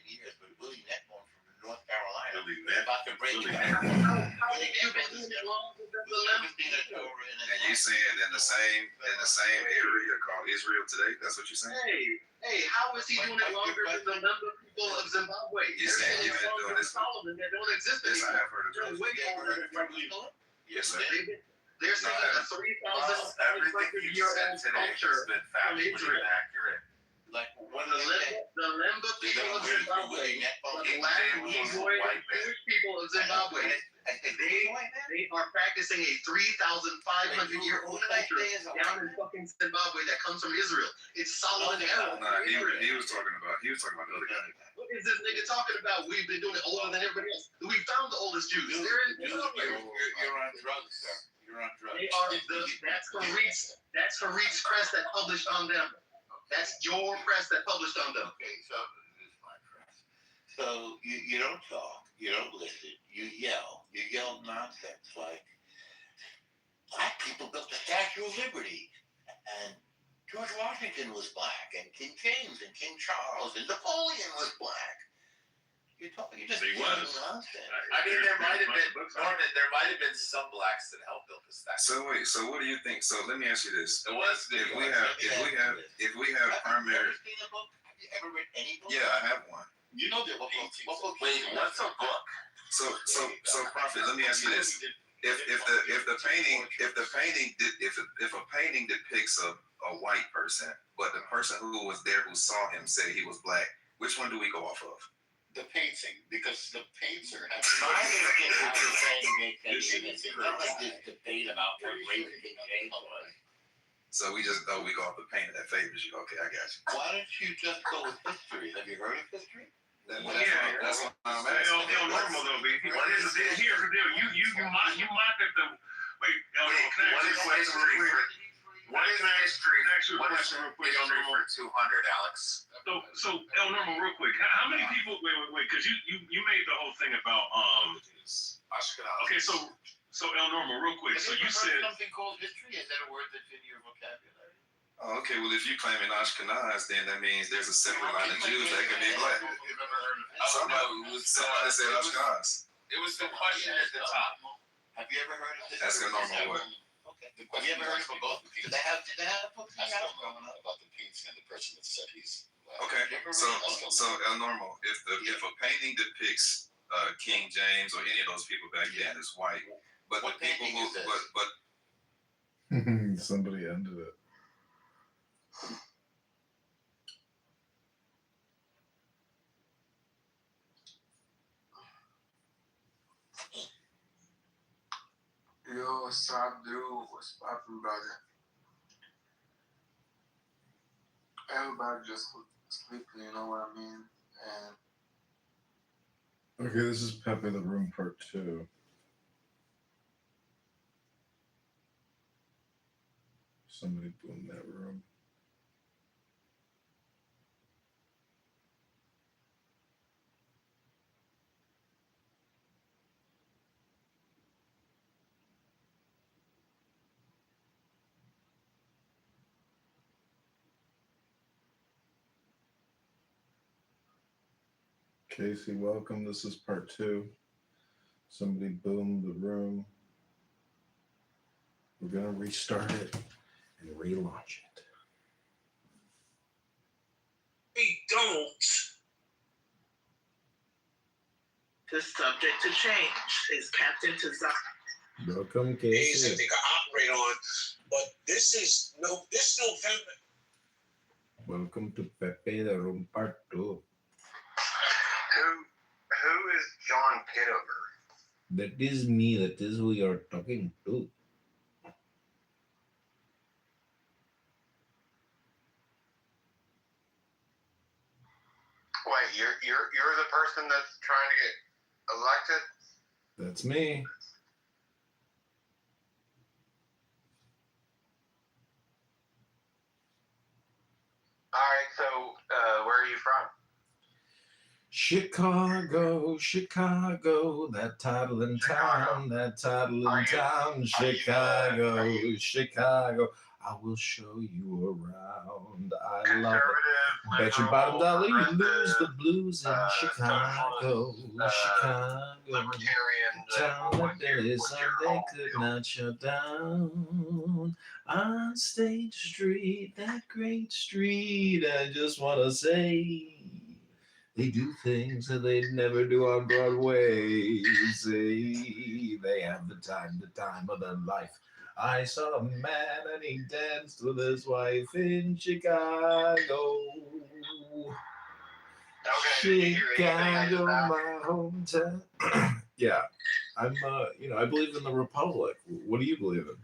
years, but Willie Neckbone from North Carolina is about to break it. And you saying in the same area called Israel today? That's what you're saying? Hey, how is he doing it longer than the number of people of Zimbabwe? You saying you've been doing this? Solomon, they don't exist Yes, I anymore. have heard of They're this. way older than white people. Yes, sir. They're saying a 3,500-year-old culture from Israel. Accurate. Like The Lemba people of Zimbabwe, the Black, Negroid, Jewish people of Zimbabwe, they are practicing a 3,500-year-old culture down in fucking Zimbabwe that comes from Israel. It's Solomon era. Nah, he was talking about the other guy. What is this nigga talking about? We've been doing it older than everybody else. We found the oldest Jews. They're in Zimbabwe. You're on drugs, sir. You're on drugs. They are that's Harit's press that published on them. That's your press that published on them. Okay, so this is my press. So you don't talk, you don't listen, you yell nonsense like black people built the Statue of Liberty, and George Washington was black, and King James and King Charles and Napoleon was black. You're just yelling nonsense. I mean, there might have been Norman. There might have been some blacks that helped build the statue. So wait. So what do you think? So let me ask you this: It was. If we have primary. Have you seen a book? Have you ever read any book? Yeah, I have one. You know that what book? Wait, what's a book? So Prophet, let me ask you this: if a painting depicts a white person, but the person who was there who saw him said he was black, which one do we go off of? the painting, because the painter has no idea how to say it's not like this debate about what great King James was. So we just we go off the painting that favors you. Okay, I got you. Why don't you just go with history? Have you heard of history? That's what I'm asking. Normal though, baby. Here's the deal. You mock at the. Wait, can I ask you a question real quick? Can I ask you a question real quick, El Normal? For 200, Alex. So El Normal, real quick. How many people? Wait, because you made the whole thing about Okay, so El Normal, real quick. So you said something called history. Is that a word that's in your vocabulary? Oh, okay. Well, if you claim in Ashkenaz, then that means there's a separate line of Jews that can be black. Somebody said Ashkenaz. It was the question at the top. Have you ever heard of this? That's a normal word. Okay. Have you ever heard of both? Did they have a book? I still know about the painting and the person that said he's. Okay. So normal. If a painting depicts King James or any of those people back then is white, but the people who somebody ended it. Yo, what's up, dude? What's poppin', brother? Everybody just sleeping, you know what I mean? And Okay, this is Pepe the Room Part 2. Somebody boomed that room. Casey, welcome. This is Part 2. Somebody boomed the room. We're going to restart it and relaunch it. We don't. The subject to change is Captain Tazak. Welcome, Days Casey. that they can operate on, but this November. Welcome to Pepe the Room Part 2. Who is John Kitover? That is me. That is who you're talking to. Wait, you're the person that's trying to get elected? That's me. All right, so where are you from? Chicago, Chicago, that title in town, Chicago, Chicago. I will show you around. I love it. Bet your bottom dollar you lose the blues in Chicago, Chicago. Town that Billy Sunday could not shut down. On State Street, that great street, I just want to say. They do things that they'd never do on Broadway. Say they have the time of their life. I saw a man and he danced with his wife in Chicago. Chicago, my hometown. Yeah, I'm. I believe in the Republic. What do you believe in?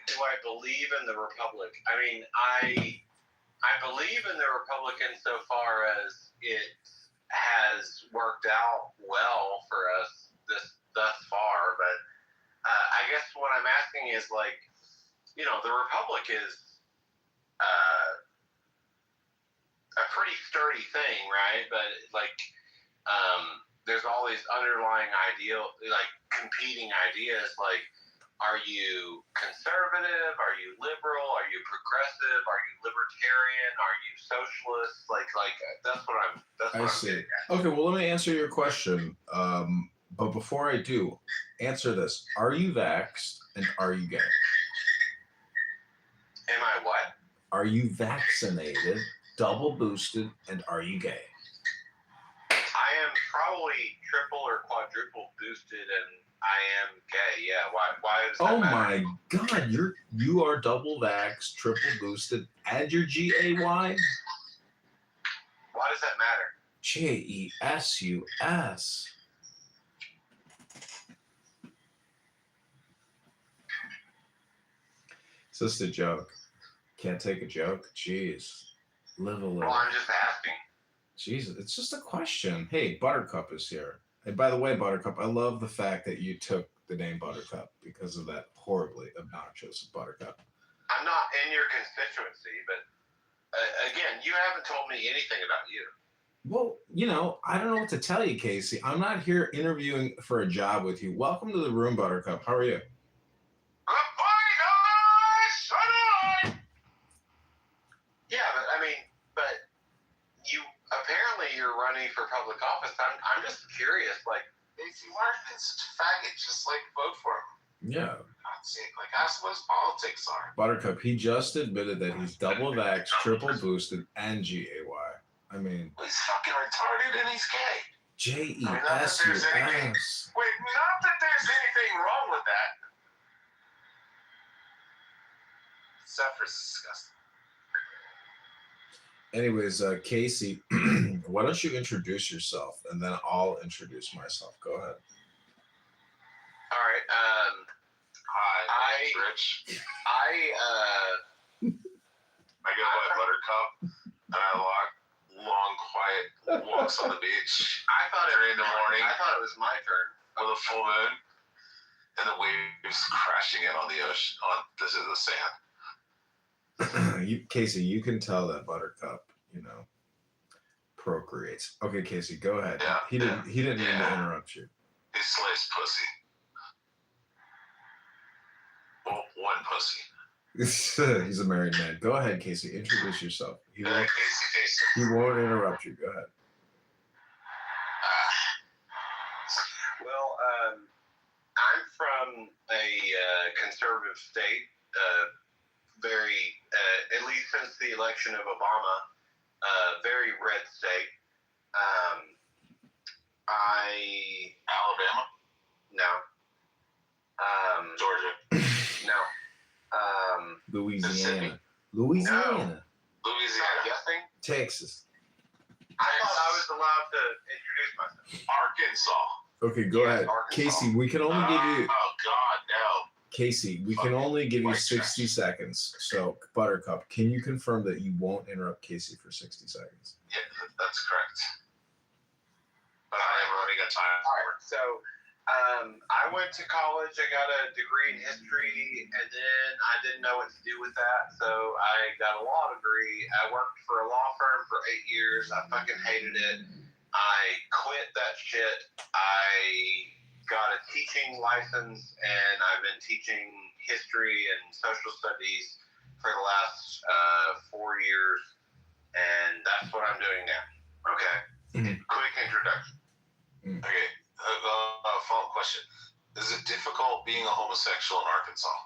Do I believe in the Republic? I mean, I believe in the Republic insofar as it has worked out well for us thus far. But I guess what I'm asking is, like, the Republic is a pretty sturdy thing, right? But there's all these underlying competing ideas, like. Are you conservative? Are you liberal? Are you progressive? Are you libertarian? Are you socialist? That's what I'm see. Okay, well, let me answer your question. But before I do, answer this. Are you vaxxed and are you gay? Am I what? Are you vaccinated, double boosted, and are you gay? I am probably triple or quadruple boosted, and I am gay. Yeah. Why does that Oh matter? my God, you are double vax, triple boosted, and your GAY? Why does that matter? JESUS. It's just a joke. Can't take a joke? Jeez. Live a little. Well, I'm just asking. Jesus, it's just a question. Hey, Buttercup is here. And by the way, Buttercup, I love the fact that you took the name Buttercup because of that horribly obnoxious Buttercup. I'm not in your constituency, but again, you haven't told me anything about you. Well, you know, I don't know what to tell you, Casey. I'm not here interviewing for a job with you. Welcome to the room, Buttercup. How are you? Yeah, but you apparently you're running for public office. I'm just curious, like, Casey, why are you such a faggot? Just like vote for him. Yeah. Like, that's what politics are. Buttercup, he just admitted that he's double vax, triple boosted, and GAY. I mean, He's fucking retarded and he's gay. JESUS. Wait, not that there's anything wrong with that. Zephyr's disgusting. Anyways, Casey, why don't you introduce yourself, and then I'll introduce myself. Go ahead. All right. Hi, Rich. I go by Buttercup, and I walk long, quiet walks on the beach. I thought it in the morning. I thought it was my turn with a full moon, and the waves crashing in on the ocean. This is the sand. Casey, you can tell that Buttercup, you know, procreates. Okay, Casey, go ahead. Yeah, he didn't mean to interrupt you. He slays pussy. Well, one pussy. He's a married man. Go ahead, Casey. Introduce yourself. He won't interrupt you. Go ahead. Well, I'm from a conservative state, very, at least since the election of Obama, very red state. Alabama? No. Georgia? No. Louisiana. No. Louisiana. Guessing? Texas. I thought I was allowed to introduce myself. Arkansas. Okay, go ahead. Arkansas. Casey, we can only give you... Oh, God, no. Casey, we can only give you 60 seconds. So, Buttercup, can you confirm that you won't interrupt Casey for 60 seconds? Yeah, that's correct. But I am running a time. All right, so I went to college. I got a degree in history, and then I didn't know what to do with that, so I got a law degree. I worked for a law firm for 8 years. I fucking hated it. I quit that shit. I got a teaching license, and I've been teaching history and social studies for the last 4 years, and that's what I'm doing now. Okay? Quick introduction. Okay, follow-up question. Is it difficult being a homosexual in Arkansas?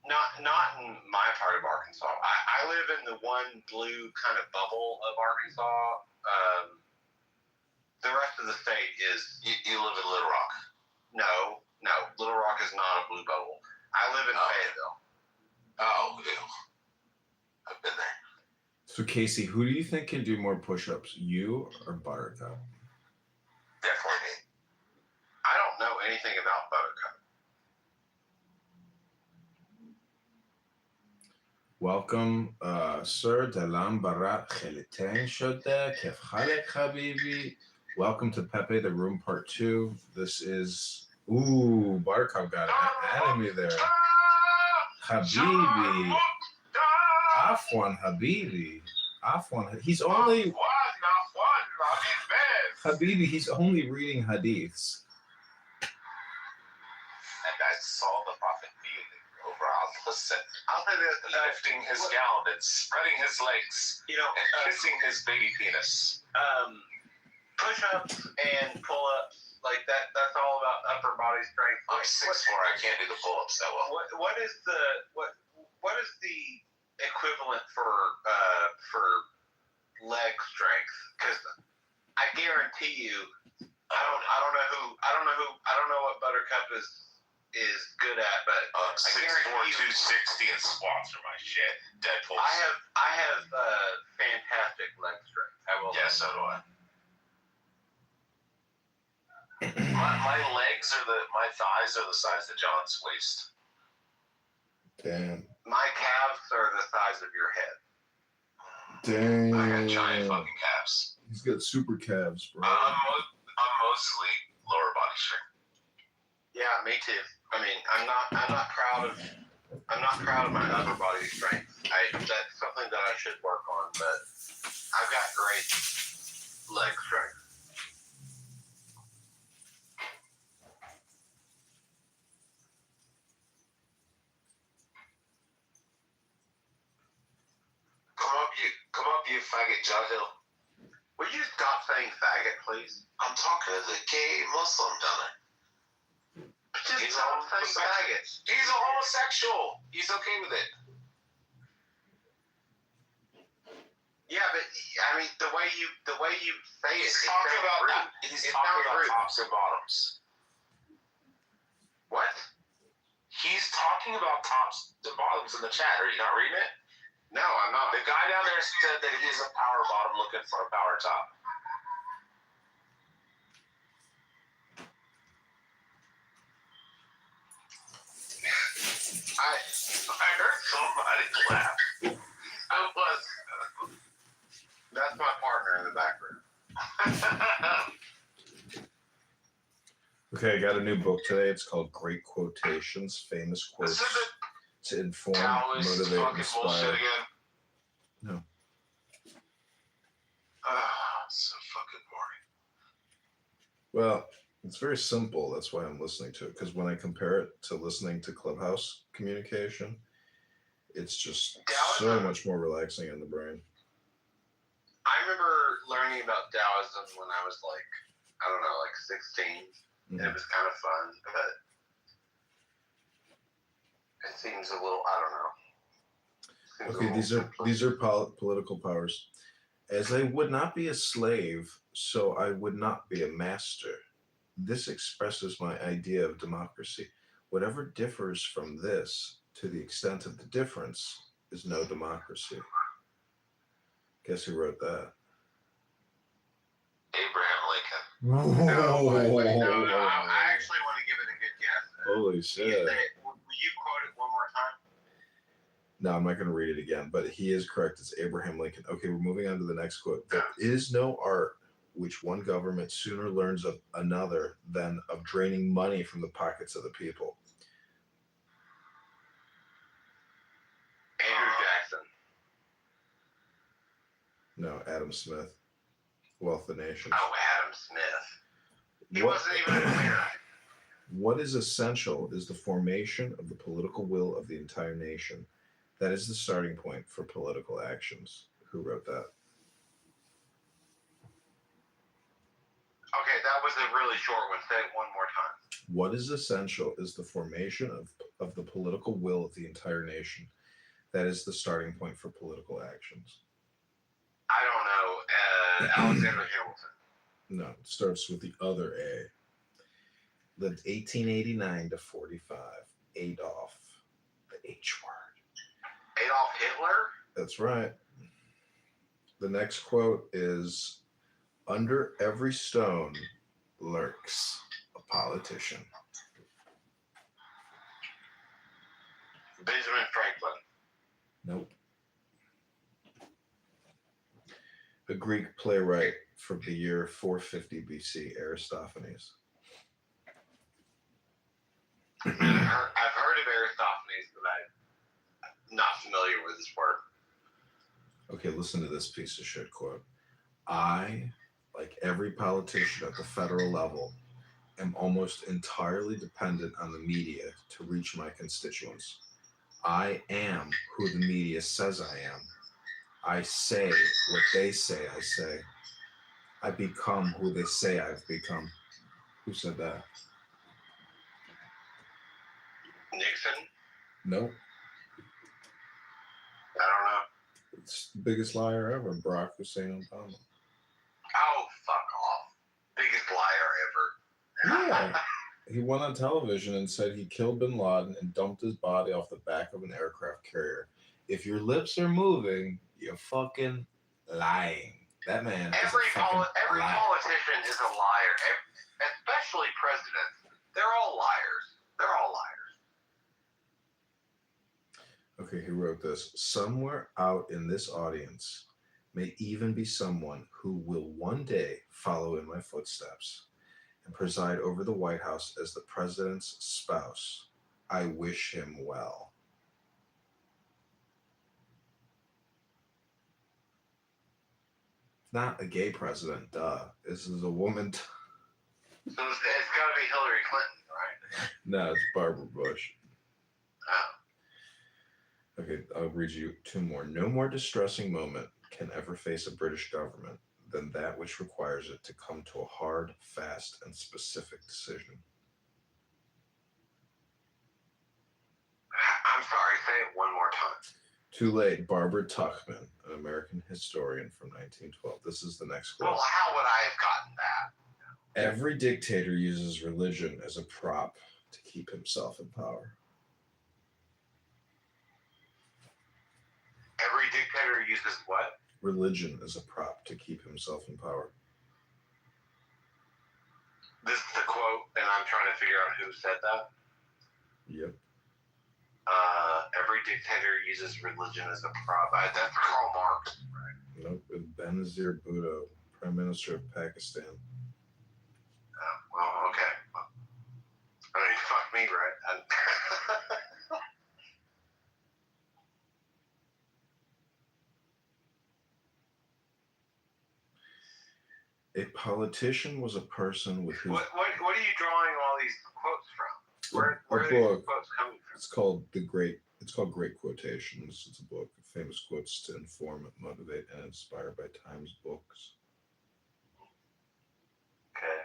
Not in my part of Arkansas. I live in the one blue kind of bubble of Arkansas. The rest of the state is... You live in Little Rock? No. Little Rock is not a blue bubble. I live in Fayetteville. Oh, ew. I've been there. So, Casey, who do you think can do more push-ups, you or Buttercup? Definitely. I don't know anything about Buttercup. Welcome, Sir Dalam Barat Khelitain Shoda Kef Khalek Habibi. Welcome to Pepe the Room Part 2. This is... Ooh, Buttercup got an enemy there. Habibi. Afwan Habibi. Afwan. He's only... Habibi, he's only reading hadiths. And I saw the Prophet kneeling over Al-Hussein. I'll say this, lifting his gown and spreading his legs, and kissing his baby penis. Push-ups and pull-ups, like that's all about upper body strength. I'm 6'4", I can't do the pull-ups that well. What is the equivalent for leg strength? Because I guarantee you, I don't know what Buttercup is good at, but 6'4", 260 and squats are my shit. Deadpool. I have fantastic leg strength. Yeah, so do I. My legs my thighs are the size of John's waist. Damn. My calves are the size of your head. Damn. I got giant fucking calves. He's got super calves, bro. I'm mostly lower body strength. Yeah, me too. I mean, I'm not proud of my upper body strength. That's something that I should work on, but I've got great leg strength. Come up, you faggot, John Hill. Will you stop saying faggot, please? I'm talking to the gay Muslim down there. Just stop saying faggots. He's a homosexual. He's okay with it. Yeah, but I mean the way you say He's it. talking about that. He's talking about rude. tops and bottoms. What? He's talking about tops and bottoms in the chat. Are you not reading it? No, I'm not. The guy down there said that he's a power bottom looking for a power top. I heard somebody laugh. That's my partner in the background. Okay, I got a new book today. It's called Great Quotations, Famous Quotes to Inform, Motivate, Inspire. No. So fucking boring. Well, it's very simple. That's why I'm listening to it. Because when I compare it to listening to Clubhouse communication, it's just so much more relaxing in the brain. I remember learning about Taoism when I was like, I don't know, like 16. And it was kind of fun, but it seems a little, I don't know. Okay, these are political powers. As I would not be a slave, so I would not be a master. This expresses my idea of democracy. Whatever differs from this, to the extent of the difference, is no democracy. Guess who wrote that? Abraham Lincoln. No, I actually want to give it a good guess. Holy shit. Will you quote it one more time? No, I'm not going to read it again, but he is correct. It's Abraham Lincoln. Okay, we're moving on to the next quote. There is no art which one government sooner learns of another than of draining money from the pockets of the people. Andrew Jackson. No, Adam Smith. Wealth of Nations. Oh, Adam Smith. He wasn't even a lawyer. What is essential is the formation of the political will of the entire nation. That is the starting point for political actions. Who wrote that? Okay, that was a really short one. Say it one more time. What is essential is the formation of the political will of the entire nation. That is the starting point for political actions. I don't know. Alexander Hamilton. No, it starts with the other A. Lived 1889 to 45. Adolf. The H word. Adolf Hitler? That's right. The next quote is, under every stone lurks a politician. Benjamin Franklin. Nope. A Greek playwright from the year 450 BC, Aristophanes. I've heard of Aristophanes, but I'm not familiar with his work. Okay, listen to this piece of shit quote. I, like every politician at the federal level, am almost entirely dependent on the media to reach my constituents. I am who the media says I am. I say what they say I say. I become who they say I've become. Who said that? Nixon? Nope. I don't know. It's the biggest liar ever, Barack Hussein Obama. Oh, fuck off. Biggest liar Yeah. He went on television and said he killed bin Laden and dumped his body off the back of an aircraft carrier. If your lips are moving, you're fucking lying. That man is a fucking every liar. politician is a liar, especially presidents. They're all liars. They're all liars. Okay, he wrote this. Somewhere out in this audience may even be someone who will one day follow in my footsteps and preside over the White House as the president's spouse. I wish him well. Not a gay president, duh. This is a woman. So it's got to be Hillary Clinton, right? No, it's Barbara Bush. Oh. Okay, I'll read you two more. No more distressing moment can ever face a British government than that which requires it to come to a hard, fast, and specific decision. I'm sorry, say it one more time. Too late. Barbara Tuchman, an American historian from 1912. This is the next quote. Well, how would I have gotten that? Every dictator uses religion as a prop to keep himself in power. Every dictator uses what? Religion as a prop to keep himself in power. This is the quote, and I'm trying to figure out who said that. Yep. Every dictator uses religion as a prop. That's Karl Marx, right? Nope. Benazir Bhutto, Prime Minister of Pakistan. Well, okay. I mean, fuck me, right? A politician was a person with whose... What are you drawing all these quotes from? Where are these quotes coming from? It's called Great Quotations. It's a book of famous quotes to inform, motivate, and inspire by Times Books. Okay.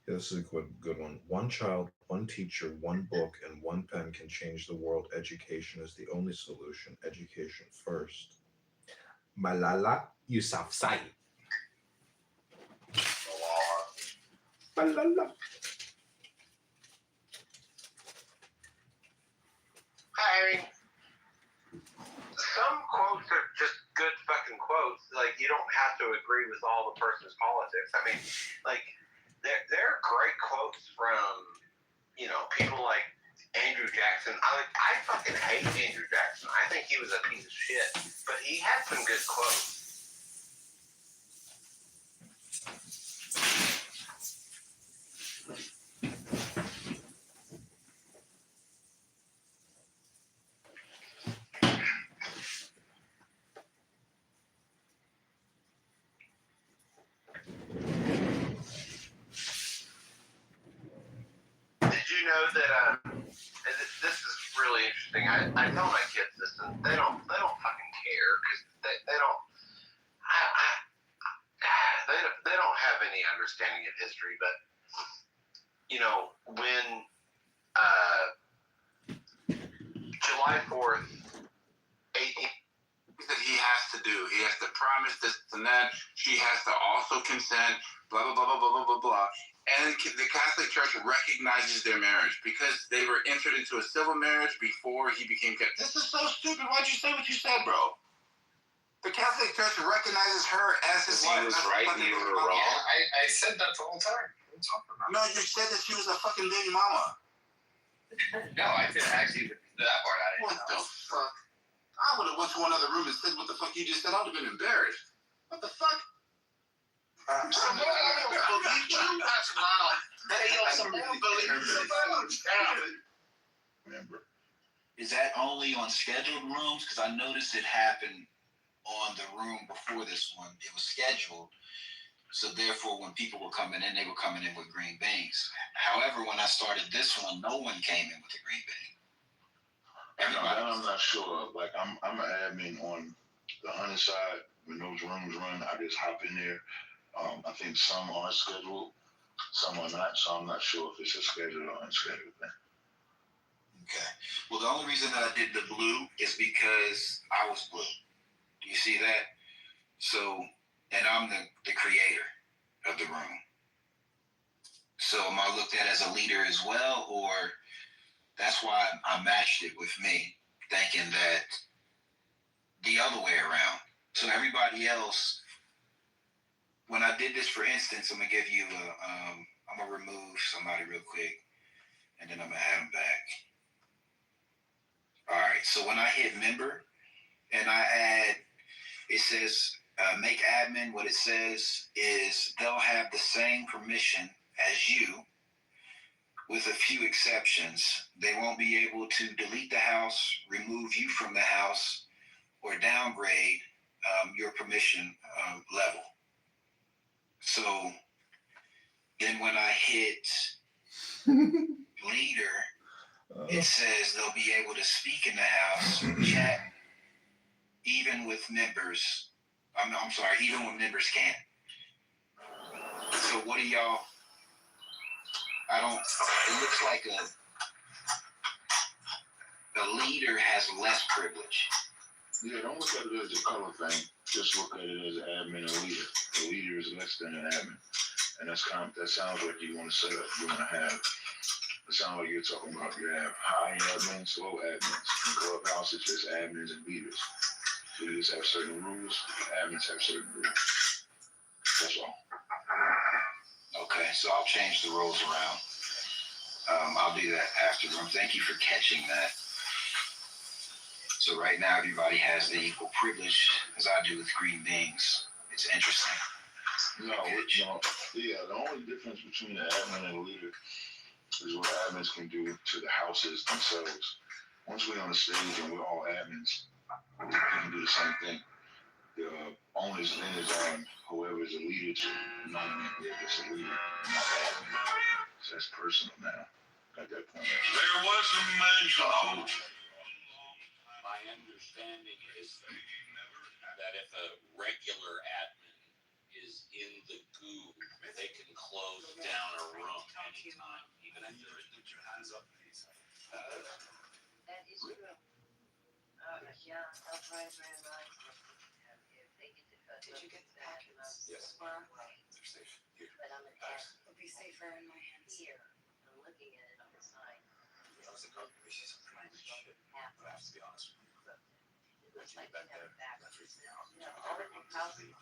Yeah, this is a good one. One child, one teacher, one book, and one pen can change the world. Education is the only solution. Education first. Malala Yousafzai. Malala. I mean, some quotes are just good fucking quotes. Like, you don't have to agree with all the person's politics. I mean, like, there are great quotes from, people like Andrew Jackson. I fucking hate Andrew Jackson. I think he was a piece of shit. But he had some good quotes. Did you know that? This is really interesting. I tell my kids this, and they don't fucking care because they don't. They don't have any understanding of history. But when July 4th, 18. That he has to do. He has to promise this and that. She has to also consent. Blah blah blah blah blah blah blah blah. And the Catholic Church recognizes their marriage because they were entered into a civil marriage before he became Catholic. This is so stupid. Why'd you say what you said, bro? The Catholic Church recognizes her as his wife. He was right and you were wrong. Yeah, I said that the whole time. What are you talking about? No, you said that she was a fucking baby mama. No, I did actually that part. I didn't What the fuck? I would have went to another room and said what the fuck you just said. I would have been embarrassed. What the fuck? I don't believe you. That's wild. Remember, is that only on scheduled rooms? Because I noticed it happened on the room before this one. It was scheduled. So therefore, when people were coming in, they were coming in with green beans. However, when I started this one, no one came in with a green bean. Everybody. I'm not sure. Like I'm an admin on the hunting side. When those rooms run, I just hop in there. I think some are scheduled, some are not. So I'm not sure if it's a scheduled or unscheduled thing. Okay. Well, the only reason that I did the blue is because I was blue. Do you see that? So and I'm the creator of the room. So am I looked at as a leader as well, or that's why I matched it with me, thinking that the other way around. So everybody else, when I did this, for instance, I'm gonna give you I'm gonna remove somebody real quick, and then I'm gonna add them back. All right. So when I hit member, and I add, it says make admin. What it says is they'll have the same permission as you, with a few exceptions. They won't be able to delete the house, remove you from the house, or downgrade your permission level. So then when I hit leader, it says they'll be able to speak in the house, chat, even with members. I'm sorry, even when members can't. So what do y'all? It looks like a leader has less privilege. Yeah, don't look at it as a color thing. Just look at it as an admin and leader. A leader is less than an admin. And that sounds like you want to set up, you want to have, it sounds like you're talking about you have high admins, low admins. In Clubhouse, it's just admins and leaders. Leaders have certain rules, admins have certain rules. That's all. Okay, so I'll change the roles around. I'll do that after. Thank you for catching that. So right now, everybody has the equal privilege as I do with green beings. It's interesting. No. Yeah, the only difference between an admin and a leader is what admins can do to the houses themselves. Once we're on the stage and we're all admins, we can do the same thing. The onus then is on whoever is a leader to nominate whoever is a leader, not the admin. So that's personal now at that point. There was a man. My understanding is that if a regular admin is in the goo, they can close down a room anytime, even if they're in the goo. That is true. Yeah, I'll try very much. If they get to cut. Did you get the packets? Yes. They're safe. Here. But I'm Thanks. it'll be safer in my hands. Here. I'm looking at it on the side. That was a confirmation of pretty shit. But I have to be honest with you. It looks like you have it backwards now. No, all of the houses and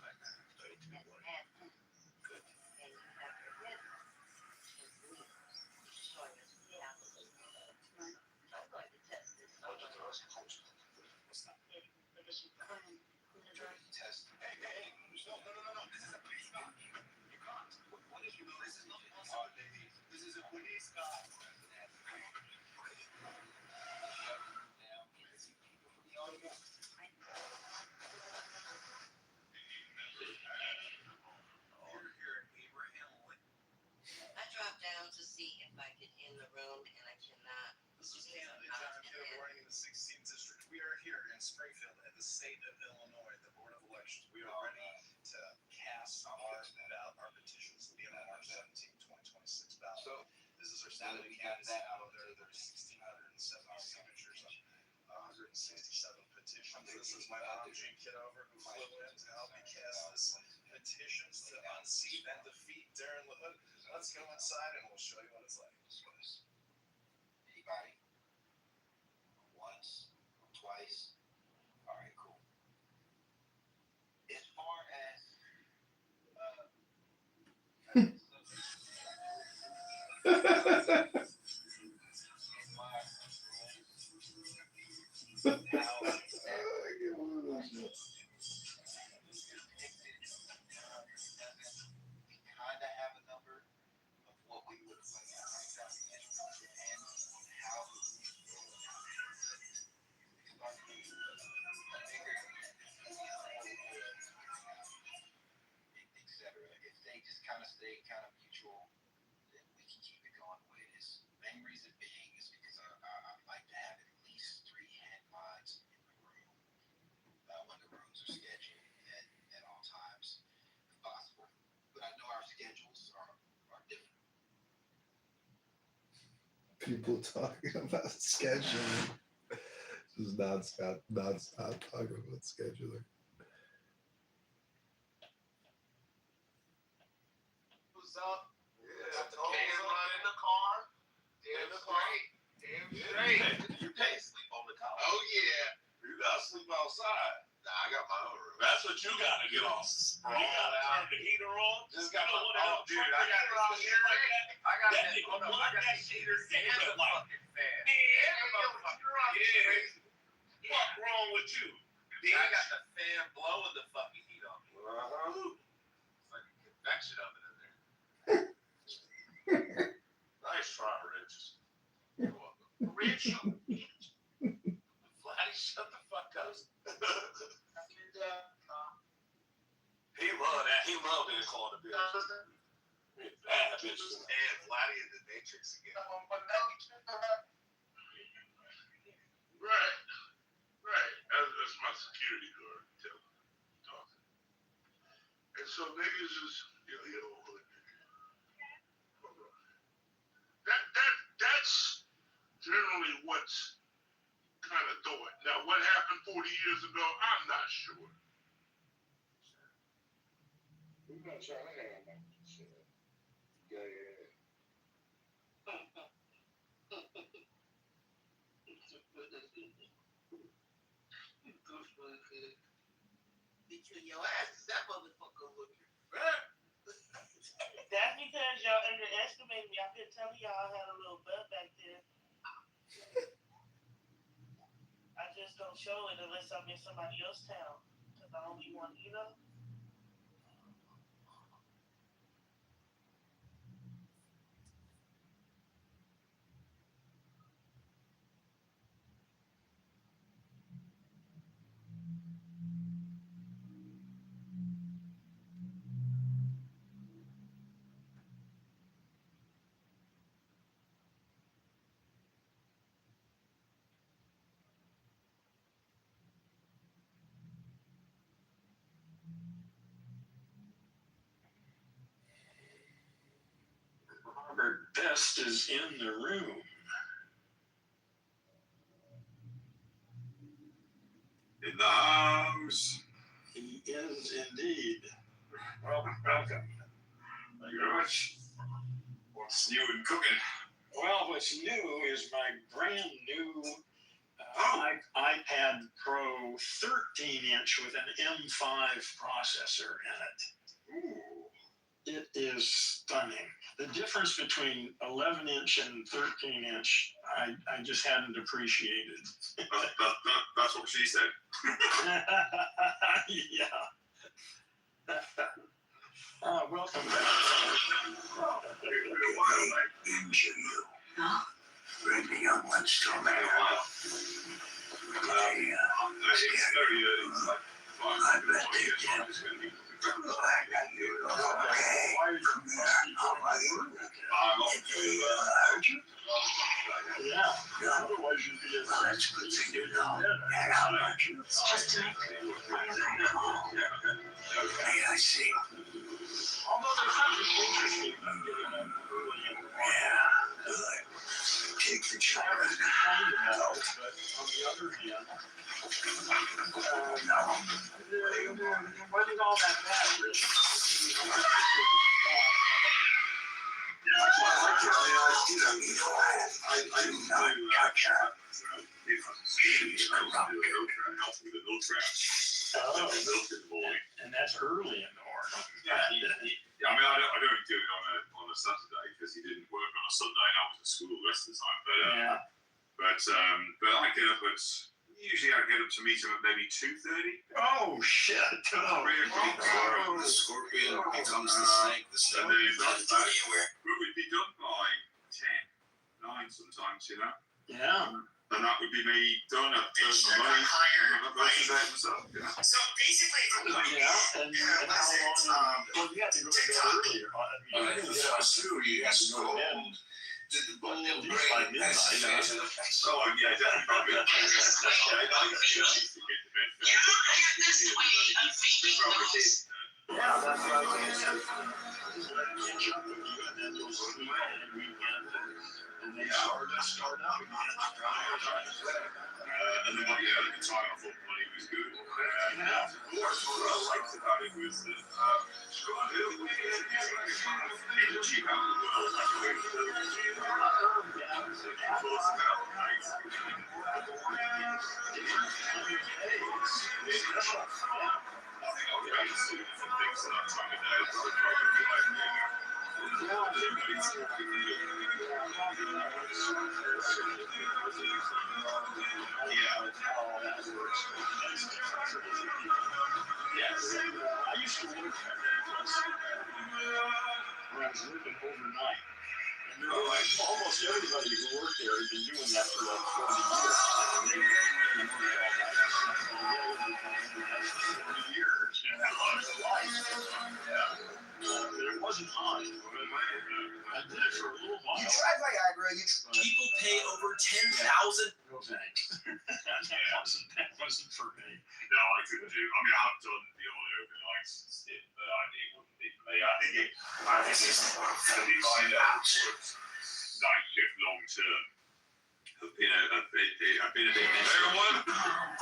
Good. and you have your head and leave. Showing us the apples. I'm going to test this. What's that? Because you come in the door. Test. Hey. No. This is a police car. You can't. What is you? This is not a car, lady. This is a police car. I dropped down to see if I could in the room, and I cannot. This is John Kitover running in the 16th district. We are here in Springfield at the state of Illinois, the Board of Elections. We are ready to cast our petitions to be on the March 17, 2026 ballot. So this is our standing candidates out there. There's 1,670 signatures on 167 petitions. This is my mom, Jean Kitover, who flew in to help me cast this petitions to unseat and defeat Darren LaHood. Let's go inside and we'll show you what it's like. Anybody? Once? Twice? All right, cool. As far as kind of have a number of what we would like to and how etc. If they just kind of stay kind of mutual, then we can keep it going the way it is. Main reason being is because I like to have at least 3 hand mods in the room when the rooms are scheduled at all times, if possible. But I know our schedules are different. People talking about scheduling. Just non-stop talking about scheduling. You can't sleep on the couch. Oh yeah, you gotta sleep outside. Nah, I got my own room. That's what you gotta do. You gotta turn the heater on. Just got my own dude. I got this heater like that. I got that. Hold on, I got that heater and the fucking fan. Yeah. What's wrong with you? I got the fan blowing the fucking heat on me. It's like a convection oven in there. Nice try, Rich. You're welcome. Rich, Flatty, shut the fuck up. He loved that. He loved being called a bitch. Bad bitch. And Flatty in the Matrix again. Right. That's my security guard. Talking. And so niggas just, that's generally what's kind of thought. Now, what happened 40 years ago, I'm not sure. Your ass is that motherfucker looking fat. That's because y'all underestimated me. I've been telling y'all I had a little butt back there. I just don't show it unless I'm in somebody else's town. Because I only want, Robert Best is in the room. In the house. He is indeed. Welcome. Thank you very much. What's new and cooking? Well, what's new is my brand new iPad Pro 13-inch with an M5 processor in it. Ooh. It is stunning. The difference between 11-inch and 13-inch, I just hadn't appreciated. That's what she said. Yeah. Welcome back. Huh? Bring the young ones to me. I bet they did. Yeah. Otherwise you'd be a that's a good thing to know. And how much? Just to make I see. Although there's something interesting about getting them early in the morning. Yeah, good. Take the child. But on the other hand, it wasn't all that bad, really. I do not touch her. She's corrupt. And that's early in the morning. Yeah, I mean, I don't do it on a Saturday because he didn't work on a Sunday and I was at school the rest of the time. But I get up at usually I get up to meet him at maybe 2:30. Oh shit! The scorpion becomes the snake. The snake. We would be done by 10, 9 sometimes, Yeah. And that would be me done at the money. So basically, and how long? Well, you had to go to bed earlier. I mean, you had to go to bed. By midnight. Oh yeah, definitely. Yeah, that's what I was saying. And they start up again. And then at the time I thought money was good. And what I liked about it was that energy out of the world. was living overnight. And there were like almost everybody who worked there had been doing that for like 40 years. They worked all night for 40 years, you know, of their life. But it wasn't hard. I did it for a little while. You tried Viagra. People pay over $10,000. No thanks. that wasn't for me. No, I couldn't do. I mean, I've done the all overnight stint, but it wouldn't be for me. I think it's night shift long term. I've been a bit Everyone,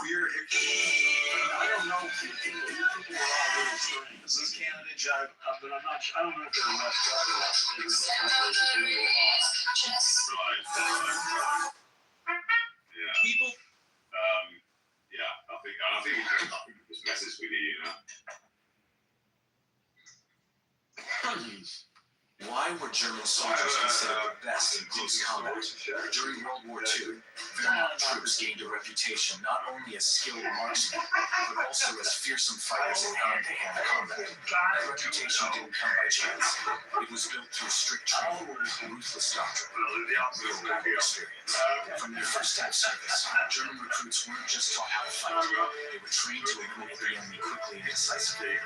weird. I don't know. This is Canada jive, but I'm not. I don't know if they're messed up or not. They were definitely a little off. Yeah. People. Yeah. I think it just messes with you, you know. Why were German soldiers considered the best in close combat? During World War II, Wehrmacht troops gained a reputation not only as skilled marksmen, but also as fearsome fighters in hand-to-hand combat. That reputation didn't come by chance. It was built through strict training, ruthless doctrine, and real battle experience. From their first day of service, German recruits weren't just taught how to fight, they were trained to eliminate the enemy quickly and decisively.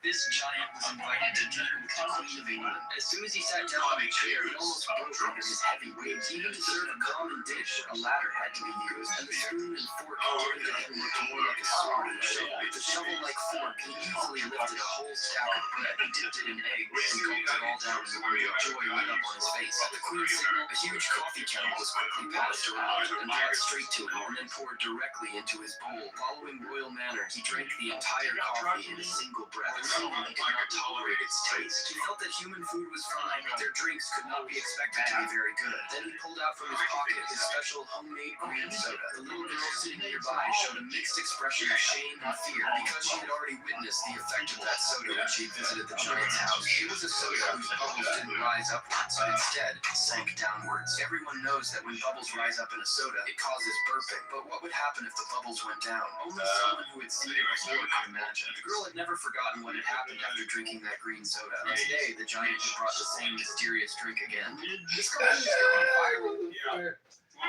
This giant was invited to dinner with the Queen of England. As soon as he sat down on the chair, he almost broke under his heavy weight. Even to serve a common dish, a ladder had to be used, and the spoon and fork turned out to look more like a sword and shovel. With a shovel-like fork, he easily lifted a whole stack of bread, dipped it in eggs, and gulped it all down in a word of joy lit up on his face. At the Queen's signal, a huge coffee kettle was quickly passed around and brought straight to him, and then poured directly into his bowl. Following royal manners, he drank the entire coffee in a single breath. He could not tolerate its taste. He felt that human food was fine, but their drinks could not be expected to be very good. Then he pulled out from his pocket his special homemade green soda. The little girl sitting nearby showed a mixed expression of shame and fear because she had already witnessed the effect of that soda when she visited the giant's house. It was a soda whose bubbles didn't rise upwards, but instead sank downwards. Everyone knows that when bubbles rise up in a soda, it causes burping. But what would happen if the bubbles went down? Only someone who had seen it before could imagine. The girl had never forgotten what had happened after drinking that green soda. And today, the giant had brought the same mysterious drink again. This girl is going viral. Well,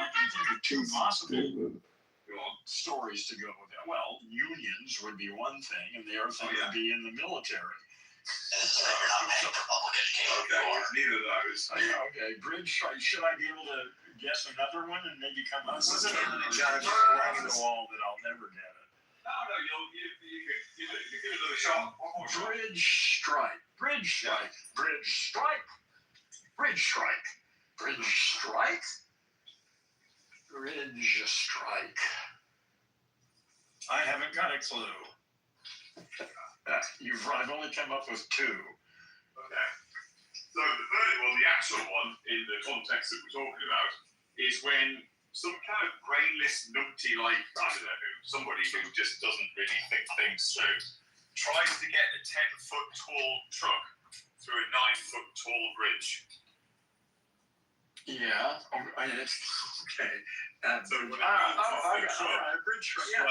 I can think of two possible stories to go with that. Well, unions would be one thing, and the other thing would be in the military. Neither of those. Okay, bridge strike. Should I be able to guess another one and maybe come up with Wasn't Canada Jive flag in the wall that I'll never get it? No, you give it another shot. One more shot. Bridge strike. Bridge strike. Bridge strike. Bridge strike. Bridge strike. Bridge strike. I haven't got a clue. I've only come up with two. Okay. So the third one, the actual one, in the context that we're talking about, is when some kind of brainless numpty, like, I don't know, somebody who just doesn't really think things through, tries to get a 10-foot tall truck through a 9-foot tall bridge. Yeah. Okay. So, a bridge strike. I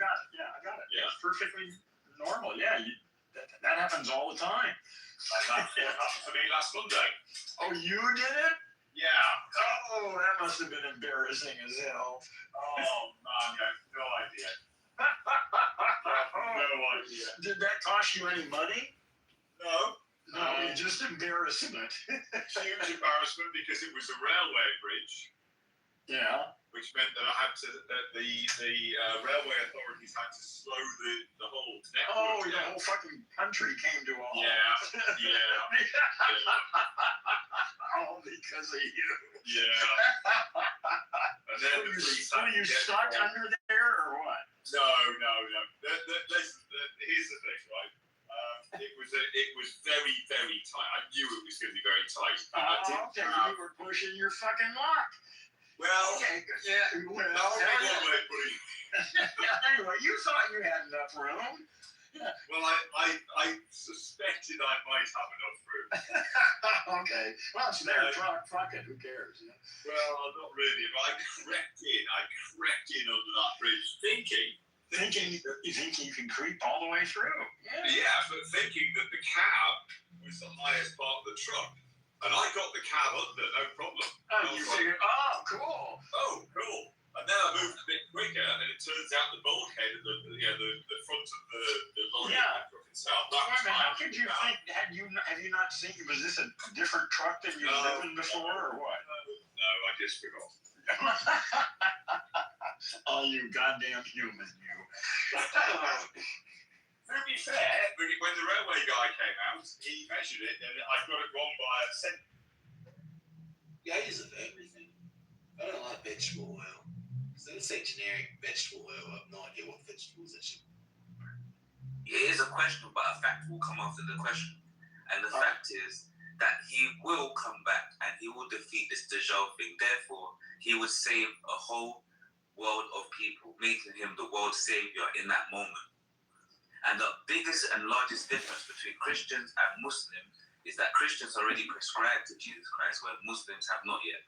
got it. Yeah. It's perfectly normal. Yeah. That happens all the time. That happened to me last Monday. Oh, you did it? Yeah. Oh, that must have been embarrassing as hell. Oh, man, you have no idea. No idea. Did that cost you any money? No. No, just embarrassment. Huge embarrassment because it was a railway bridge. Yeah. Which meant that I had to, the railway authorities had to slow the whole network Oh, the down. whole fucking country came to a halt. Yeah. All because of you. Yeah. And then Were you stuck under there or what? No. Here's the thing, right? It was very, very tight. I knew it was going to be very tight. Okay, you were pushing your fucking luck. Well, okay, yeah. Anyway, you thought you had enough room. Yeah. Well, I suspected I might have enough room. Okay. Well, it's there. Fuck it. Who cares? Yeah. Well, not really. But I crept in under that bridge, thinking you think you can creep all the way through. Yeah, but thinking that the cab was the highest part of the truck. And I got the cab under, no problem. Oh, you figured, oh, cool. Oh, cool. And then I moved a bit quicker, and it turns out the bulkhead of the front of the lorry truck itself. Wait a minute, how could you think? Have you not seen? Was this a different truck than you've driven before, or what? No, I just forgot. Oh, you goddamn human, you. To be fair, when the railway guy came out, he measured it, and I got it wrong by a cent. Guys of everything. I don't like vegetable oil. So let's say generic vegetable oil. I have no idea what vegetables that should. It is a question, but a fact will come after the question. And the fact is that he will come back and he will defeat this Dajjal thing. Therefore, he would save a whole world of people, making him the world's savior in that moment. And the biggest and largest difference between Christians and Muslims is that Christians already prescribed to Jesus Christ, where Muslims have not yet.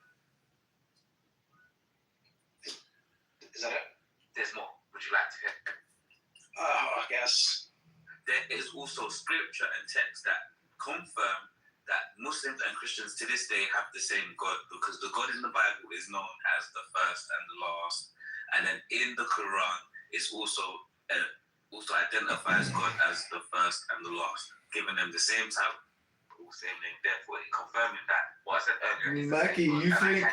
Is that it? There's more. Would you like to hear? I guess. There is also scripture and text that confirm that Muslims and Christians to this day have the same God, because the God in the Bible is known as the first and the last. And then in the Quran, it's also identifies God as the first and the last, giving them the same type, same name. Therefore, confirming that what I said earlier. Mackie, you think?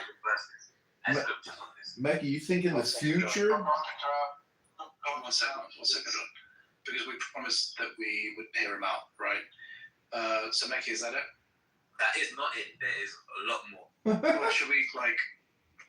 Mackie, you think in the future? One second. Because we promised that we would hear him out, right? So, Meki, is that it? That is not it. There is a lot more. Well, should we,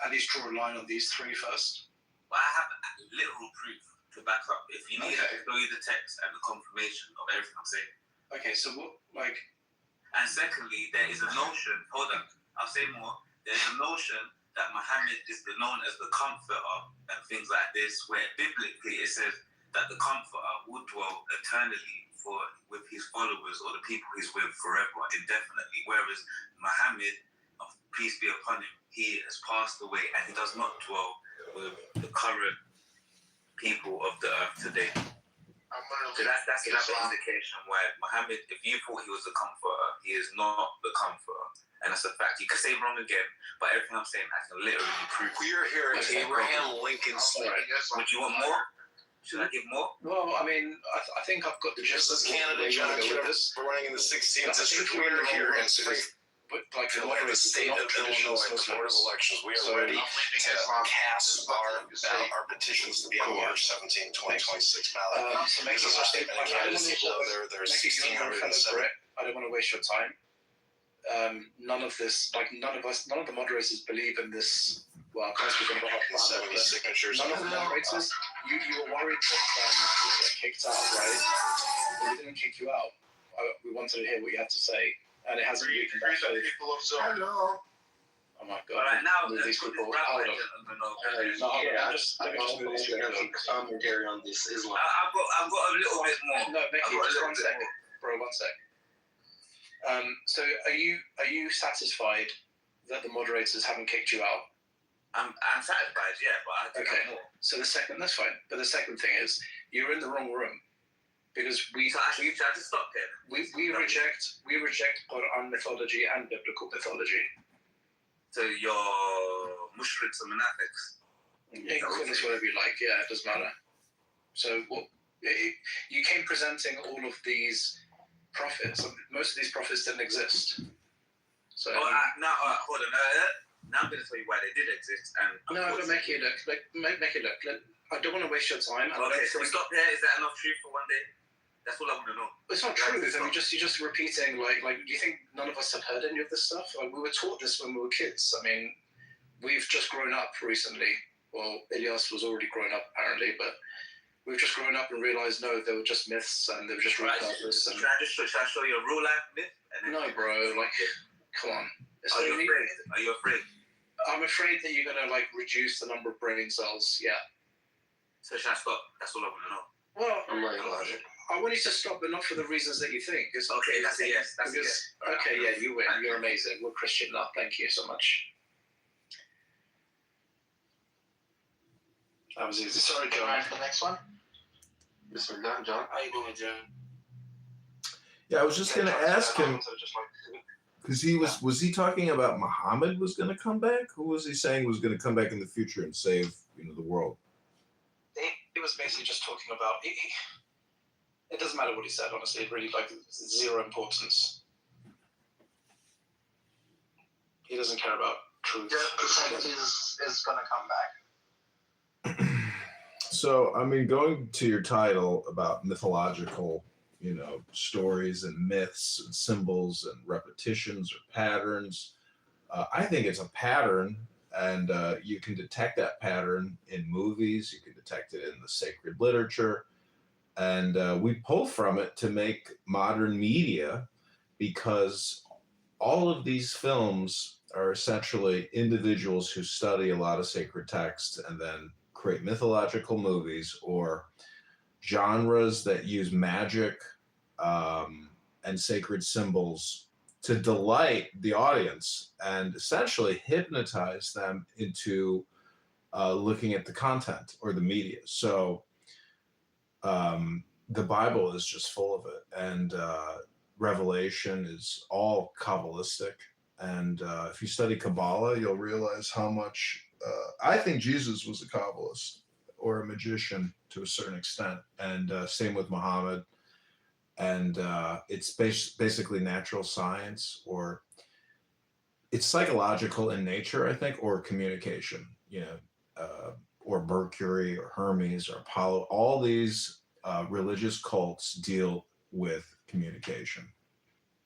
at least draw a line on these three first? Well, I have literal proof to back up. If you need, I can show you the text and the confirmation of everything I'm saying. Okay, so what, And secondly, there is a notion, hold on, I'll say more. There's a notion that Muhammad is known as the comforter and things like this, where biblically it says that the comforter would dwell eternally with his followers or the people he's with forever, indefinitely. Whereas Muhammad, peace be upon him, he has passed away and he does not dwell with the current people of the earth today. So that's another indication why Muhammad, if you thought he was a comforter, he is not the comforter. And that's a fact. You can say wrong again, but everything I'm saying I can literally prove. We are here at Abraham Lincoln's Street. Would you want more? Should I give more? Well, I mean, I think I've got the gist This of is Canada, John. We're running in the 16th district. We are here in the state of Illinois, the Board of Elections. We are ready to cast our petitions to be on March 17, 2026 ballot. This is our statement of candidacy below there. There's 1,607. I don't want to waste your time. None of the moderators believe in this. Well, I can't speak on behalf of 70 signatures. None of the moderators. You were worried that you got kicked out, right? But we didn't kick you out. We wanted to hear what you had to say, and it hasn't weakened that faith. Hello. Oh my God! Right now, these people. Hold on. Let me just move these people. Commentary on this Islam. I've got a little bit more. No, Becky, just 1 second, bro. 1 sec. So are you satisfied that the moderators haven't kicked you out? I'm satisfied, yeah, but I think more. So that's fine. But the second thing is you're in the wrong room because we tried to stop it. We reject Quran mythology and biblical mythology. So you're mushriks and munafiqs. You can call this whatever you like. Yeah, it doesn't matter. So you came presenting all of these prophets. Most of these prophets didn't exist. So hold on. Now I'm going to tell you why they did exist. And but make it look. Make it look. I don't want to waste your time. Okay, so we stop here. Is that enough truth for one day? That's all I want to know. It's not true. I mean, you're just repeating. Do you think none of us have heard any of this stuff? Like, we were taught this when we were kids. I mean, we've just grown up recently. Well, Ilyas was already grown up apparently, but we've just grown up and realised no, they were just myths and they were just repurposed. Should I show you a real life myth? No, bro. Come on. Are you afraid? I'm afraid that you're gonna reduce the number of brain cells. Yeah. So should I stop? That's all I want to know. Well, I want you to stop, but not for the reasons that you think. It's okay. That's a yes. That's a yes. Okay, yeah, you win. You're amazing. We're Christian now. Thank you so much. That was easy. Sorry, John. All right, for the next one. Mr. John. How you doing, John? Yeah, I was just going to ask him, because was he talking about Muhammad was going to come back? Who was he saying was going to come back in the future and save, the world? He was basically just talking about, it doesn't matter what he said, honestly, it really, zero importance. He doesn't care about truth. Yeah, is going to come back. So, going to your title about mythological, stories and myths and symbols and repetitions or patterns, I think it's a pattern, and you can detect that pattern in movies, you can detect it in the sacred literature, and we pull from it to make modern media, because all of these films are essentially individuals who study a lot of sacred text and then create mythological movies or genres that use magic and sacred symbols to delight the audience and essentially hypnotize them into looking at the content or the media. So the Bible is just full of it, and Revelation is all Kabbalistic. And if you study Kabbalah, you'll realize how much I think Jesus was a Kabbalist or a magician to a certain extent, and same with Muhammad. And it's basically natural science, or it's psychological in nature, I think, or communication, or Mercury or Hermes or Apollo. All these religious cults deal with communication.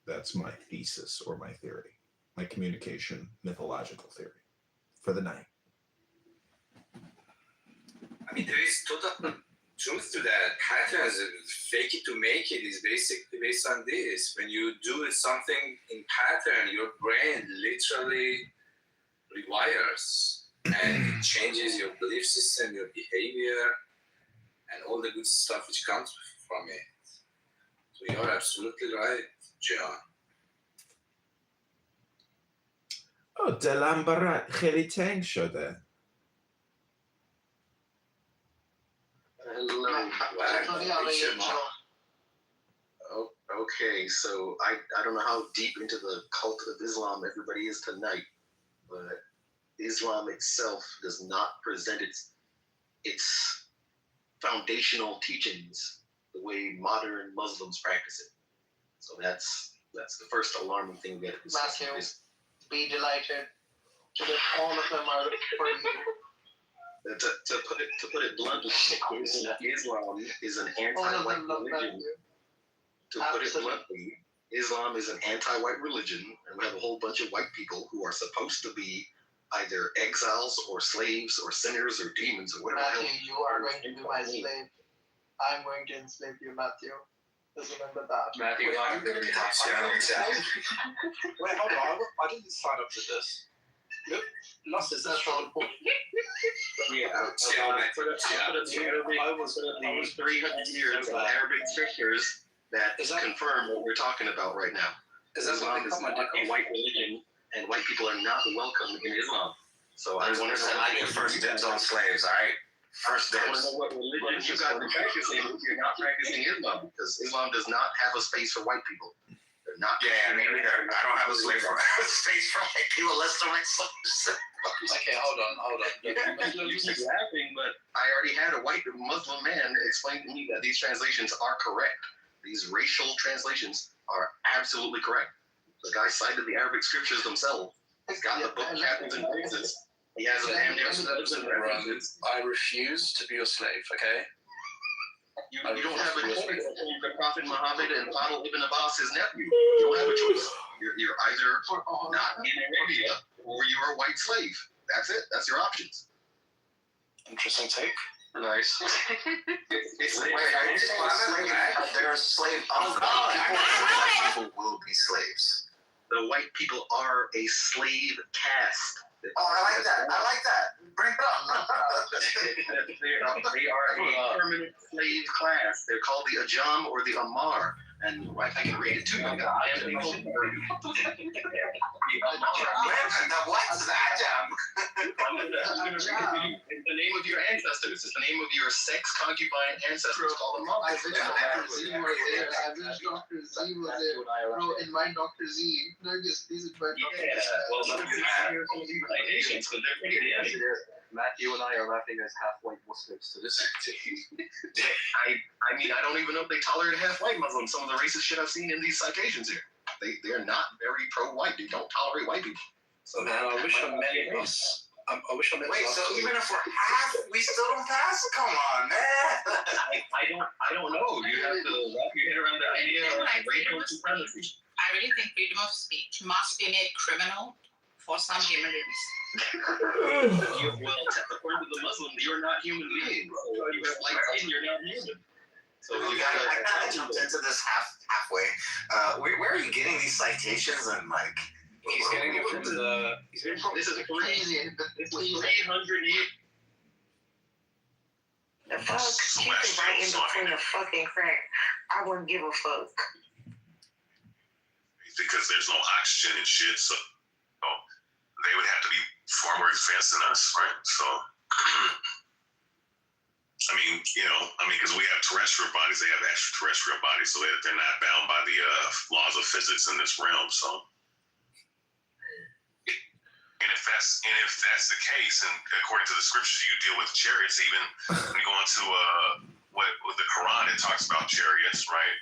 That's my thesis or my theory, my communication mythological theory for the night. There is total truth to that. Patterns, fake it to make it, is basically based on this. When you do something in pattern, your brain literally rewires, and it changes your belief system, your behavior, and all the good stuff which comes from it. So you're absolutely right, John. دلم برات خیلی تنگ شده. Hello. Okay, so I don't know how deep into the cult of Islam everybody is tonight, but Islam itself does not present its foundational teachings the way modern Muslims practice it. So that's the first alarming thing we have to discuss. Matthew, be delighted to get all of them out for you. To put it bluntly, Islam is an anti-white religion. To put it bluntly, Islam is an anti-white religion, and we have a whole bunch of white people who are supposed to be either exiles or slaves or sinners or demons or whatever. Matthew, you are going to be my slave. I'm going to enslave you, Matthew. Just remember that. Matthew, I'm going to be hot. Wait, hold on. I didn't sign up for this. Yep. Lost is that short. Yeah, I put up the 300 years of Arabic scriptures that confirm what we're talking about right now. Islam is not a white religion, and white people are not welcome in Islam. So I want to I get first dibs on slaves, all right? First dibs. I want to know what religion you guys are practicing if you're not practicing Islam, because Islam does not have a space for white people. They're not. Yeah, me neither. I don't have a space for white people. Let's do it. Okay, hold on. You're just laughing, but I already had a white Muslim man explain to me that these translations are correct. These racial translations are absolutely correct. The guy cited the Arabic scriptures themselves. He's got the book chapters and verses. He has a damn near references. I refuse to be your slave, okay? You don't have a choice between the Prophet Muhammad and Fadl ibn Abbas, his nephew. You don't have a choice. You're either not in Arabia or you're a white slave. That's it. That's your options. Interesting take. Nice. They're slaves. Oh God! People will be slaves. The white people are a slave caste. Oh, I like that. Bring it up. They are a permanent slave class. They're called the Ajam or the Amar. And I can read it too. I am the What's that, It's the name of your ancestors. It's the name of your sex concubine ancestors call them I mothers. wish Dr. Z was there. I wish Dr. Z was there. Bro, invite Dr. Z. Nurgis, please invite Dr. Z. Well, let me hear some of these citations, because they're pretty heavy. Matthew and I are laughing as half-white Muslims to this. I mean, I don't even know if they tolerate half-white Muslims. Some of the racist shit I've seen in these citations here. They're not very pro-white. They don't tolerate white people. So Man, I wish I met race. I wish I met Wait, so even if we're half, we still don't pass? Come on, man. I don't know. You have to wrap your head around the idea of racial supremacy. I really think freedom of speech must be made criminal for some human beings. Well, according to the Muslim, you're not human beings. So you have like you're not human. So I kind of jumped into this halfway. Where are you getting these citations and like? He's getting it from the. This is crazy. This is 300 years. If I was kicking right in between the fucking crack, I wouldn't give a fuck. Because there's no oxygen and shit, so they would have to be far more advanced than us, right? So, I mean, because we have terrestrial bodies, they have extraterrestrial bodies, so they're not bound by the laws of physics in this realm. So, and if that's the case, and according to the scriptures, you deal with chariots. Even when you go into what with the Quran, it talks about chariots, right?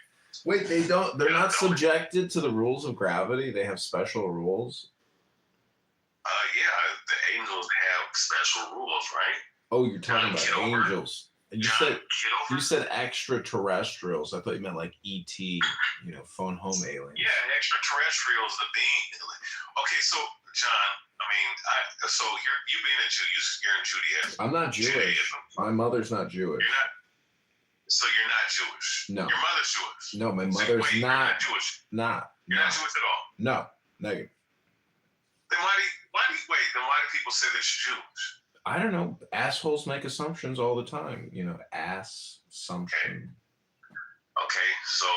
Wait, they're not subjected to the rules of gravity. They have special rules. Yeah, the angels have special rules, right? Oh, you're talking about Kitover. angels. You said extraterrestrials. I thought you meant like ET, phone home aliens. Yeah, extraterrestrials, the being. Okay, so John, so you being a Jew, you're in Judaism. I'm not Jewish. Judaism. My mother's not Jewish. You're not. So you're not Jewish. No. Your mother's Jewish. No, my So mother's wait, not. You're not Jewish. You're not Jewish at all. No, negative. Then why do people say that you're Jewish? I don't know. Assholes make assumptions all the time. Assumption. Okay, so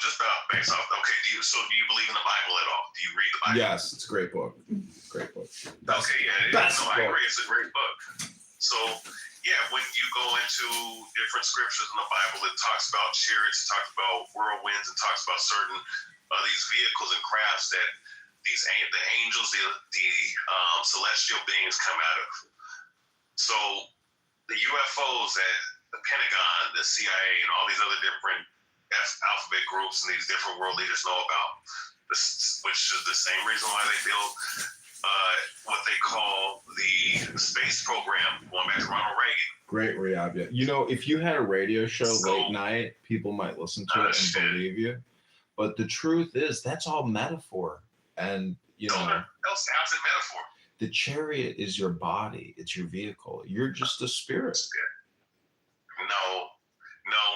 just based off. Okay, do you believe in the Bible at all? Do you read the Bible? Yes, it's a great book. Great book. Okay, yeah, Best I book. agree. It's a great book. So, yeah, when you go into different scriptures in the Bible, it talks about chariots, it talks about whirlwinds, it talks about certain these vehicles and crafts that the angels, the celestial beings come out of. So, the UFOs that the Pentagon, the CIA, and all these other different alphabet groups and these different world leaders know about, which is the same reason why they build what they call the space program, going back to Ronald Reagan. Great, Riabia. If you had a radio show late night, people might listen to it and believe you. But the truth is, that's all metaphor. And, How's it metaphor? The chariot is your body. It's your vehicle. You're just a spirit. No.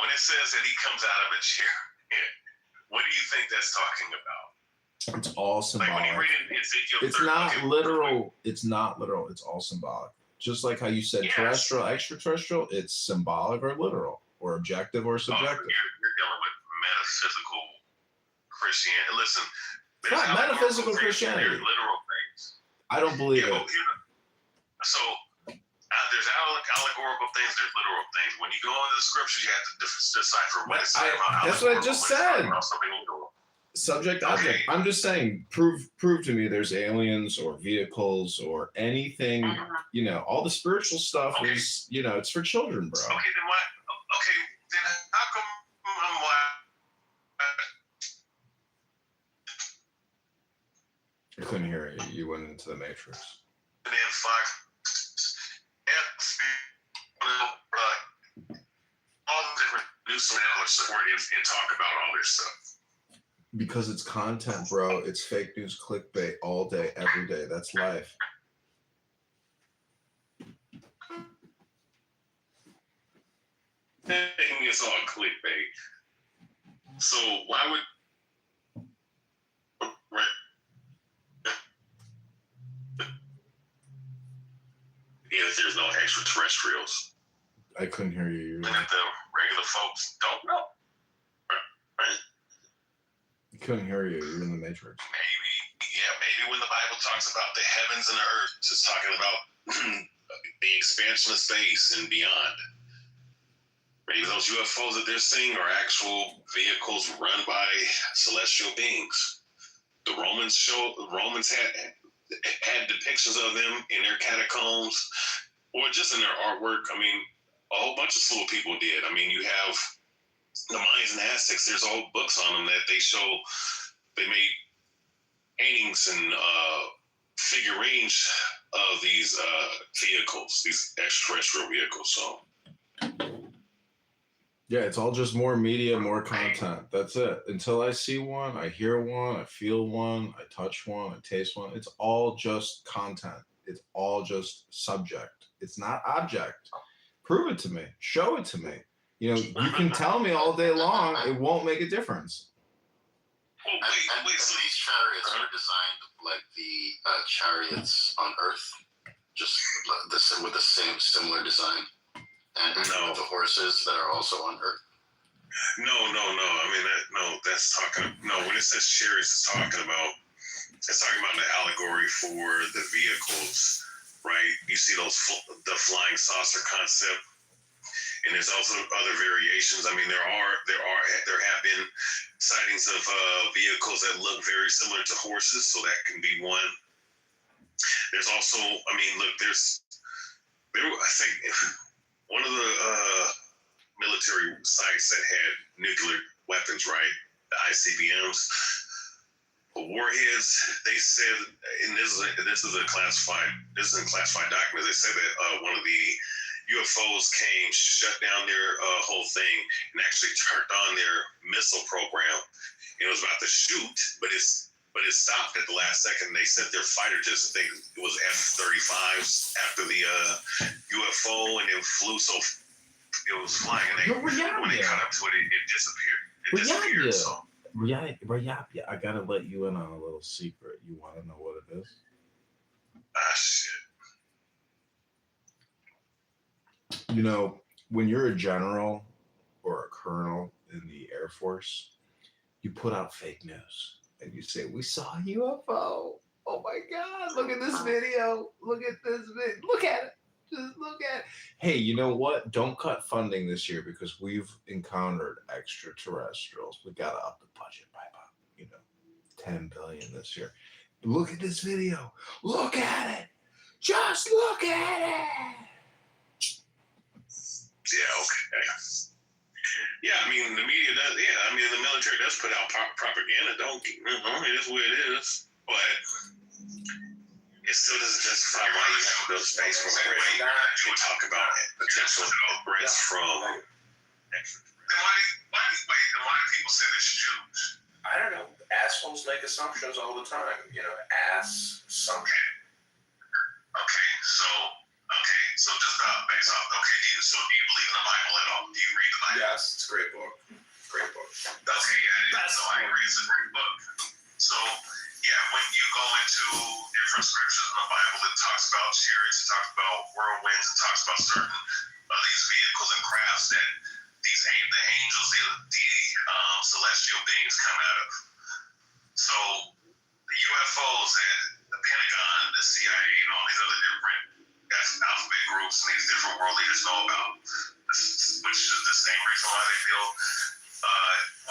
When it says that he comes out of a chariot, what do you think that's talking about? It's all symbolic. Like when you read it in Ezekiel It's 30, not okay, literal. It's not literal. It's all symbolic. Just like how you said terrestrial, extraterrestrial, it's symbolic or literal, or objective or subjective. You're dealing with metaphysical Christianity. Listen, It's not metaphysical Christianity. There's literal things. I don't believe it. So there's allegorical things, there's literal things. When you go into the scriptures, you have to decipher what it's saying about. That's what I just said. Something literal. Subject object. I'm just saying, prove to me there's aliens or vehicles or anything. All the spiritual stuff is, it's for children, bro. Okay, then why? Okay, then how come? I couldn't hear you. You went into the matrix. And then all the different news channels support and talk about all this stuff. Because it's content, bro. It's fake news, clickbait all day, every day. That's life. It's all clickbait. So why would if there's no extraterrestrials? I couldn't hear you. And that the regular folks don't know. Right? I couldn't hear you. You're in the matrix. Maybe when the Bible talks about the heavens and the earth, it's talking about the expansion of space and beyond. Maybe those UFOs that they're seeing are actual vehicles run by celestial beings. The Romans had depictions of them in their catacombs or just in their artwork. I mean, a whole bunch of slow people did. I mean, you have the Mayans and Aztecs, there's whole books on them that they made paintings and figurines of these vehicles, these extraterrestrial vehicles. So yeah, it's all just more media, more content. That's it. Until I see one, I hear one, I feel one, I touch one, I taste one. It's all just content. It's all just subject. It's not object. Prove it to me. Show it to me. You know, you can tell me all day long. It won't make a difference. And these chariots are designed like the chariots on Earth, just with the same similar design, and with the horses that are also on Earth. No. I mean, that's talking. No, when it says chariots, it's talking about the allegory for the vehicles, right? You see the flying saucer concept. And there's also other variations. I mean, there have been sightings of vehicles that look very similar to horses, so that can be one. There's also, I mean, look, I think one of the military sites that had nuclear weapons, right? The ICBMs, warheads. They said, and this is in classified documents. They said that one of the UFOs came, shut down their whole thing, and actually turned on their missile program. And it was about to shoot, but it stopped at the last second. They sent their fighter jets, I think it was F-35s, after the UFO, and it flew. So it was flying, and when they caught up to it, it disappeared. Disappeared. So. Yeah, I gotta let you in on a little secret. You want to know what it is? Ah, shit. You know, when you're a general or a colonel in the Air Force, you put out fake news and you say, we saw a UFO. Oh my God, look at this video. Look at this video. Look at it. Just look at it. Hey, you know what? Don't cut funding this year because we've encountered extraterrestrials. We got to up the budget by about, $10 billion this year. Look at this video. Look at it. Just look at it. Yeah, okay. Yeah, I mean, the media does, the military does put out propaganda, it is what it is, but it still doesn't justify why you have to build space program. You talk about potential threats from... Then why do people say they're Jews? I don't know. Assholes make assumptions all the time. Assumption. So just based off. So do you believe in the Bible at all? Do you read the Bible? Yes, it's a great book. Great book. Okay, yeah. So I agree, it's a great book. So yeah, when you go into different scriptures in the Bible, it talks about chariots, it talks about whirlwinds, it talks about certain of these vehicles and crafts that the angels, the celestial beings come out of. So the UFOs and the Pentagon, the CIA, and all these other different alphabet groups and these different world leaders know about, which is the same reason why they build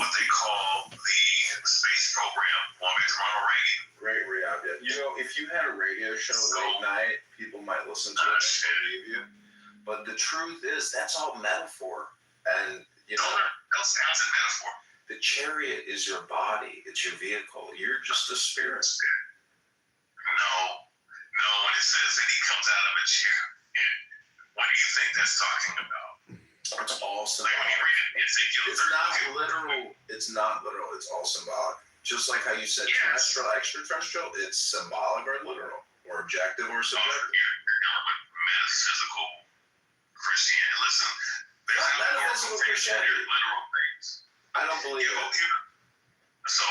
what they call the space program, going back to Ronald Reagan. Great, Riyadh. You know, if you had a radio show late night, people might listen to it and believe you. But the truth is, that's all metaphor. And, how's it metaphor? The chariot is your body. It's your vehicle. You're just a spirit. No. When it says that he comes out of a chair, what do you think that's talking about? It's all symbolic. Like when you read it, Ezekiel 32. It's not literal. It's not literal. It's all symbolic. Just like how you said terrestrial, extraterrestrial, it's symbolic or literal, or objective or subjective. You're going with metaphysical Christianity. Listen, there's metaphysical Christianity. There's literal things. I don't believe it. So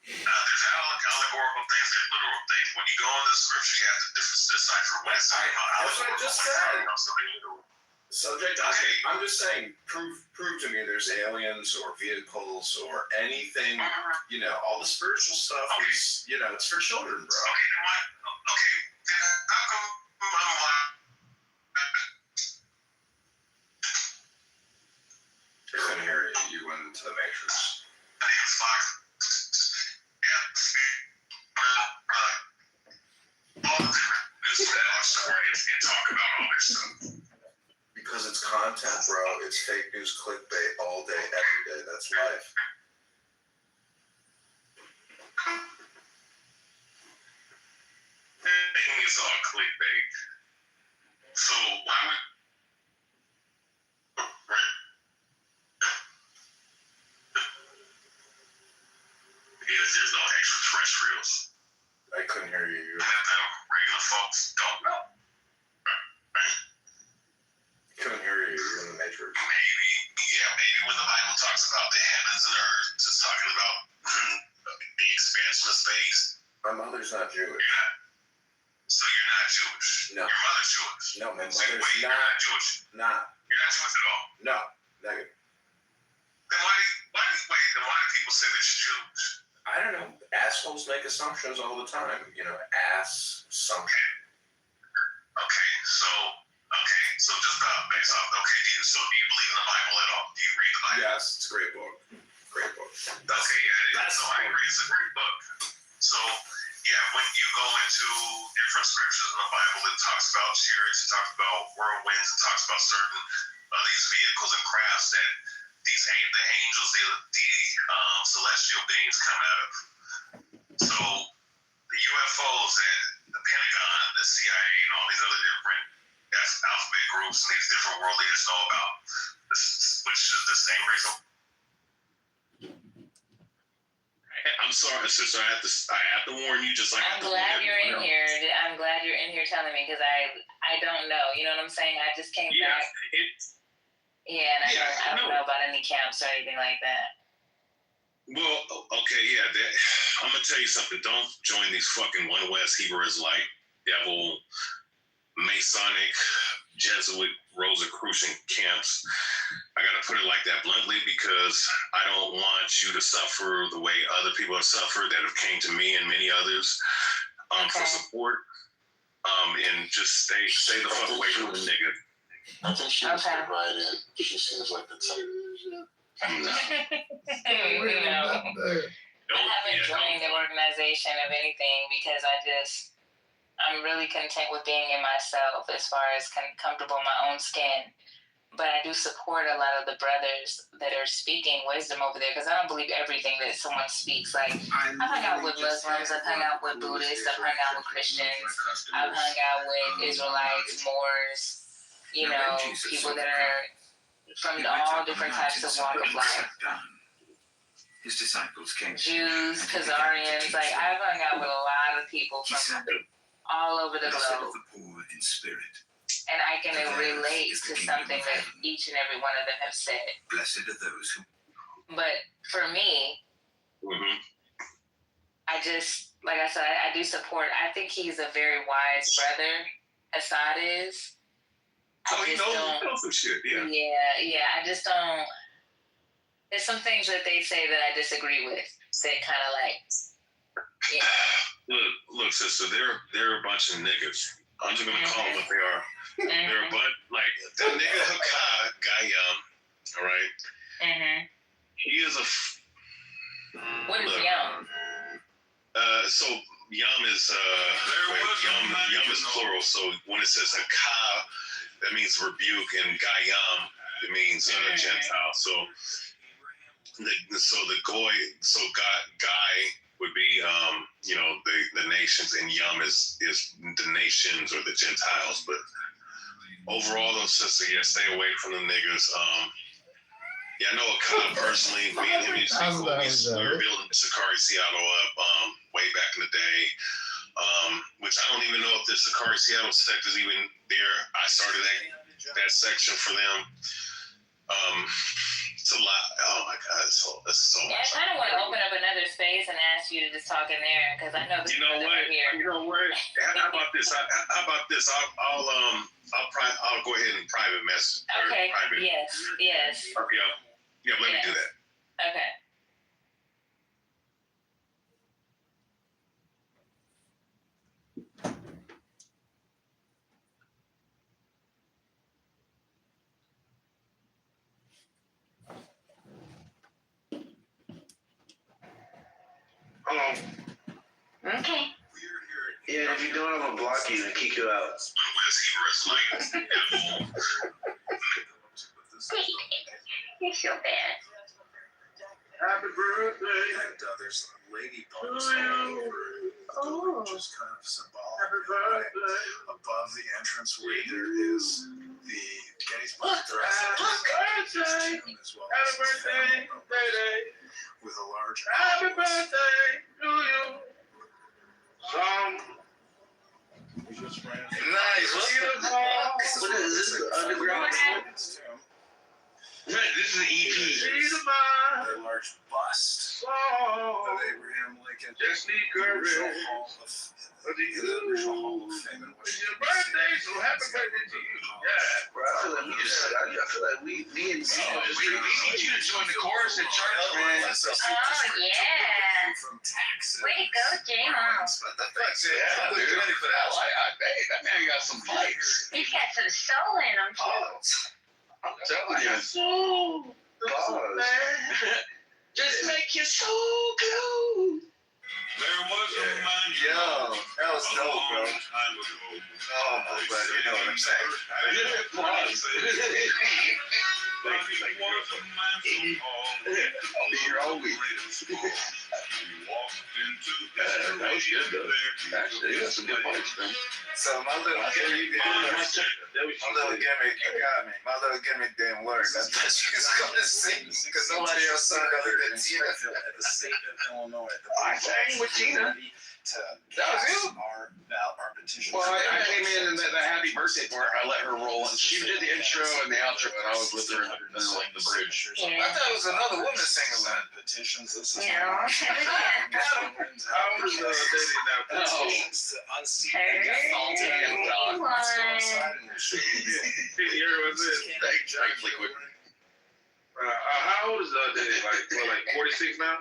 there's allegorical things, there's literal things. When you go into the scripture, you have to decipher what it's saying about That's what I just said. literal. Subject. Okay. I'm just saying, prove to me there's aliens or vehicles or anything. All the spiritual stuff is, it's for children, bro. Okay, then how come I'm allowed to It's fake news clickbait all day, every day. That's life. It's all clickbait. So why would because there's no extraterrestrials? I couldn't hear you. That the regular folks don't know. Couldn't hear you. You're in the Matrix. Maybe when the Bible talks about the heavens and earth, it's talking about the expansion of space. My mother's not Jewish. You're not. So you're not Jewish. No. Your mother's Jewish. No, my So mother's wait, you're not Jewish. not. You're not Jewish at all. No. Negative. Then why do people say that you're Jewish? I don't know. Assholes make assumptions all the time. You know, assumption. Okay, so just based off. Okay, do you believe in the Bible at all? Do you read the Bible? Yes, it's a great book. Great book. Okay, yeah, so I agree. It's a great book. So yeah, when you go into different scriptures in the Bible, it talks about chariots, it talks about whirlwinds, it talks about certain these vehicles and crafts that the angels, the celestial beings come out of. So the UFOs and the Pentagon, the CIA, and all these other different alphabet groups and these different world leaders know about, which is the same reason. I'm sorry, sister. I have to warn you. Just like I'm glad you're in here. I'm glad you're in here telling me because I don't know. You know what I'm saying? I just came back. And I don't know about any camps or anything like that. Well, okay, yeah. I'm gonna tell you something. Don't join these fucking One West Hebrew Israelite devil Masonic Jesuit Rosicrucian camps. I gotta put it like that bluntly because I don't want you to suffer the way other people have suffered that have came to me and many others for support. And just stay the fuck away from the nigga. I think she was fit right in. She seems like the type. I haven't joined the organization of anything because I'm really content with being in myself as far as comfortable in my own skin. But I do support a lot of the brothers that are speaking wisdom over there because I don't believe everything that someone speaks. Like, I've hung out with Muslims, I've hung out with Buddhists, I've hung out with Christians, I've hung out with Israelites, Moors, you know, people that are from all different types of walk of life. His disciples came. Jews, Khazarians, like I've hung out with a lot of people from all over the globe. The poor in spirit. And I can relate to something that each and every one of them have said. Blessed are those who. But for me, I just, like I said, I do support. I think he's a very wise brother. Assad is. He knows some shit. Yeah. Yeah. I just don't. There's some things that they say that I disagree with. That kind of like. Yeah. Look, sister. They're a bunch of niggas. I'm just gonna call them what they are. They're a bunch like that nigga Hakai Gayam. All right. He is a. What is Yam? So Yam is Yam is plural. So when it says Hakai, that means rebuke, and Gayam it means Gentile. So the goy, Guy would be the nations, and Yam is the nations or the Gentiles. But overall, though, sister, stay away from the niggas. I know Akad personally. Me and him used to be cool. We were building Sakari Seattle up way back in the day. Which I don't even know if the Sakari Seattle sect is even there. I started that section for them. It's a lot. Oh my God, it's so much. I kind of want to open up another space and ask you to just talk in there because I know. You know what? How about this? I'll go ahead and private message. Okay. Yes. Yeah. Let me do that. Okay. Hello. Okay. Yeah, if you don't, I'm gonna block you and kick you out. You're so bad. Happy birthday. And there's ladybugs all over, which is kind of symbolic. Right? Above the entranceway, there is the Gettysburg Address, as well as his family members, with a large Happy birthday to you. Nice. What is this? Underground? Man, this is an EP. a large bust of Abraham Lincoln. Just need The courage. original Hall of Fame in It's Washington. your birthday, so happy birthday to you. Yeah, Bro, I feel like me and Z just we need you to join the chorus at church, man. yeah. From taxes. Way to go, J-Mo. What the fuck's it? Yeah, dude. Ready for that? Hey, that man got some bites. He's got some soul in him, too. I'm telling you. Soul. Just make your soul glow. There was a man. Yo, that was a dope, long bro. time ago. Oh, but you know what I'm saying. But he was a man so tall. I'll be here all week. He walked into That was good, though. Actually, you got some good points, man. So my little gimmick, you got me. My little gimmick didn't work. That's what you was gonna sing because nobody else sung other than Tina. At the state of Illinois, I sang with Tina. That was you. Our petition. Well, I came in and the happy birthday part, I let her roll, and she did the intro and the outro, and I was with her in like the bridge. I thought it was another woman singing that. Petitions. This is No. How old is Daddy now? petitions to unseat Exactly. How old is Daddy? Like 46 now?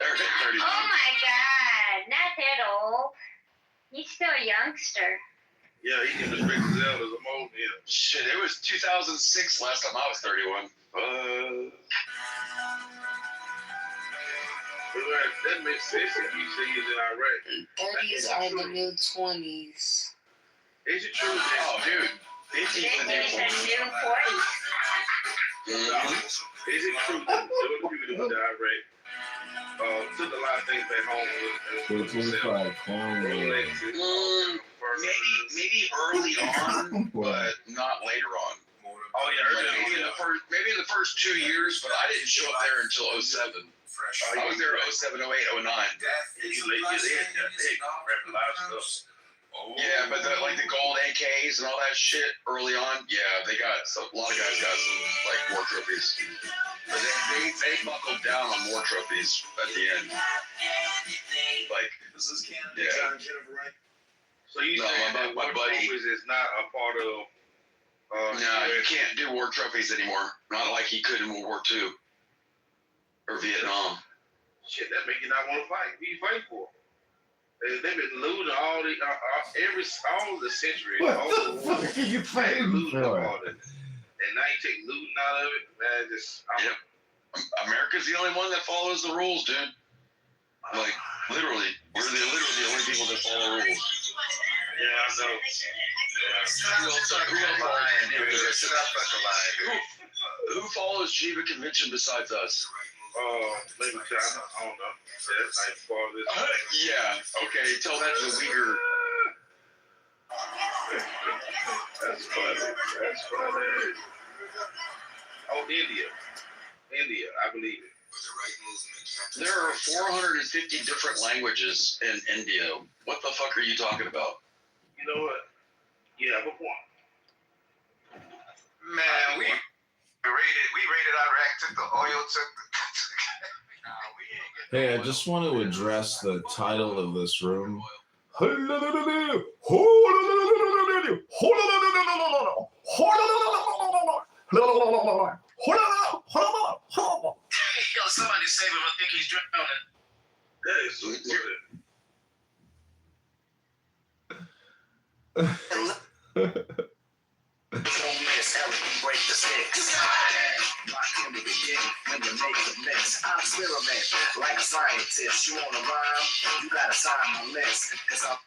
30. Oh my God, not that old. He's still a youngster. Yeah, he can respect his elders. I'm old. Yeah. Shit, it was 2006 last time I was 31. That makes sense if you see it in Iraq. 30s are the new 20s. Is it true? Oh, dude. It's a new 40s. Is it true that those people that went to Iraq took a lot of things back home with maybe early on, but not later on. Oh yeah, maybe in the first 2 years, but I didn't show up there until 07. I was there 07, 08, 09. Yeah, but like the gold AKs and all that shit early on, yeah, they got a lot of guys got some like war trophies, but they buckled down on war trophies at the end. Like this is Canada. Yeah. Right? So you saying that war trophies is not a part of? No, you can't do war trophies anymore. Not like you could in World War II or Vietnam. Shit, that make you not want to fight. What you fight for? They've been looting all the centuries. What the fuck are you fighting for? And now you take looting out of it. Man, America's the only one that follows the rules, dude. Like literally, we're literally the only people that follow rules. Yeah, I know. Who follows Geneva Convention besides us? Maybe China. I don't know. Yeah. Okay. Tell that to the Uyghur. That's funny. Oh, India. I believe it. There are 450 different languages in India. What the fuck are you talking about? You know what? You have a point. Man, we raided Iraq, took the oil, Hey, I just want to address the title of this room. Yo, somebody save him. I think he's drowning. That is so Don't miss, break the sticks. Lock in the beginning when you make the mix. I'm experiment like a scientist. You wanna rhyme? You gotta sign my list. Cause I'm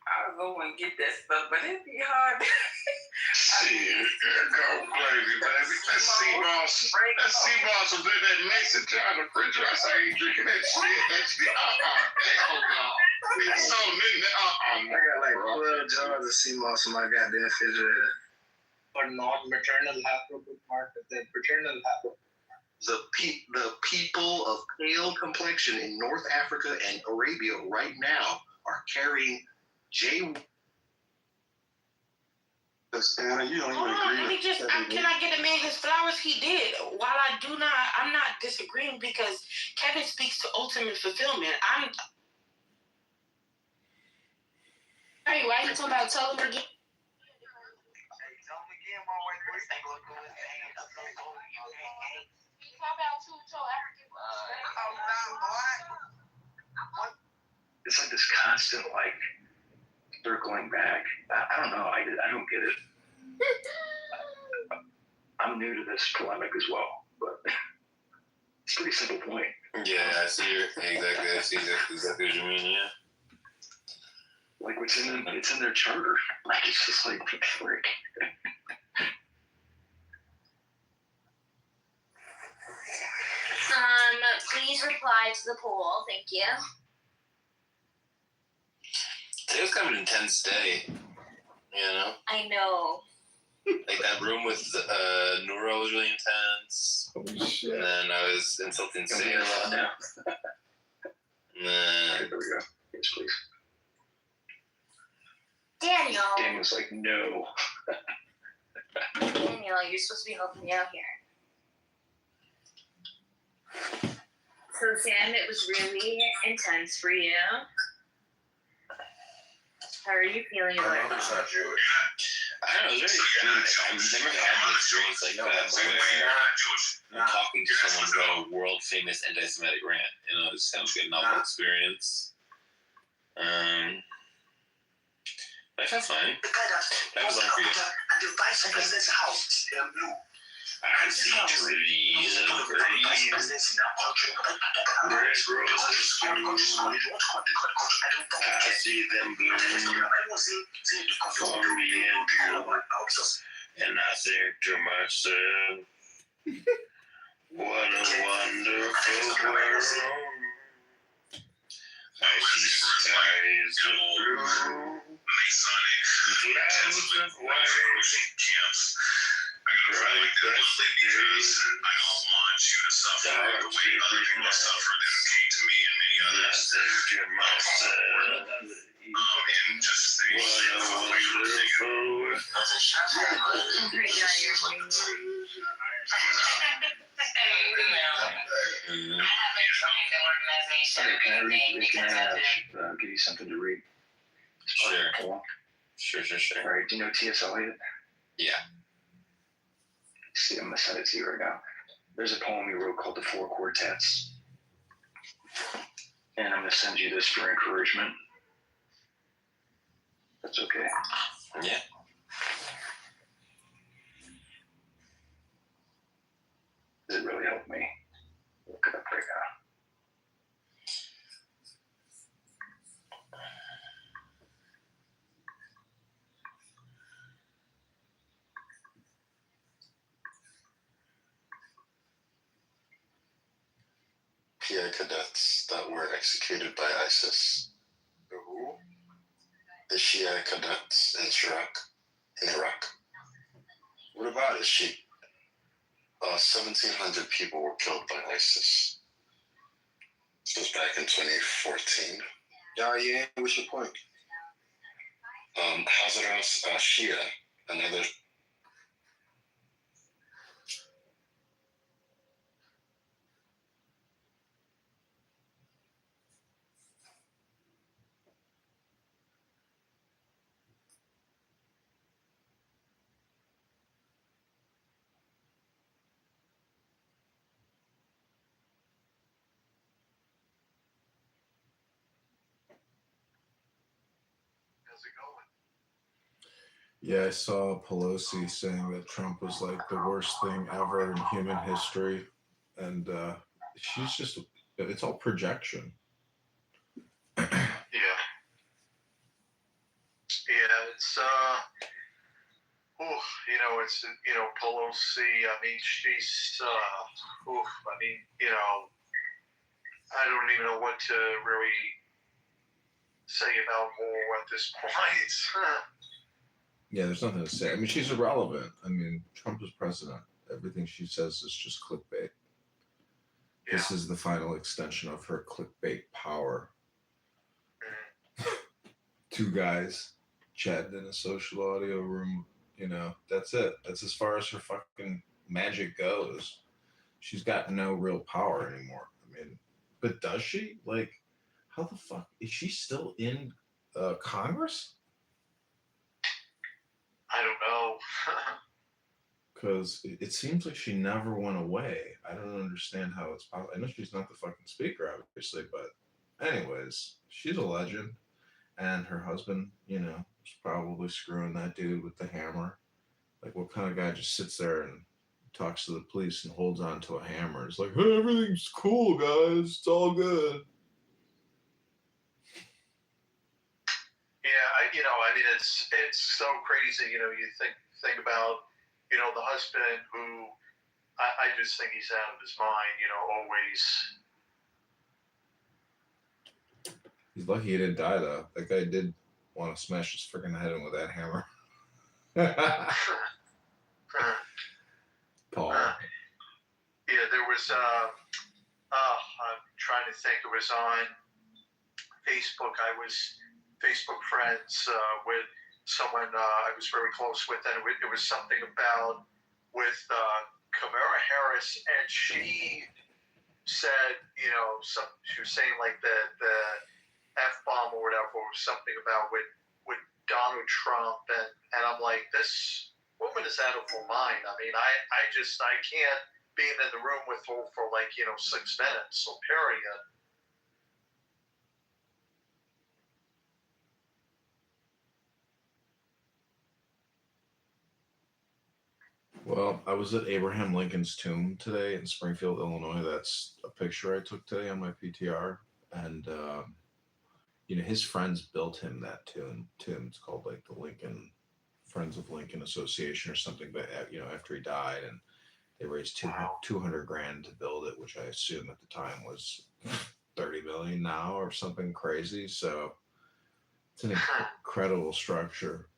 I'll go and get that stuff, but it'd be hard. I Go crazy, baby. That sea moss was in that Mason jar in the refrigerator. I said, I ain't drinking that shit. That shit, hell no. It's so I got like 12 jars of sea moss in my goddamn refrigerator. But not maternal haplogroup, the paternal haplogroup. The people of pale complexion in North Africa and Arabia right now are carrying J. Anna, you don't even Hold on, agree. let me just, can I get a man his flowers? He did. While I'm not disagreeing because Kevin speaks to ultimate fulfillment. Hey, why are you talking about tell him again? It's like this constant circling back. I don't know. I don't get it. I'm new to this polemic as well, but it's a pretty simple point. Yeah, I see exactly what you mean. Yeah. Like it's in their charter. Like it's just like frick. Please reply to the poll. Thank you. Today was kind of an intense day, you know? I know. Like that room with Nora was really intense. Holy shit. And then I was insulting Sarah. Now. And then... There we go. Yes, please. Daniel. Daniel's like, no. Daniel, you're supposed to be helping me out here. So, Sam, it was really intense for you. How are you feeling about it? My mother's not Jewish. I don't know, it was very dramatic. I've never had an experience like that where I'm talking to someone who's got a world famous anti-Semitic rant. You know, it's kind of a novel experience. But I felt fine. That was on for you. At the vice president's house in blue. I see trees and birdies. Red roses. I see them bloom for me and you. And I think to myself, what a wonderful world. I see skies of blue, clouds of white, camps. I gotta feel like that mostly because I don't want you to suffer the way other people suffer that came to me and many others. And just say, what a wonderful. Give you something to read. Sure. All right, do you know T.S. Eliot? Yeah. See, I'm gonna send it to you right now. There's a poem he wrote called The Four Quartets. And I'm gonna send you this for encouragement. That's okay. Yeah. Does it really help me? Look it up right now. PI cadets that were executed by ISIS. Who? The Shia cadets in Iraq. What about it? 1,700 people were killed by ISIS. This was back in 2014. Yeah, what's your point? Hazrat Shia, another. Yeah, I saw Pelosi saying that Trump was like the worst thing ever in human history. And she's just, it's all projection. Yeah, it's it's Pelosi. I mean, she's I mean, I don't even know what to really say about war at this point. Yeah, there's nothing to say. I mean, she's irrelevant. I mean, Trump is president. Everything she says is just clickbait. Yeah. This is the final extension of her clickbait power. Two guys chatting in a social audio room. That's it. That's as far as her fucking magic goes. She's got no real power anymore. I mean, but does she? Like, how the fuck is she still in Congress? I don't know. Because it seems like she never went away. I don't understand how it's possible. I know she's not the fucking speaker, obviously, but anyways, she's a legend. And her husband, is probably screwing that dude with the hammer. Like, what kind of guy just sits there and talks to the police and holds on to a hammer? It's like, hey, everything's cool, guys. It's all good. Yeah, I mean, it's so crazy. You think about, the husband who, I just think he's out of his mind. Always. He's lucky he didn't die, though. That guy did want to smash his freaking head in with that hammer. Paul. Yeah, there was, I'm trying to think, it was on Facebook. I was Facebook friends with someone I was very close with, and it was something about with Kamala Harris, and she said, she was saying like the F-bomb or whatever, or something about with Donald Trump, and I'm like, this woman is out of her mind. I mean, I can't be in the room with her for 6 minutes, so period. Well, I was at Abraham Lincoln's tomb today in Springfield, Illinois. That's a picture I took today on my PTR. And, his friends built him that tomb. It's called like the Lincoln Friends of Lincoln Association or something. But, after he died, and they raised $200,000 to build it, which I assume at the time was 30 million now or something crazy. So it's an incredible structure.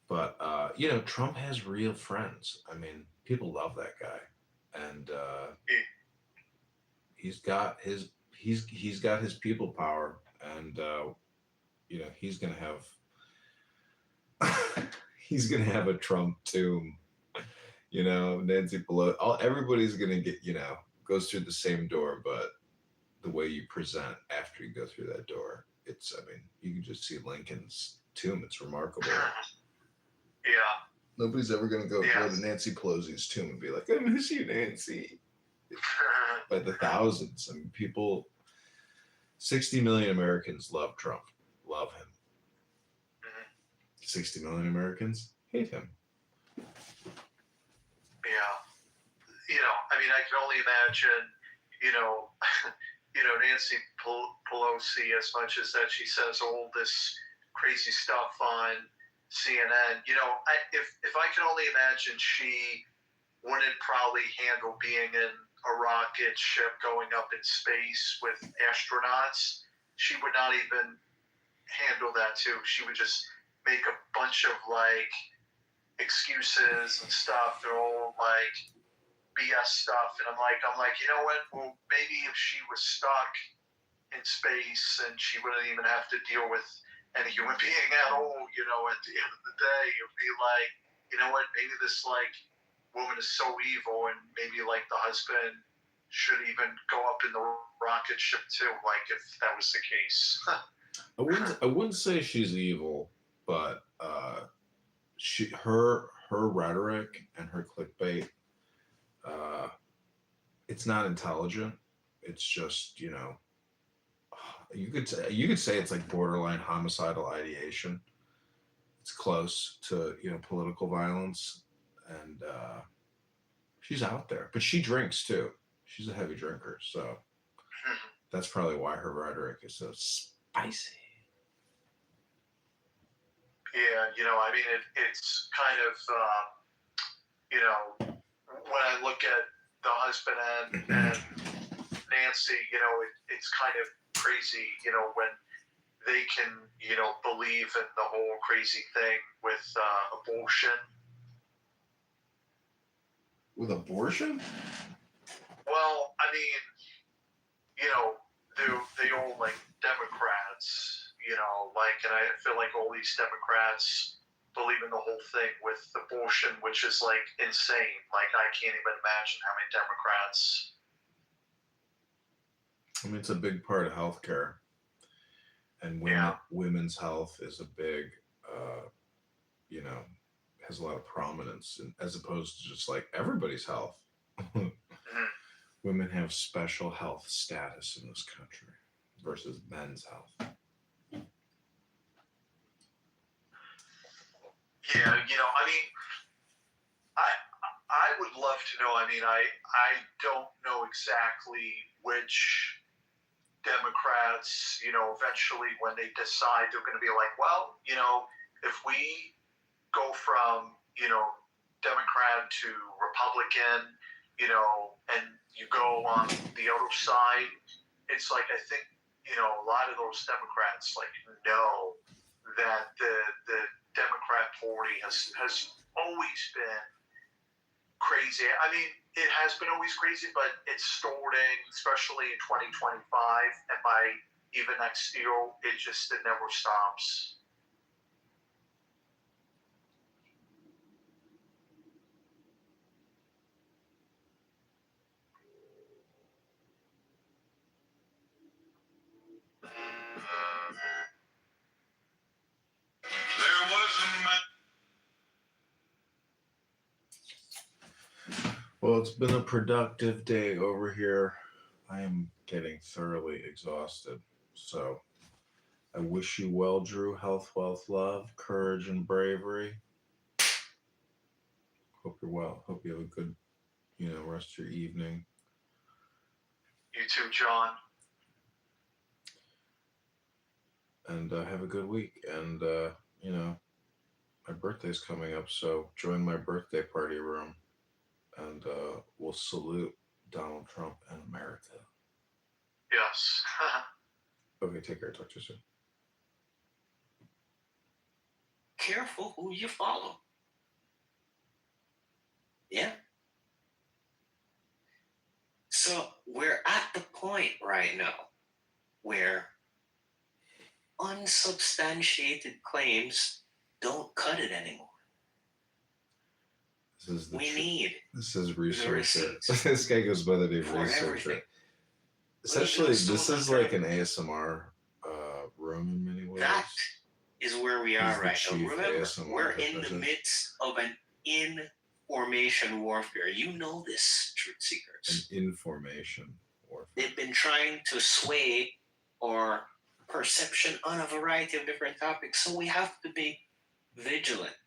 But Trump has real friends. I mean, people love that guy, and he's got his people power, and he's gonna have a Trump tomb. Nancy Pelosi. Everybody's gonna get goes through the same door, but the way you present after you go through that door, you can just see Lincoln's tomb. It's remarkable. Yeah. Nobody's ever going to go to Nancy Pelosi's tomb and be like, I miss you, Nancy. By the thousands. I mean, 60 million Americans love Trump. Love him. 60 million Americans hate him. Yeah. I mean, I can only imagine, Nancy Pelosi, as much as that she says all this crazy stuff on CNN, if I can only imagine, she wouldn't probably handle being in a rocket ship going up in space with astronauts. She would not even handle that too. She would just make a bunch of excuses and stuff. They're all BS stuff, and I'm like, you know what? Well, maybe if she was stuck in space and she wouldn't even have to deal with any human being at all, at the end of the day, it'd be like, you know what, maybe this woman is so evil, and maybe the husband should even go up in the rocket ship too, if that was the case. I wouldn't say she's evil, but her rhetoric and her clickbait, it's not intelligent. It's just, you could say it's like borderline homicidal ideation. It's close to political violence, and she's out there. But she drinks too. She's a heavy drinker, so that's probably why her rhetoric is so spicy. Yeah, I mean, it's kind of, when I look at the husband and Nancy, it's kind of crazy, when they can, believe in the whole crazy thing with abortion. With abortion? Well, I mean, they all like Democrats, and I feel like all these Democrats believe in the whole thing with abortion, which is like insane. Like, I can't even imagine how many Democrats. I mean, it's a big part of healthcare, and women's health is a big, has a lot of prominence, as opposed to just like everybody's health. Women have special health status in this country versus men's health. Yeah, I mean, I would love to know. I mean, I don't know exactly which Democrats, eventually when they decide they're going to be like, well, if we go from, Democrat to Republican, and you go on the other side, it's like, I think, a lot of those Democrats like know that the Democrat Party has always been crazy. I mean, it has been always crazy, but it's starting, especially in 2025, and by even next year, it never stops. Well, it's been a productive day over here. I am getting thoroughly exhausted. So I wish you well, Drew. Health, wealth, love, courage, and bravery. Hope you're well. Hope you have a good, rest of your evening. You too, John. And have a good week. And, my birthday's coming up, so join my birthday party room. And we'll salute Donald Trump and America. Yes. Okay, take care. Talk to you soon. Careful who you follow. Yeah. So we're at the point right now where unsubstantiated claims don't cut it anymore. This is researcher. This guy goes by the name researcher. Essentially, this is like an ASMR room in many ways. That is where we are right now. Remember, ASMR we're in the midst of an information warfare. You know this, truth seekers. An information warfare. They've been trying to sway our perception on a variety of different topics, so we have to be vigilant.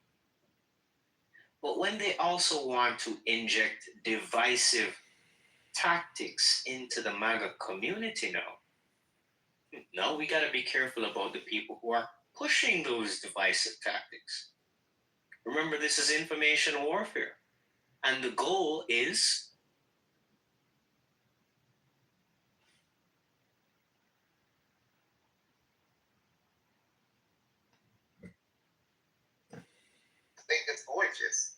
But when they also want to inject divisive tactics into the MAGA community now we got to be careful about the people who are pushing those divisive tactics. Remember, this is information warfare, and the goal is I think it's gorgeous.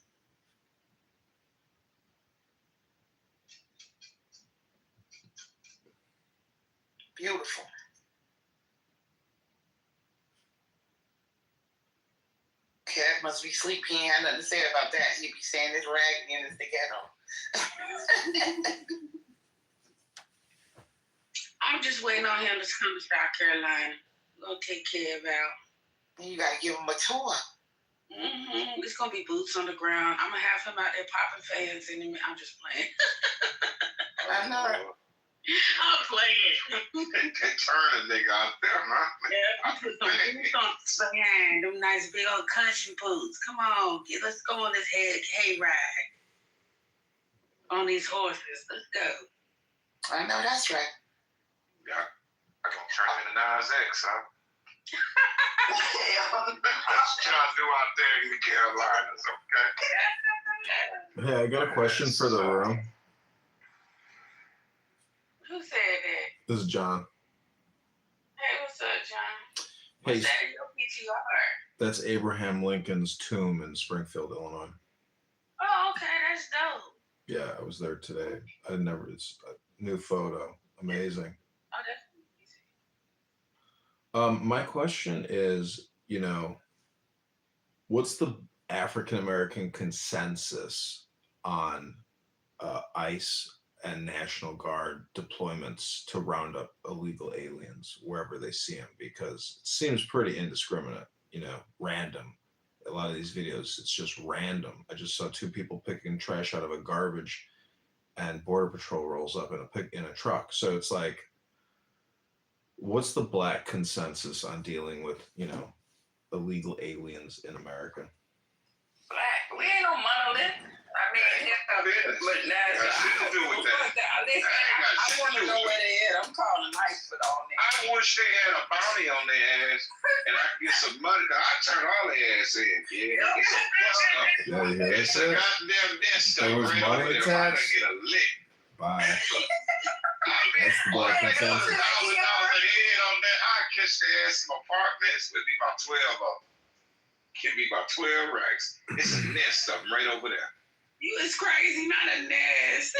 Beautiful. Cat must be sleepy. He ain't had nothing to say about that. He be saying this raggedy and this ghetto. I'm just waiting on him to come to South Carolina. We'll take care of Al. You gotta give him a tour. It's gonna be boots on the ground. I'm gonna have him out there popping fans in him. I'm just playing. I know. I'm playing. Turn a nigga out there, man. Yeah, I'm put some boots on behind them nice big old country boots. Come on, let's go on this hay ride. On these horses. Let's go. I know that's right. Yeah, I can turn him into Nas X, huh? y'all do out there in the Carolinas, okay? Hey, I got a question for the room. Who said that? This is John. Hey, what's up, John? Hey, What's that in your PTR? that's Abraham Lincoln's tomb in Springfield, Illinois. Oh, okay, that's dope. Yeah, I was there today. It's a new photo. Amazing. Oh, that's My question is, what's the African American consensus on ICE and National Guard deployments to round up illegal aliens wherever they see them? Because it seems pretty indiscriminate, random. A lot of these videos, it's just random. I just saw 2 people picking trash out of a garbage, and Border Patrol rolls up in a truck. So it's like, what's the black consensus on dealing with, illegal aliens in America? Black. We ain't no monolith. I mean, but now got shit to do with that. I want to know where they at. I'm calling ICE for all that. I wish they had a bounty on their ass and I could get some money. I turn all their ass in. Yeah, you hear it's a goddamn nest there was right money over there. I attached. get a lick. Bye. That's the black consensus. $1,000 a head on that. I catch their ass in apartments with me about 12 of them. Give me about 12 racks. It's a nest of them right over there. You is crazy, not a nest.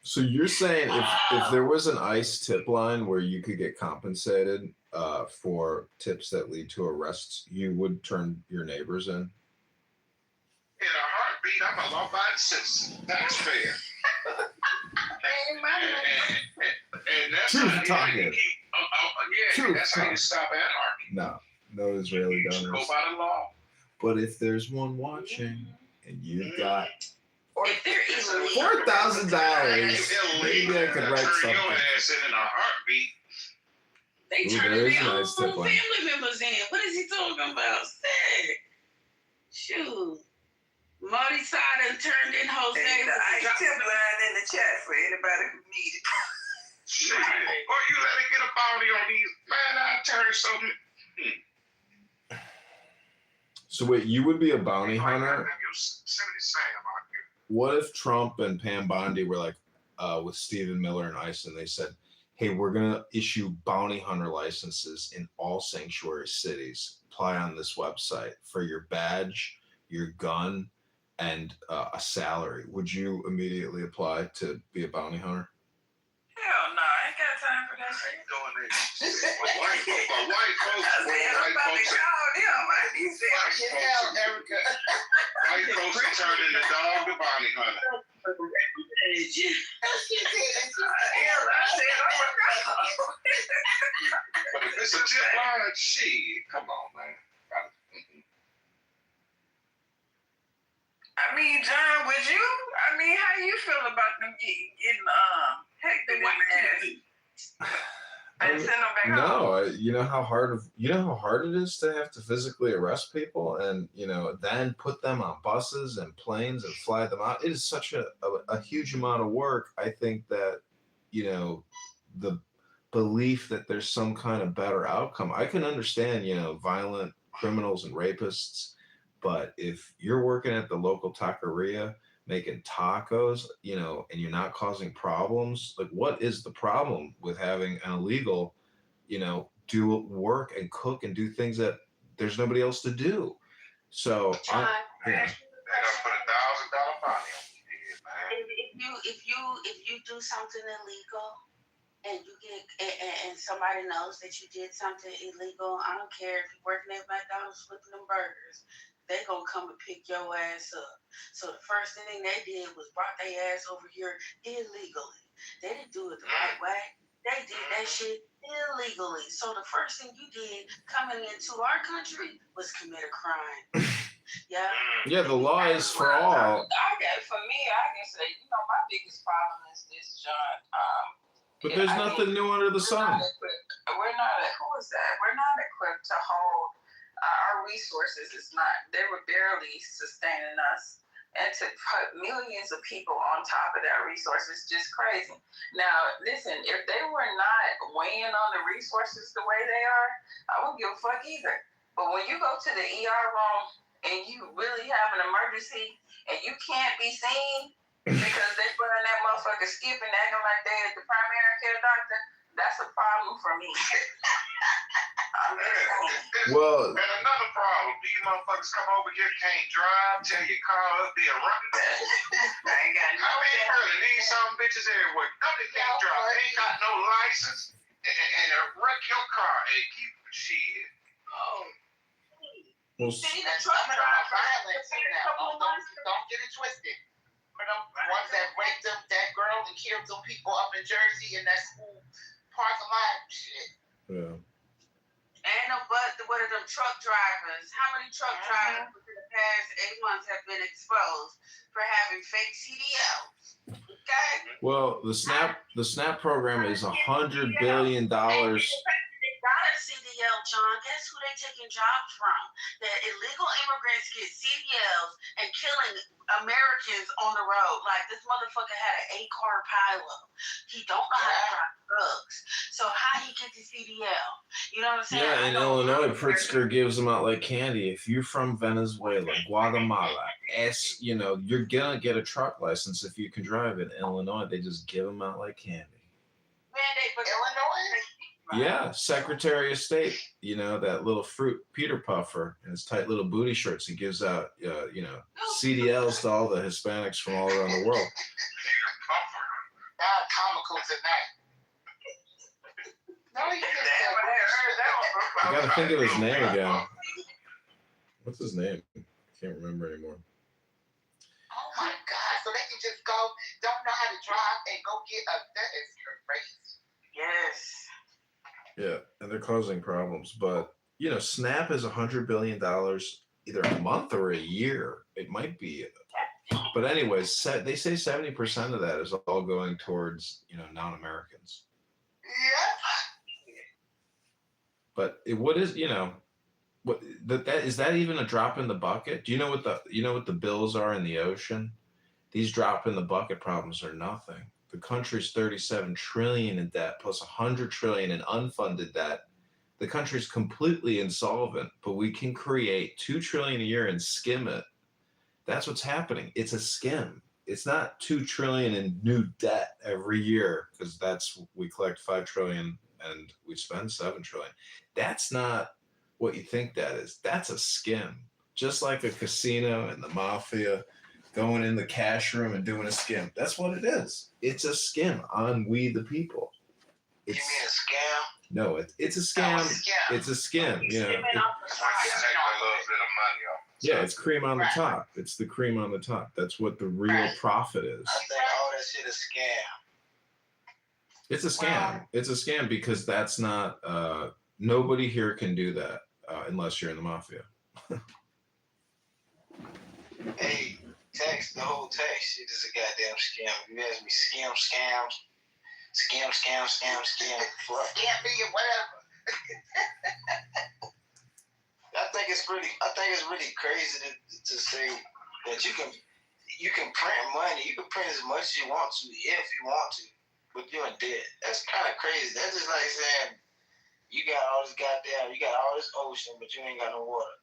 So you're saying if there was an ICE tip line where you could get compensated for tips that lead to arrests, you would turn your neighbors in? In a heartbeat, I'm a law-abiding citizen, taxpayer. And that's Truth how talking. that's how you stop anarchy. No Israeli Go donors. by the law. But if there's one watching and you've got If they're illegally $4,000, maybe I could write Turn something. your ass in a heartbeat. They Ooh, turning there is their a own nice tip line. family members in. What is he talking about? Sick. Shoot. Marty Side turned in Jose. And the ICE tip line in the chat for anybody who needs it. Shit. Or you let it get a bounty on these. Man, I turn something. So wait, you would be a bounty hunter? Sam out here. What if Trump and Pam Bondi were like with Stephen Miller and ICE, and they said, hey, we're going to issue bounty hunter licenses in all sanctuary cities. Apply on this website for your badge, your gun, and a salary. Would you immediately apply to be a bounty hunter? Hell no, I ain't got time for that shit. Doing that. White folks. I said, I'm about to call them. I need to get out, Erica. White folks are turning the dog to bounty hunter. Hell, I said, I'm a go. But if it's a tip line, shit, come on, man. I mean, John, would you? I mean, how you feel about them getting hectic in the ass? And send them back home? No, you know how hard it is to have to physically arrest people and then put them on buses and planes and fly them out. It is such a huge amount of work. I think that the belief that there's some kind of better outcome. I can understand violent criminals and rapists, but if you're working at the local taqueria making tacos, and you're not causing problems, like what is the problem with having an illegal, do work and cook and do things that there's nobody else to do? So They gotta put $1,000 bounty on you, man. If you do something illegal and you get and somebody knows that you did something illegal, I don't care if you're working at McDonald's flipping them burgers, they gonna come and pick your ass up. So the first thing they did was brought their ass over here illegally. They didn't do it the right way. They did that shit illegally. So the first thing you did coming into our country was commit a crime. Yeah. Yeah, the law is for all. For me, I can say, my biggest problem is this, John. But there's nothing new under the sun. We're not equipped to hold our resources. They were barely sustaining us and to put millions of people on top of that resource is just crazy. Now, listen, if they were not weighing on the resources the way they are, I wouldn't give a fuck either. But when you go to the ER room and you really have an emergency and you can't be seen because they put in that motherfucker skipping, acting like they're the primary care doctor, that's a problem for me. Well, and another problem, these motherfuckers come over here, can't drive, tear your car up, they're running. I mean, you really need some bitches everywhere. No, they can't drive. They ain't got no license. And wreck your car. Hey, keep shit. Well, See, the truck driver violence now. Don't get it twisted. For them ones that raped them, that girl and killed them people up in Jersey in that school parking lot shit. Yeah. And what are them truck drivers? How many truck drivers within the past 8 months have been exposed for having fake CDLs? Okay. Well, the SNAP program is $100 billion. They got a CDL, John. Guess who they taking jobs from? The illegal immigrants get CDLs and killing Americans on the road. Like, this motherfucker had an 8-car pileup. He don't know how to drive drugs. So how he get the CDL? You know what I'm saying? Yeah, in Illinois, Pritzker gives them out like candy. If you're from Venezuela, Guatemala, you're gonna get a truck license if you can drive in Illinois. They just give them out like candy. Illinois? Yeah, Secretary of State, that little fruit Peter Puffer and his tight little booty shorts. He gives out, CDLs to all the Hispanics from all around the world. Comical tonight. No, you just I gotta think of his name again. What's his name? I can't remember anymore. Oh my God! So they can just go, don't know how to drive, and go get a. That is crazy. Yes. Yeah, and they're causing problems. But SNAP is $100 billion either a month or a year. It might be. But anyways, they say 70% of that is all going towards non-Americans. Yeah. But what is is that even a drop in the bucket? Do you know what the bills are in the ocean? These drop in the bucket problems are nothing. The country's $37 trillion in debt plus $100 trillion in unfunded debt. The country's completely insolvent, but we can create $2 trillion a year and skim it. That's what's happening. It's a skim. It's not $2 trillion in new debt every year because we collect $5 trillion and we spend $7 trillion. That's not what you think that is. That's a skim. Just like a casino and the mafia going in the cash room and doing a skim. That's what it is. It's a skim on we the people. You mean a scam? No, it's a scam. No, it's a skim. Yeah, it's cream on the top. It's the cream on the top. That's what the real profit is. I think all that shit is scam. It's a scam. It's a scam because that's not. Nobody here can do that unless you're in the mafia. Hey, the whole tax shit is a goddamn scam. If you ask me, scam, scam me or whatever. I think it's really crazy to say that you can print money. You can print as much as you want to if you want to, but you're in debt. That's kind of crazy. That's just like saying you got all this ocean, but you ain't got no water.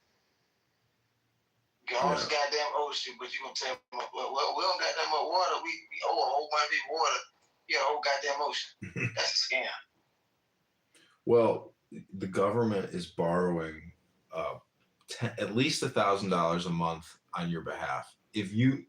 You got all this goddamn ocean, but you gonna tell me, well, we don't got that much water. We owe a whole bunch of people water. You got a whole goddamn ocean. That's a scam. Well, the government is borrowing at least $1,000 a month on your behalf. If you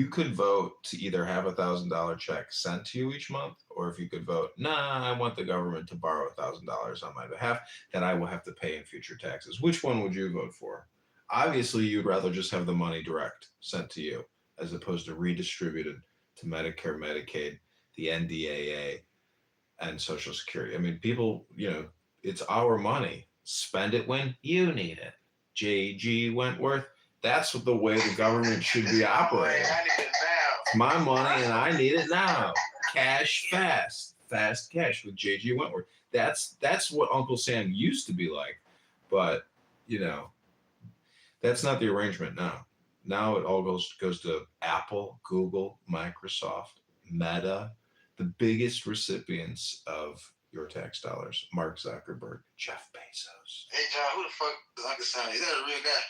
could vote to either have $1,000 check sent to you each month, or if you could vote, I want the government to borrow $1,000 on my behalf that I will have to pay in future taxes. Which one would you vote for? Obviously, you'd rather just have the money direct sent to you as opposed to redistributed to Medicare, Medicaid, the NDAA, and Social Security. I mean, people, it's our money. Spend it when you need it. J.G. Wentworth. That's the way the government should be operating. I need it now. It's my money and I need it now. Cash fast cash with J.G. Wentworth. That's what Uncle Sam used to be like, but that's not the arrangement now. Now it all goes to Apple, Google, Microsoft, Meta, the biggest recipients of your tax dollars. Mark Zuckerberg, Jeff Bezos. Hey John, who the fuck is Uncle Sam? Is that a real guy?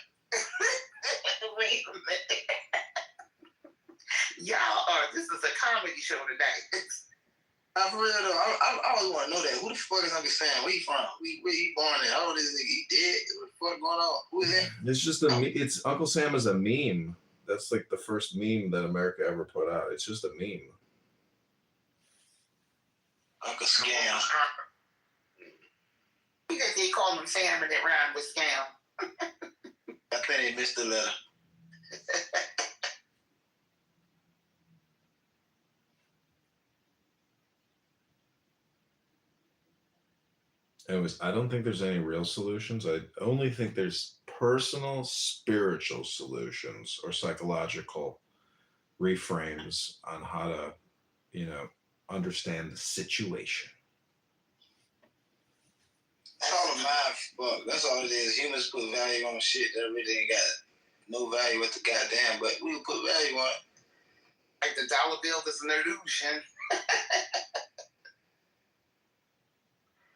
Wait a minute. Y'all this is a comedy show today. For real though, I always want to know that. Who the fuck is Uncle Sam? Where he from? Where he born at? How old is he? He dead? What the fuck going on? Who is that? It's just it's Uncle Sam is a meme. That's like the first meme that America ever put out. It's just a meme. Uncle Scam. Because they call him Sam and it rhymed with scam. I think they missed the letter. Anyways, I don't think there's any real solutions. I only think there's personal, spiritual solutions or psychological reframes on how to, understand the situation. It's all a mind fuck. That's all it is. Humans put value on shit that really ain't got no value at the goddamn, but we put value on it. Like the dollar bill is an illusion.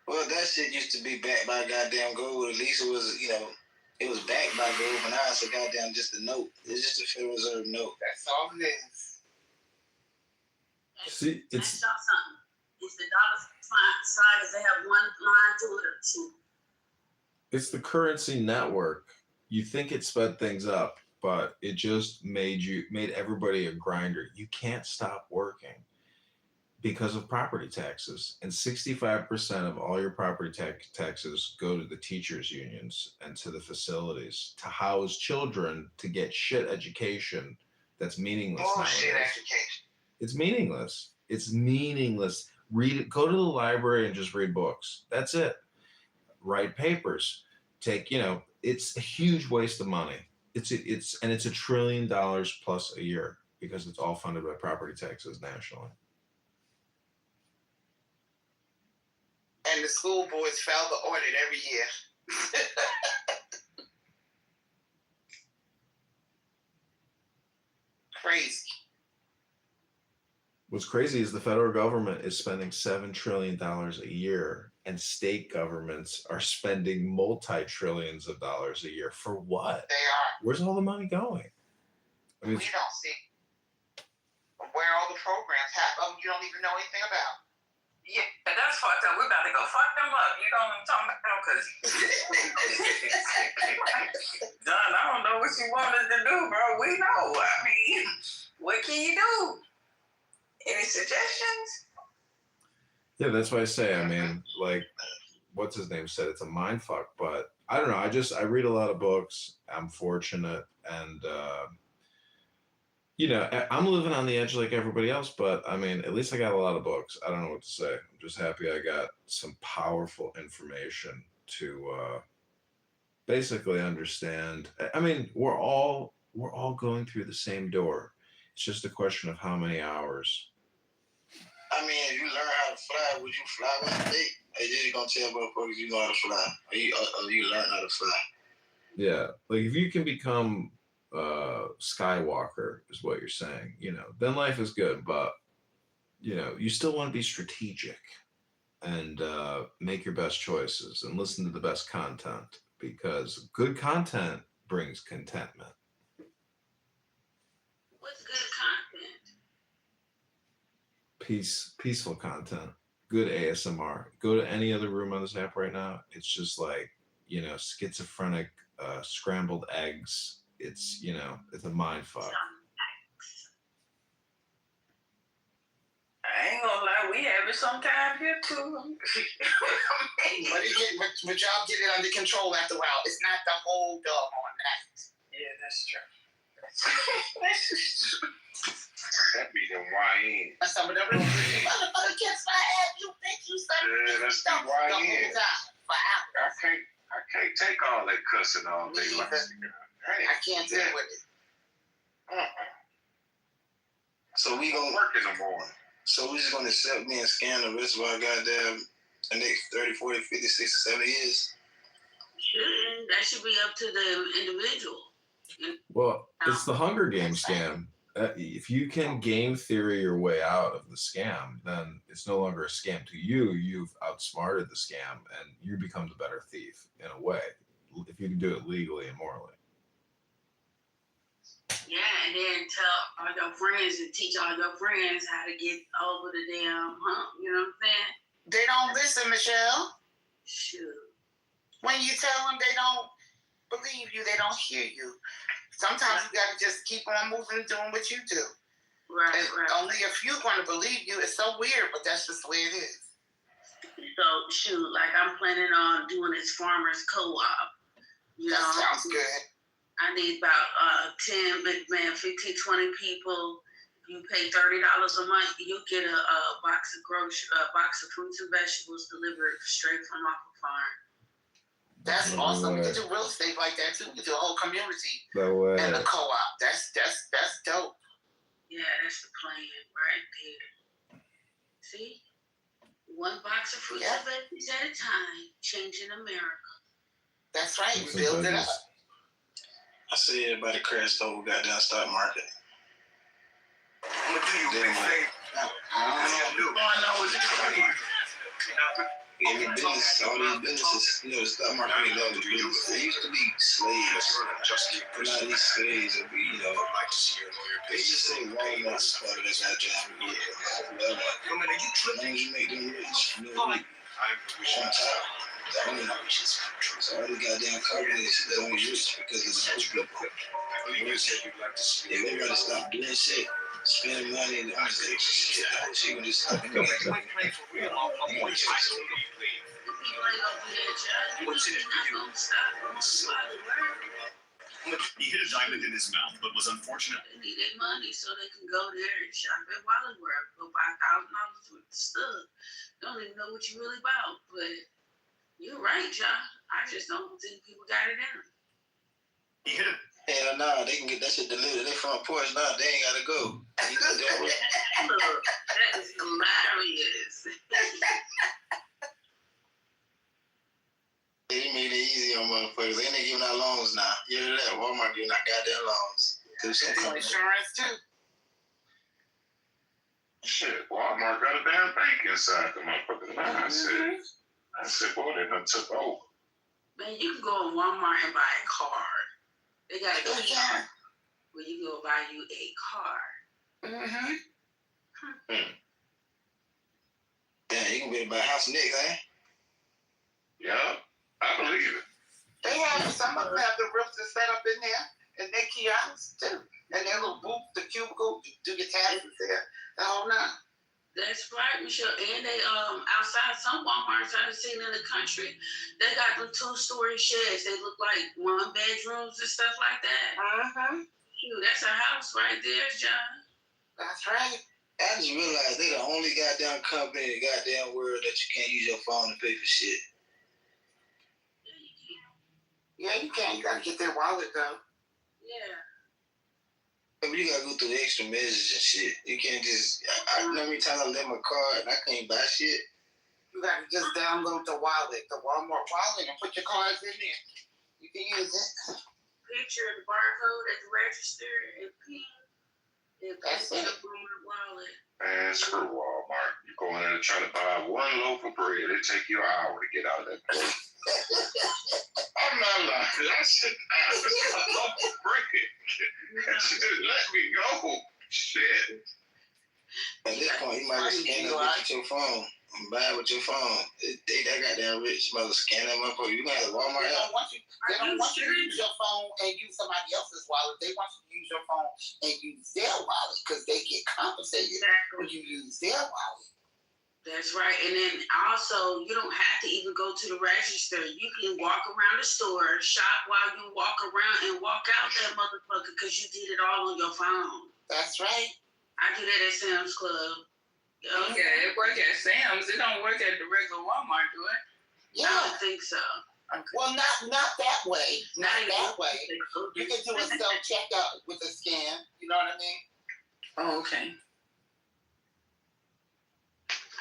Well, that shit used to be backed by goddamn gold. At least it was, it was backed by gold, but now it's a goddamn just a note. It's just a Federal Reserve note. That's all it is. See, I saw something. It's the dollar sign because they have one line to it or two. it's the currency network. You think it sped things up, but it just made everybody a grinder. You can't stop working because of property taxes. And 65% of all your property taxes go to the teachers' unions and to the facilities to house children to get shit education that's meaningless. Bullshit education. It's meaningless. It's meaningless. Read it. Go to the library and just read books. That's it. Write papers. It's a huge waste of money. It's $1 trillion plus a year because it's all funded by property taxes nationally. And the school boards fail the audit every year. Crazy. What's crazy is the federal government is spending $7 trillion a year, and state governments are spending multi-trillions of dollars a year. For what? They are. Where's all the money going? I mean, We don't see where all the programs, half of them you don't even know anything about. Yeah, that's fucked up. We're about to go fuck them up. You know what I'm talking about? Because John, I don't know what you want us to do, bro. We know. I mean, what can you do? Any suggestions? yeah, that's why I say, what's his name said, it's a mind fuck, but I don't know. I read a lot of books. I'm fortunate. And, I'm living on the edge like everybody else, but at least I got a lot of books. I don't know what to say. I'm just happy I got some powerful information to basically understand. We're all going through the same door. It's just a question of how many hours. If you learn how to fly, would you fly one day? Or you just gonna tell motherfuckers you know how to fly? Or you learn how to fly? Yeah, like if you can become Skywalker is what you're saying, then life is good, but you still want to be strategic and make your best choices and listen to the best content, because good content brings contentment. What's good content? Peaceful content, good ASMR. Go to any other room on this app right now. It's just like, schizophrenic scrambled eggs. It's a mind fuck. I ain't gonna lie, we have it sometime here too. But y'all get it under control after a while. It's not the whole doggone night. Yeah, that's true. That be the YN. Some of them motherfucker kiss my ass. You think you something? Yeah, that's the the whole YN. time for hours. I can't take all that cussing all day long. I can't deal with it. So we gonna work in the morning. So we just gonna accept me and scam the rest of our goddamn the next 30, 40, 50, 60, 70 years. That should be up to the individual. Well, it's the Hunger Games scam. If you can game theory your way out of the scam, then it's no longer a scam to you. You've outsmarted the scam, and you become the better thief in a way. If you can do it legally and morally. Yeah, and then tell all your friends and teach all your friends how to get over the damn hump. You know what I'm saying? They don't listen, Michelle. Shoot. When you tell them they don't believe you, they don't hear you. Sometimes you got to just keep on moving and doing what you do. Right, and right. Only a few going to believe you. It's so weird, but that's just the way it is. So, shoot, like I'm planning on doing this farmer's co-op. That sounds good. I need about 10, man, 15, 20 people. You pay $30 a month, you get a box of fruits and vegetables delivered straight from off a farm. That's awesome. We can do real estate like that too. We can do a whole community No way. and a co-op. That's dope. Yeah, that's the plan right there. See? One box of fruits and veggies at a time, changing America. That's right. We build it up. I see everybody crash the whole goddamn stock market. I'm gonna do you a big favor. Every business, all these businesses, the stock market ain't never business. They used to be slaves. But now these slaves will be, they just say Walmart's part of that goddamn as long as you make them rich, on top. So all the goddamn companies are only rich because of the people. If everybody stop doing shit, spending money, and I'm just like, shit, I wish you would just stop doing that. He hit a diamond in his mouth, but was unfortunate. They need their money so they can go there and shop at Wally World, go buy $1,000 worth of stuff. Don't even know what you really about, but you're right, John. I just don't think people got it in them. He hit it. Hell no, they can get that shit delivered. They front porch now. They ain't gotta go. Look, that is hilarious. They made it easy on motherfuckers. They ain't giving out loans now. You hear that? Walmart giving out goddamn loans. Insurance too. Shit, Walmart got a damn bank inside the motherfucker. I said, boy, they done took over. Man, you can go in Walmart and buy a car. They got a key where you go buy you a car. Yeah, you can be able to buy a house next, eh? Yeah, I believe it. They have some of them have the roofs set up in there, and their kiosks too, and their little booth, the cubicle, do your taxes there. The whole nine. That's right, Michelle. And they outside some Walmarts I've seen in the country, they got them 2-story sheds. They look like 1 bedrooms and stuff like that. Shoot, that's a house right there, John. That's right. I just realized they the only goddamn company in the goddamn world that you can't use your phone to pay for shit. Yeah, you can. You gotta get their wallet though. Yeah. But you gotta go through extra measures and shit. You can't just. I know how many times I left my card and I can't buy shit. You gotta just download the wallet, the Walmart wallet, and put your cards in there. You can use it. Picture the barcode at the register and pin. That's it. Wallet. Man, screw Walmart. You go in there and try to buy 1 loaf of bread. It take you an hour to get out of that place. I'm not lying. I said, a loaf of bread. Just let me go. Shit. At this point, you might as well scan that with your phone. Buy it with your phone. They goddamn rich. You might as well scan that motherfucker. You got a Walmart app. They don't want you to use your phone and use somebody else's wallet. They want you to use your phone and use their wallet because they get compensated when you use their wallet. That's right. And then also, you don't have to even go to the register. You can walk around the store, shop while you walk around, and walk out that motherfucker because you did it all on your phone. That's right. I do that at Sam's Club. Okay, it works at Sam's. It don't work at the regular Walmart, do it? Yeah. I don't think so. Okay. Well, not that way. Not that way. You can do a self-checkout with a scan. You know what I mean? Oh, okay.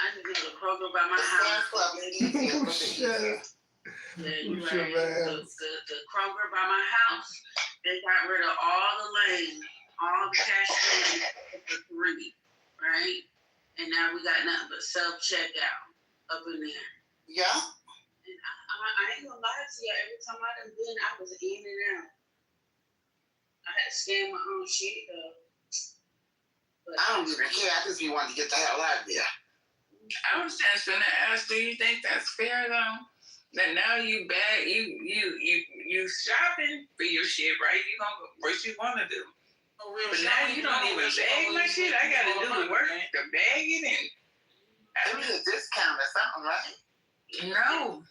I can go to the program by my house. Club is easier for the Yeah, you're right. The Kroger by my house, They got rid of all the lanes, all the cash lanes for 3, right? And now we got nothing but self-checkout up in there. Yeah. And I ain't gonna lie to you, every time I done been, I was in and out. I had to scan my own shit though. But I don't even care. I just be wanting to get the hell out of there. I was just gonna ask, do you think that's fair though? That now you bag you shopping for your shit, right? You gonna go what you wanna do. But now you don't even bag my shit. I gotta do the work to bag it in. Give me a discount or something, right? No.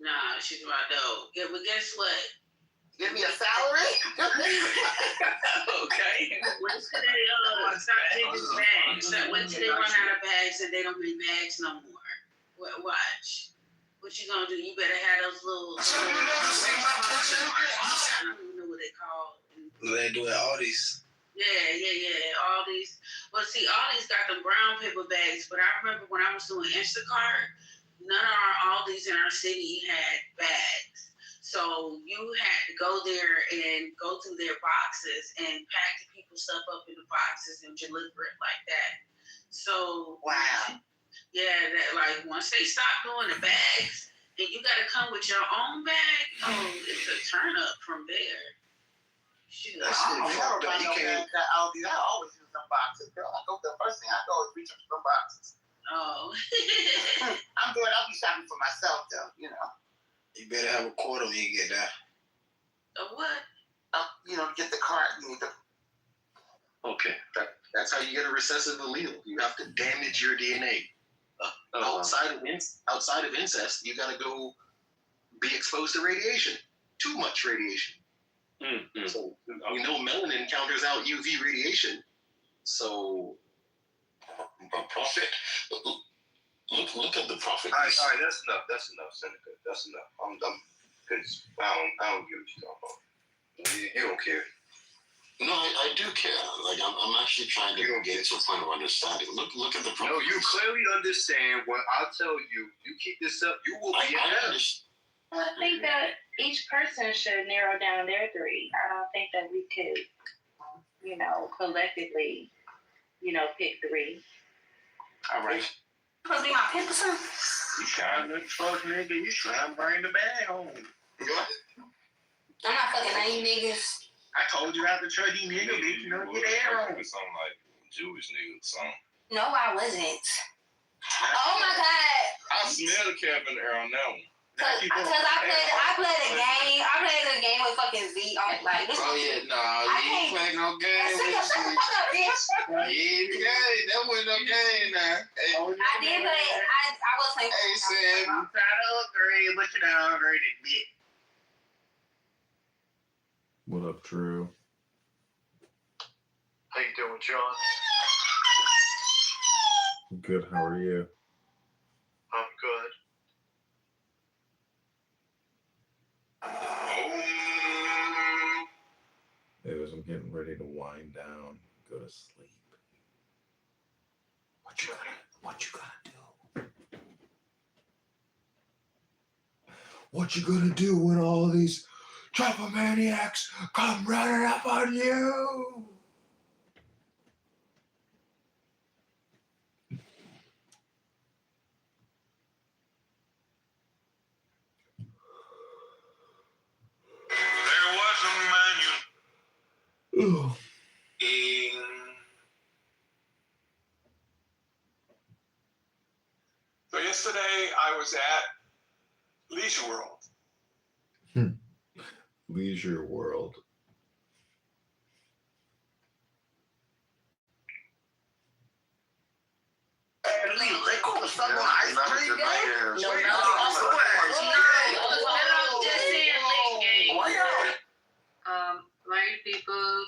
nah, she's right though. Yeah, but guess what? Give me a salary? Okay. When till they stop taking bags? When till they run out of bags and they don't make bags no more? Watch. What you gonna do? You better have those little I don't even know what they call. They do it all these. Yeah. All these. Well, see, all these got the brown paper bags, but I remember when I was doing Instacart, none of our Aldi's in our city had bags. So you had to go there and go through their boxes and pack the people's stuff up in the boxes and deliver it like that. So wow. Yeah, that like once they stop doing the bags and you gotta come with your own bag, it's a turn up from there. Shoot, I don't know about no bags at Aldi. I always use them boxes, girl. The first thing I go is reach into them boxes. Oh. I'm good. I'll be shopping for myself though, you know. You better have a quarter when you get there. A what? Get the cart. You need the. Okay, that's how you get a recessive allele. You have to damage your DNA. Outside of incest, you gotta go be exposed to radiation. Too much radiation. Mm-hmm. So we know melanin counters out UV radiation. So, Prophet, look at the prophet. All right, that's enough, Seneca. That's enough. I'm done. Because I don't get what you're talking about. You don't care. No, I do care. Like I'm actually trying to get to a point of understanding. Look at the prophet. No, you clearly understand when I tell you, you keep this up, you will be in hell. Well, I think that each person should narrow down their 3. I don't think that we could, collectively, pick 3. All right. Supposed to be my pimp or something? You trying to fuck nigga, you trying to bring the bag home. What? I'm not fucking none of you niggas. I told you not to try you nigga, bitch. You know, get air on. Something like Jewish niggas, something. No, I wasn't. Oh my God. I smell the cap in the air on that one. Cause I played a game. I played a game with fucking Z on like this. Oh yeah, nah, you ain't playing no game with this shit. That wasn't no game now. Hey, I did play. I was playing. Hey Sam, I'm trying to agree, but you don't agree to bit. What up, Drew? How you doing, John? Good. How are you? I'm good. As I'm getting ready to wind down, go to sleep. What you gonna do? What you gonna do when all these tropomaniacs come running up on you? There was a manual. Ooh. So yesterday I was at Leisure World. Leisure World. They call the fuck on ice cream game? No. White people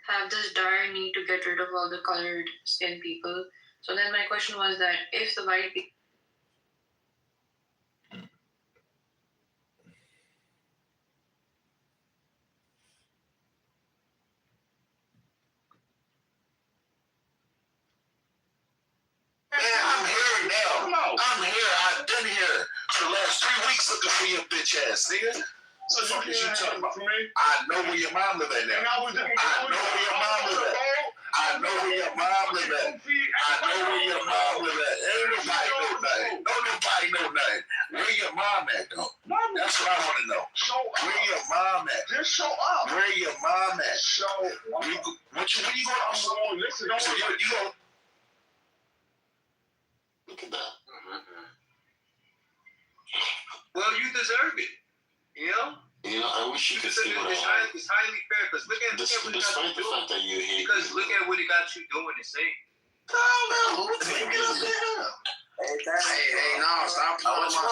have this dire need to get rid of all the colored skin people. So then my question was that if the white people I'm here now. I'm here. I've been here for the last 3 weeks looking for your bitch ass, nigga. So you can't talk about me. I know where your mom live at now. I know where your mom live at. I know where your mom live at. I know where your mom live at. Ain't nobody know nothing. Don't nobody know nothing. Where your mom at though? That's what I want to know. Where your mom at? Just show up. Where your mom at? When you going? So listen, don't worry. You go. Look at that. Well, you deserve it. You know? You know, I wish you could see what I have. It's highly fair because look at Despite the fact that you're here. Because look at what it got you doing and saying. No, hey, no, stop pulling my sister.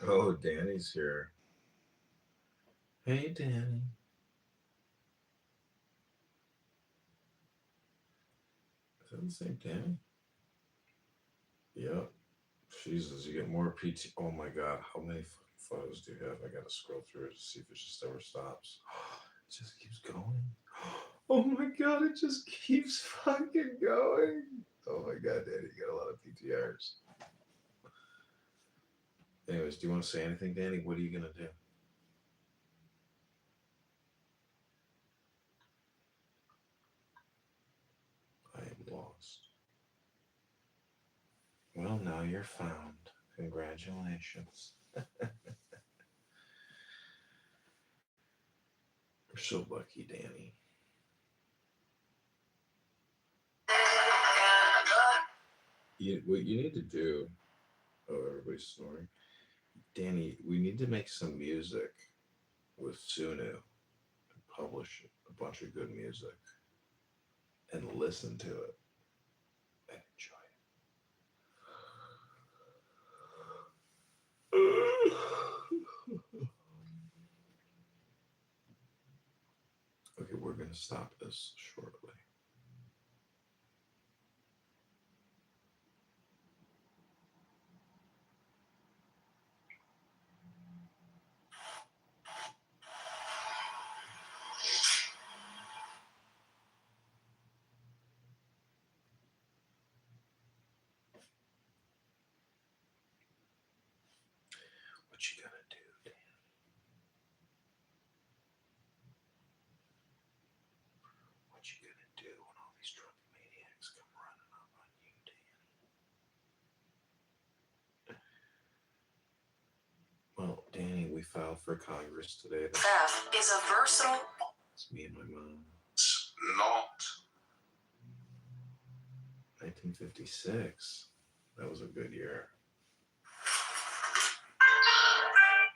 Oh, Danny's here. Hey, Danny. Is that the same Danny? Yep. Jesus, you get more PT. Oh my God, how many photos do you have? I gotta scroll through it to see if it just ever stops. It just keeps going. Oh my God, it just keeps fucking going. Oh my God, Danny, you got a lot of PTRs. Anyways, do you want to say anything, Danny? What are you gonna do? I am lost. Well, now you're found. Congratulations. You're so lucky, Danny. What you need to do. Oh, everybody's snoring. Danny, we need to make some music with Sunu and publish a bunch of good music and listen to it and enjoy it. Okay, we're going to stop this shortly. What you gonna do, Dan? What you gonna do when all these drunk maniacs come running up on you, Dan? Well, Danny, we filed for Congress today. Theft is a versatile. It's me and my mom. Not. 1956. That was a good year.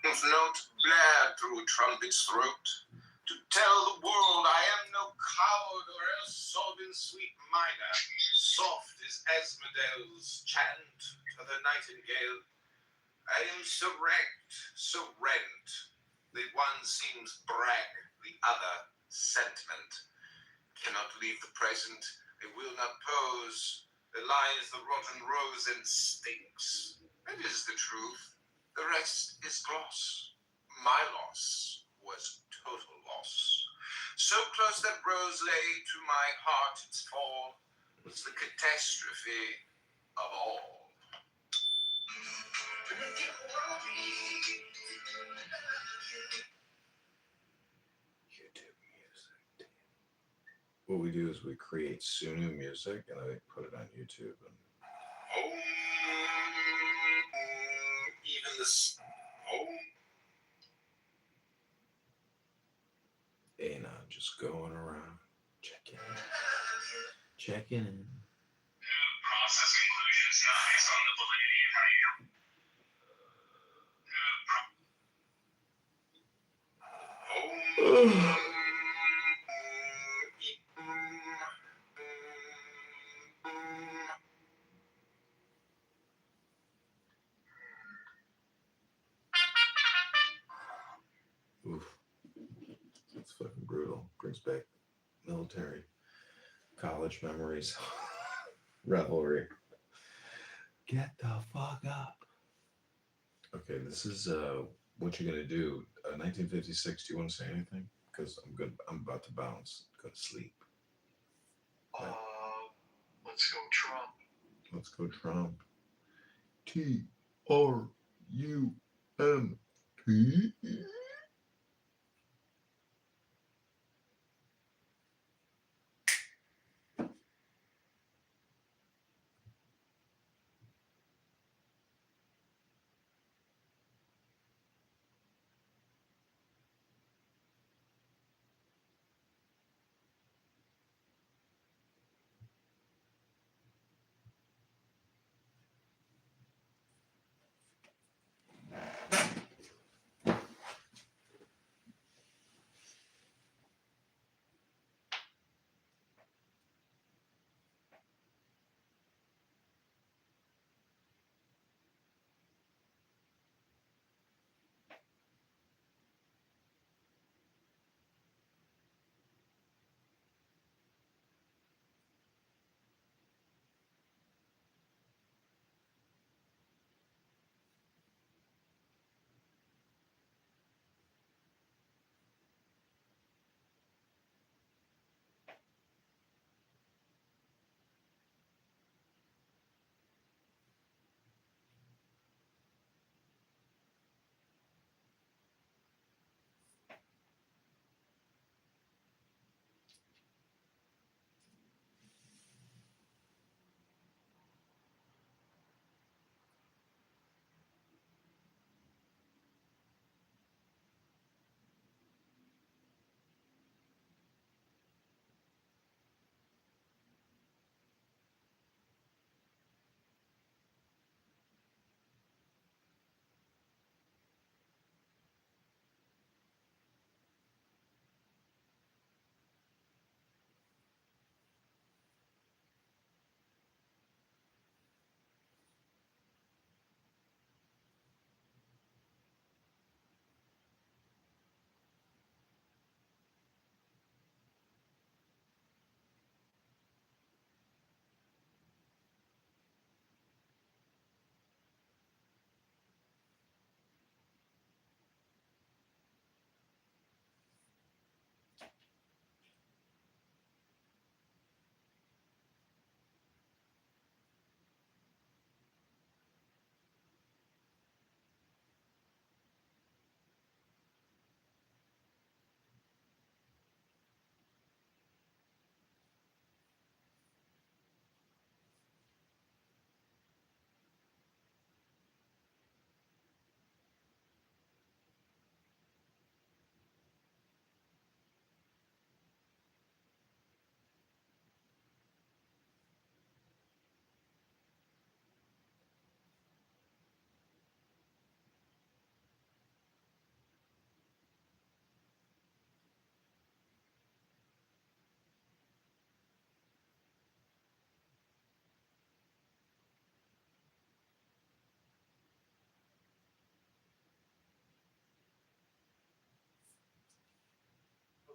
If not blare through a trumpet's throat, to tell the world I am no coward or else sobbing sweet minor, soft as Asmodee's chant to the nightingale. I am so wrecked, so rent, that one seems brag, the other sentiment. Cannot leave the present, I will not pose. There lies the rotten rose and stinks. That is the truth. The rest is gloss. My loss was total loss. So close that rose lay to my heart its fall was the catastrophe of all. YouTube music. What we do is we create Sunu music and I put it on YouTube. And Even this. Anon just going around, checking in. Process conclusions not based on the validity of how you Oof. That's fucking brutal. Brings back military college memories. Revelry. Get the fuck up. Okay, this is what you're gonna do. 1956. Do you want to say anything? because I'm good. I'm about to bounce. Go to sleep. Let's go Trump. Let's go Trump. TRUMP.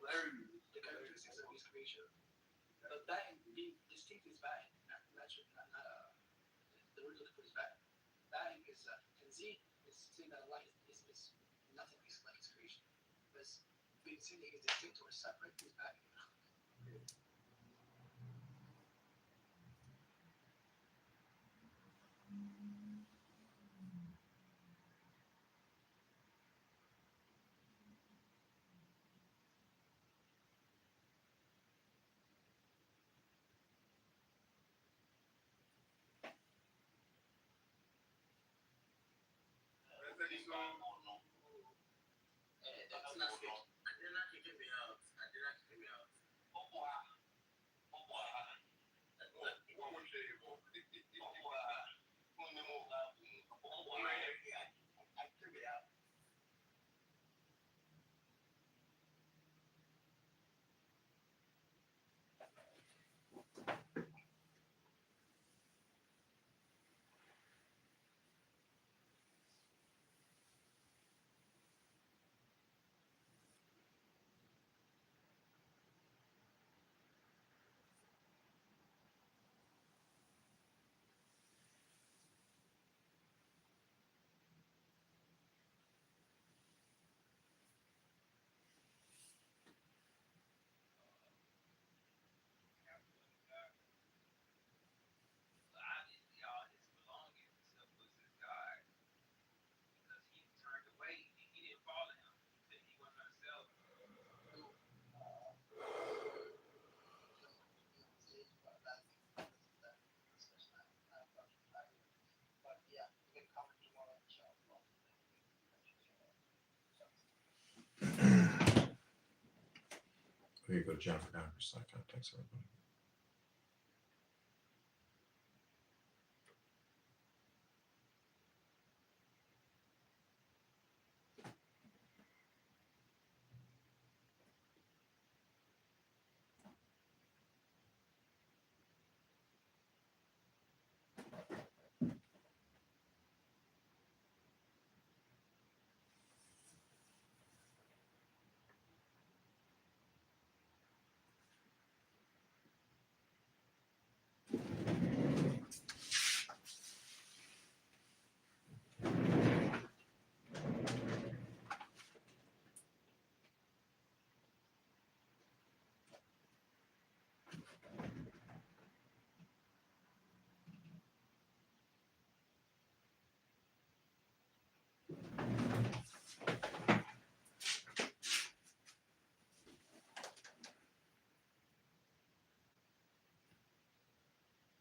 The characteristics of his creation. But that being distinct is bad. Not the root of the food is bad. Bad is Tanzih is saying that Allah is nothing like his creation. Because being saying that he is distinct or separate is bad. Here you go, Jennifer Down for Slack. Thanks, everybody.